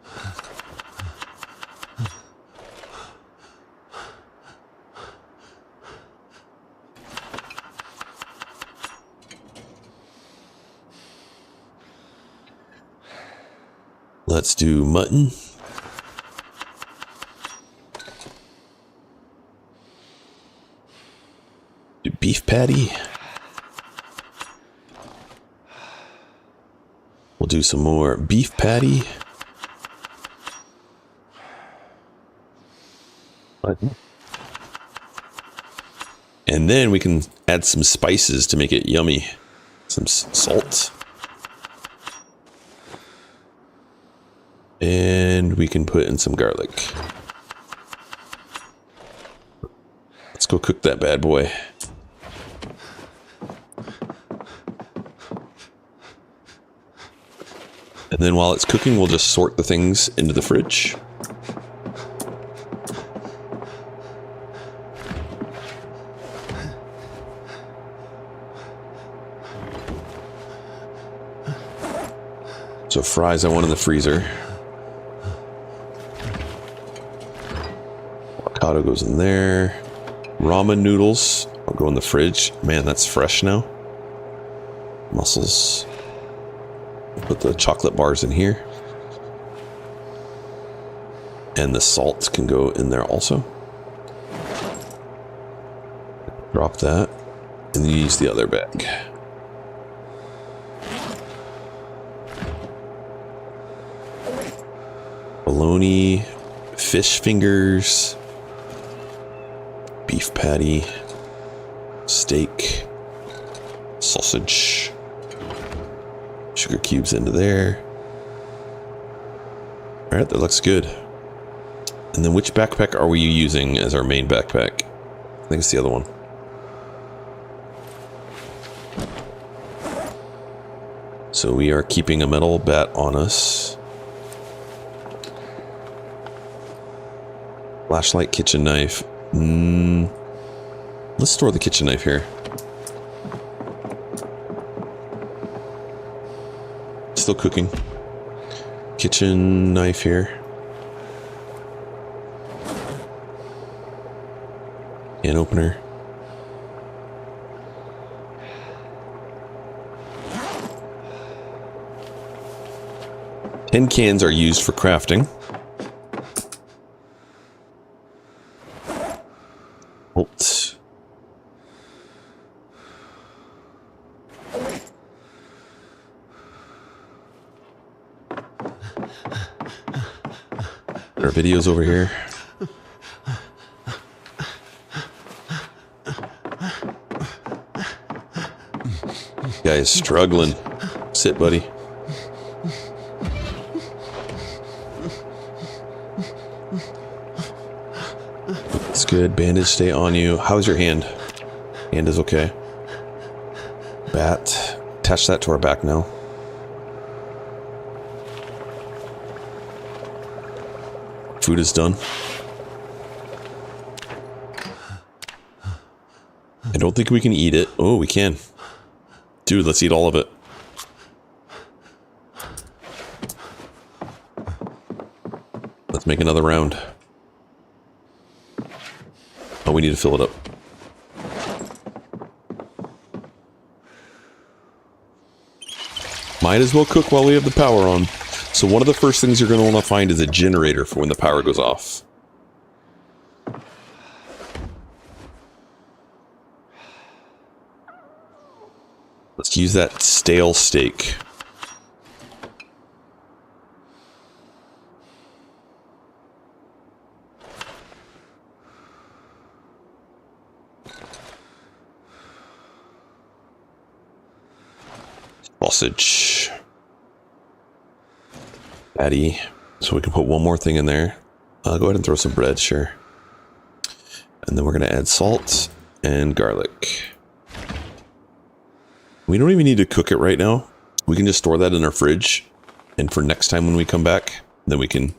Let's do mutton. Do beef patty. We'll do some more beef patty. Mutton. And then we can add some spices to make it yummy. Some salt. And we can put in some garlic. Let's go cook that bad boy. And then while it's cooking, we'll just sort the things into the fridge. So fries I want in the freezer. Avocado goes in there. Ramen noodles will go in the fridge. Man, that's fresh now. Mussels. Put the chocolate bars in here. And the salt can go in there also. Drop that. And then use the other bag. bologna, fish fingers, beef patty, steak, sausage, sugar cubes into there. All right, that looks good. And then which backpack are we using as our main backpack? I think it's the other one. So we are keeping a metal bat on us. Flashlight, kitchen knife. Let's store the kitchen knife here. Still cooking. Kitchen knife here. Can opener. Tin cans are used for crafting. Halt. Our videos over here. Guy is struggling. Sit, buddy. It's good. Bandage stay on you. How's your hand? Hand is okay. Bat. Attach that to our back now. Food is done. I don't think we can eat it. Oh, we can. Dude, let's eat all of it. Let's make another round. Oh, we need to fill it up. Might as well cook while we have the power on. So one of the first things you're going to want to find is a generator for when the power goes off. Let's use that stale steak. Sausage. Patty. So we can put one more thing in there. Go ahead and throw some bread, sure. And then we're going to add salt and garlic. We don't even need to cook it right now. We can just store that in our fridge. And for next time when we come back, then we can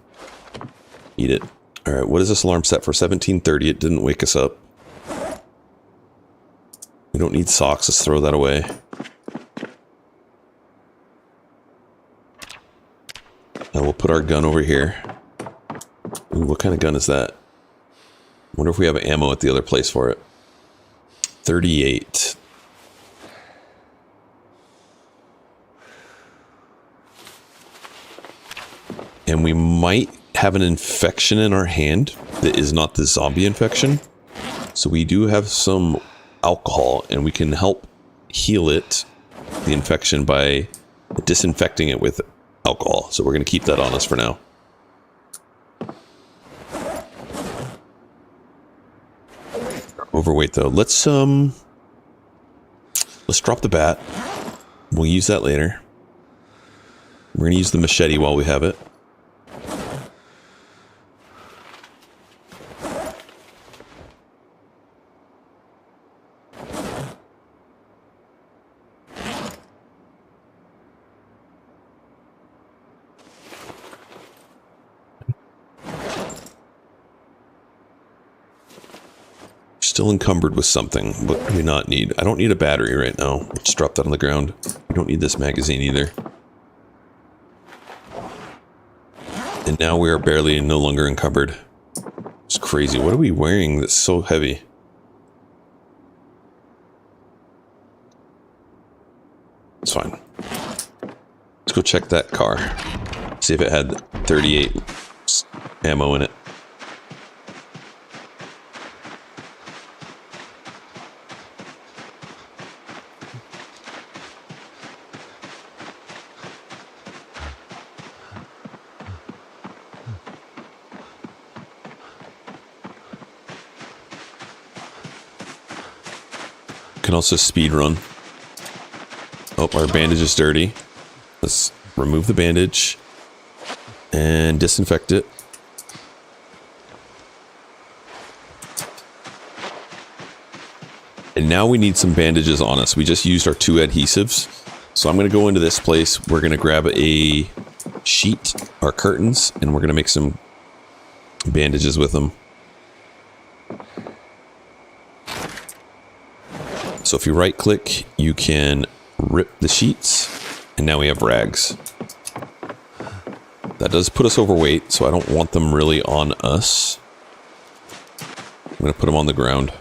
eat it. All right, what is this alarm set for? 17:30. It didn't wake us up. We don't need socks. Let's throw that away. And we'll put our gun over here. Ooh, what kind of gun is that? Wonder if we have ammo at the other place for it. 38. And we might have an infection in our hand that is not the zombie infection. So we do have some alcohol and we can help heal it, the infection, by disinfecting it with alcohol. So we're going to keep that on us for now. Overweight though. Let's drop the bat. We'll use that later. We're going to use the machete while we have it. Still encumbered with something. What do we not need? I don't need a battery right now. Let's drop that on the ground. We don't need this magazine either. And now we are barely no longer encumbered. It's crazy. What are we wearing that's so heavy? It's fine. Let's go check that car. See if it had 38 ammo in it. can also speed run. Oh, our bandage is dirty. Let's remove the bandage and disinfect it. And now we need some bandages on us. We just used our 2 adhesives. So I'm going to go into this place. We're going to grab a sheet, our curtains, and we're going to make some bandages with them. So if you right click, you can rip the sheets, and now we have rags. That does put us overweight, so I don't want them really on us. I'm going to put them on the ground.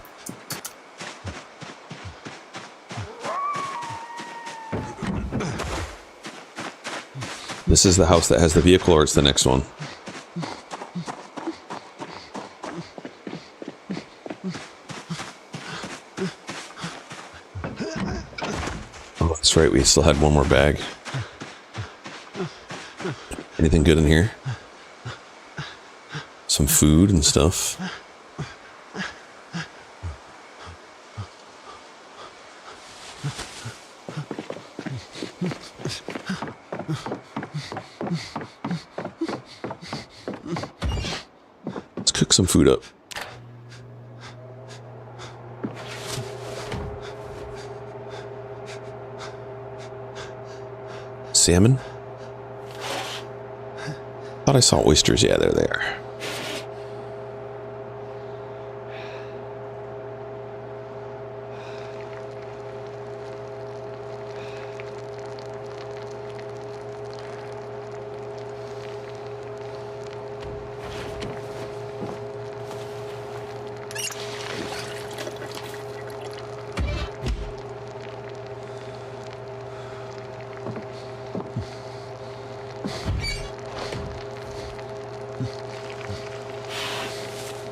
This is the house that has the vehicle, or it's the next one? Oh, that's right, we still had one more bag. Anything good in here? Some food and stuff. Let's cook some food up. Salmon? Thought I saw oysters. Yeah, they're there.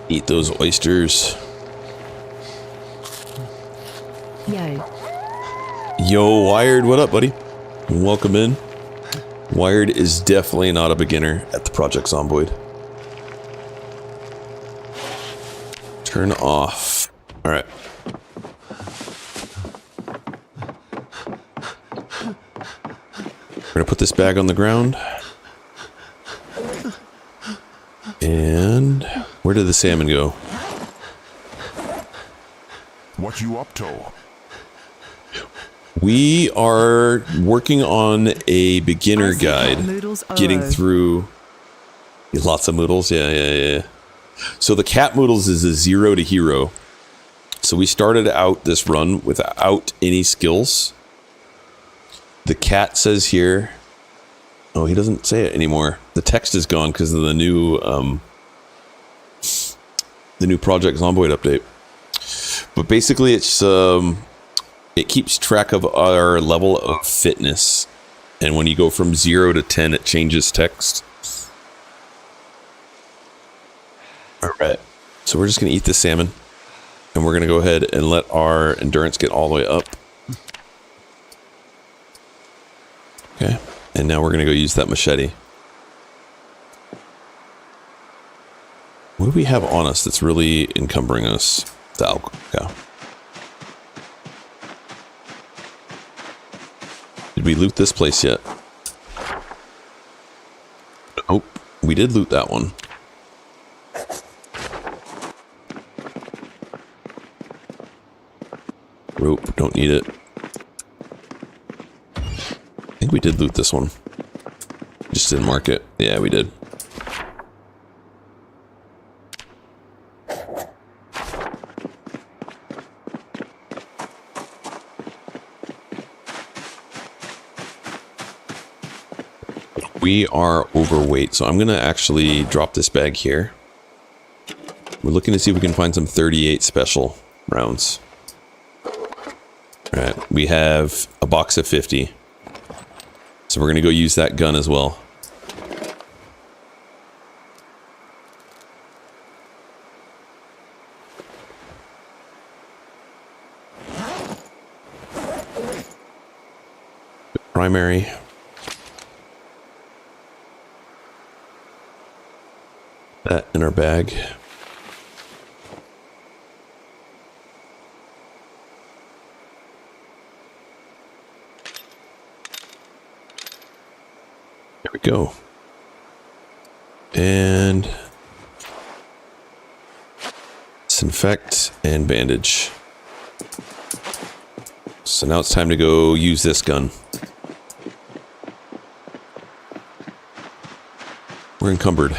Eat those oysters. Yo. Yo, Wired, what up, buddy? Welcome in. Wired is definitely not a beginner at the Project Zomboid. Turn off. Alright. We're gonna put this bag on the ground. And where did the salmon go? What you up to? We are working on a beginner guide, getting through lots of moodles. Yeah. So the cat moodles is a 0 to hero. So we started out this run without any skills. The cat says here, oh, he doesn't say it anymore. The text is gone because of the new Project Zomboid update. But basically, it's it keeps track of our level of fitness, and when you go from 0 to 10, it changes text. All right, so we're just gonna eat the salmon, and we're gonna go ahead and let our endurance get all the way up. Okay, and now we're gonna go use that machete. What do we have on us that's really encumbering us? The alcohol. Did we loot this place yet? Oh, we did loot that one. Rope, don't need it. I think we did loot this one. Just didn't mark it. Yeah, we did. We are overweight, so I'm going to actually drop this bag here. We're looking to see if we can find some 38 special rounds. Alright, we have a box of 50. So we're going to go use that gun as well. Primary. That in our bag. we go. And disinfect and bandage. So now it's time to go use this gun. We're encumbered.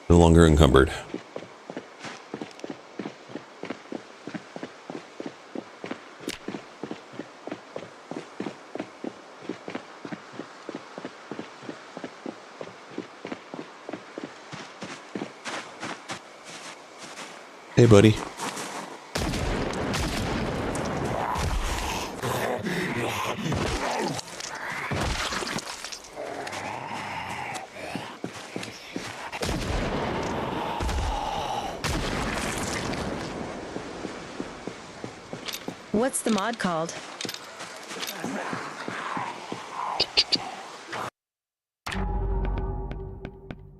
No longer encumbered. Hey, buddy. What's the mod called?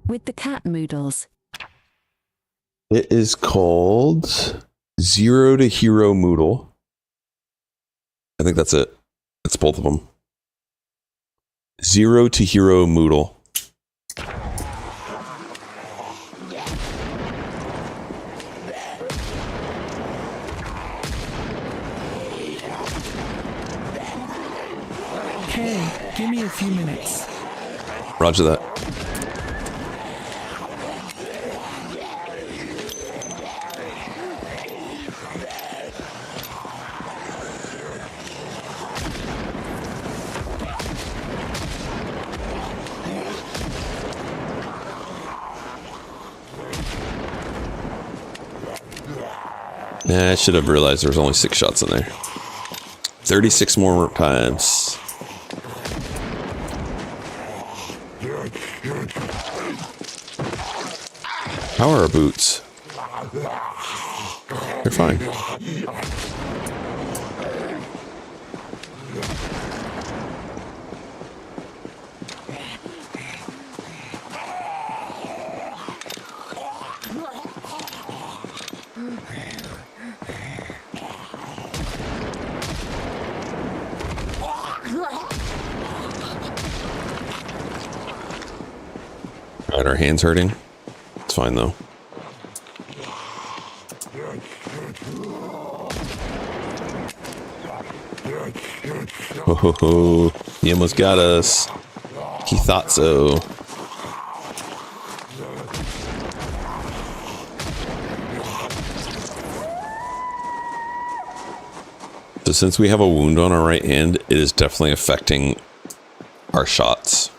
With the cat moodles. It is called Zero to Hero Moodle. I think that's it. That's both of them. Zero to Hero Moodle. Hey, give me a few minutes. Roger that. I should have realized there was only 6 shots in there. 36 more times. How are our boots? They're fine. Alright, our hands hurting. It's fine though. Ho ho ho. He almost got us. He thought so. So since we have a wound on our right hand, it is definitely affecting our shots.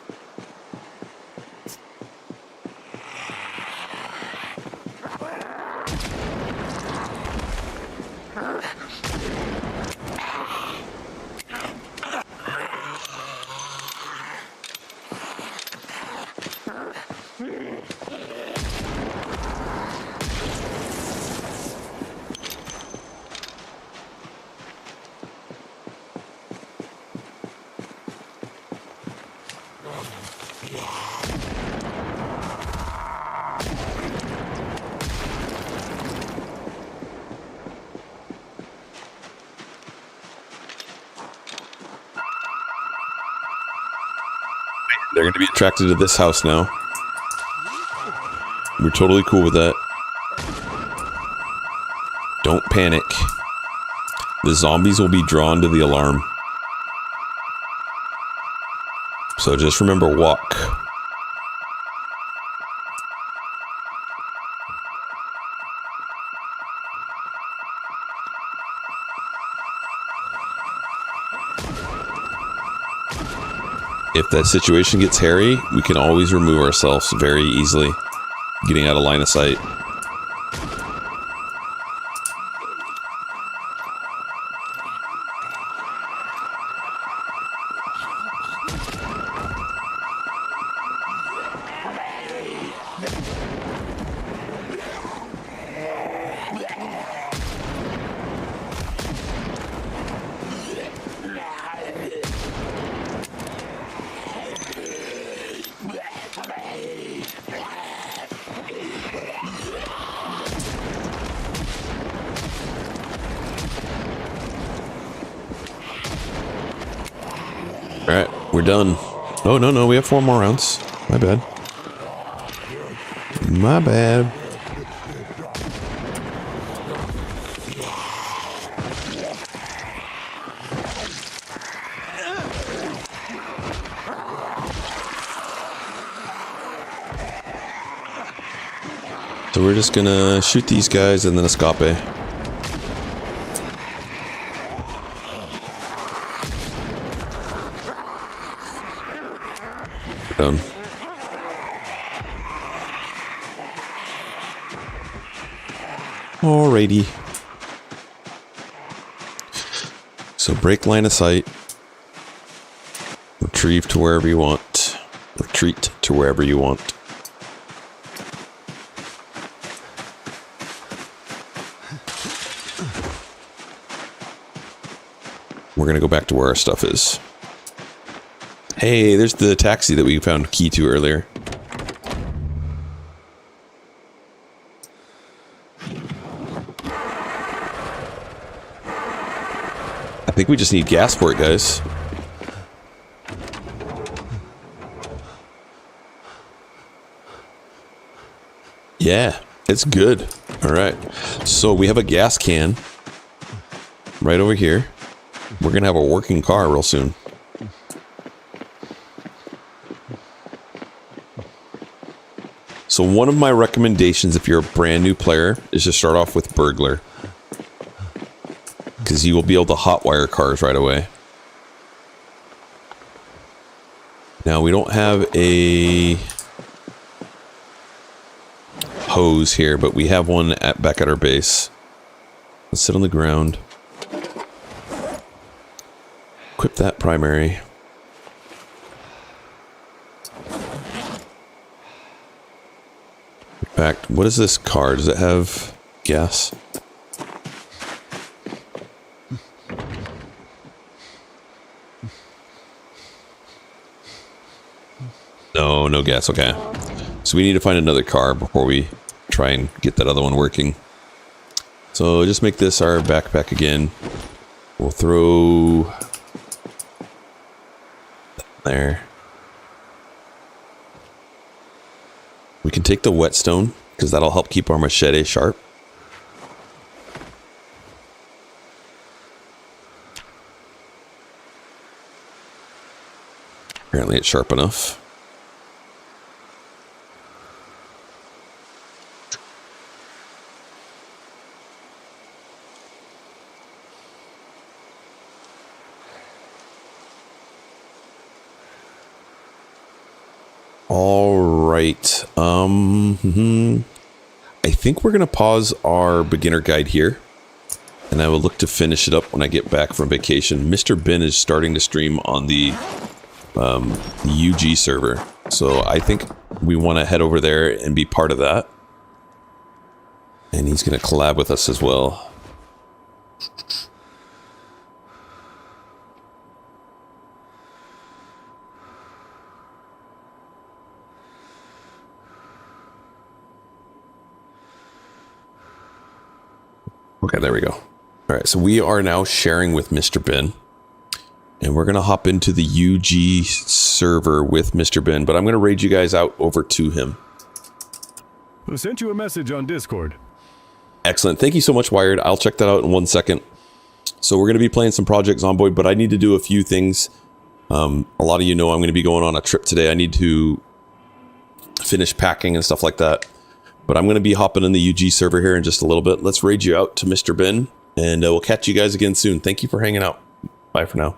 They're going to be attracted to this house now. We're totally cool with that. Don't panic. The zombies will be drawn to the alarm. So just remember, walk. If that situation gets hairy, we can always remove ourselves very easily, getting out of line of sight. We're done. Oh, no, we have 4 more rounds. My bad. My bad. So we're just gonna shoot these guys and then escape. Done. Alrighty. So break line of sight. Retrieve to wherever you want. Retreat to wherever you want. We're gonna go back to where our stuff is. Hey, there's the taxi that we found key to earlier. I think we just need gas for it, guys. Yeah, it's good. All right. So we have a gas can right over here. We're going to have a working car real soon. So one of my recommendations if you're a brand new player is to start off with burglar. Because you will be able to hotwire cars right away. Now we don't have a hose here, but we have one back at our base. Let's sit on the ground. Equip that primary. In fact, what is this car? Does it have gas? No, no gas. Okay. So we need to find another car before we try and get that other one working. So just make this our backpack again. We'll throw there. We can take the whetstone because that'll help keep our machete sharp. Apparently it's sharp enough. All right. I think we're going to pause our beginner guide here. And I will look to finish it up when I get back from vacation. Mr. Ben is starting to stream on the UG server. So I think we want to head over there and be part of that. And he's going to collab with us as well. Okay, there we go. All right, so we are now sharing with Mr. Ben. And we're going to hop into the UG server with Mr. Ben. But I'm going to raid you guys out over to him. I sent you a message on Discord. Excellent. Thank you so much, Wired. I'll check that out in 1 second. So we're going to be playing some Project Zomboid, but I need to do a few things. A lot of you know I'm going to be going on a trip today. I need to finish packing and stuff like that. But I'm going to be hopping in the UG server here in just a little bit. Let's raid you out to Mr. Ben, and we'll catch you guys again soon. Thank you for hanging out. Bye for now.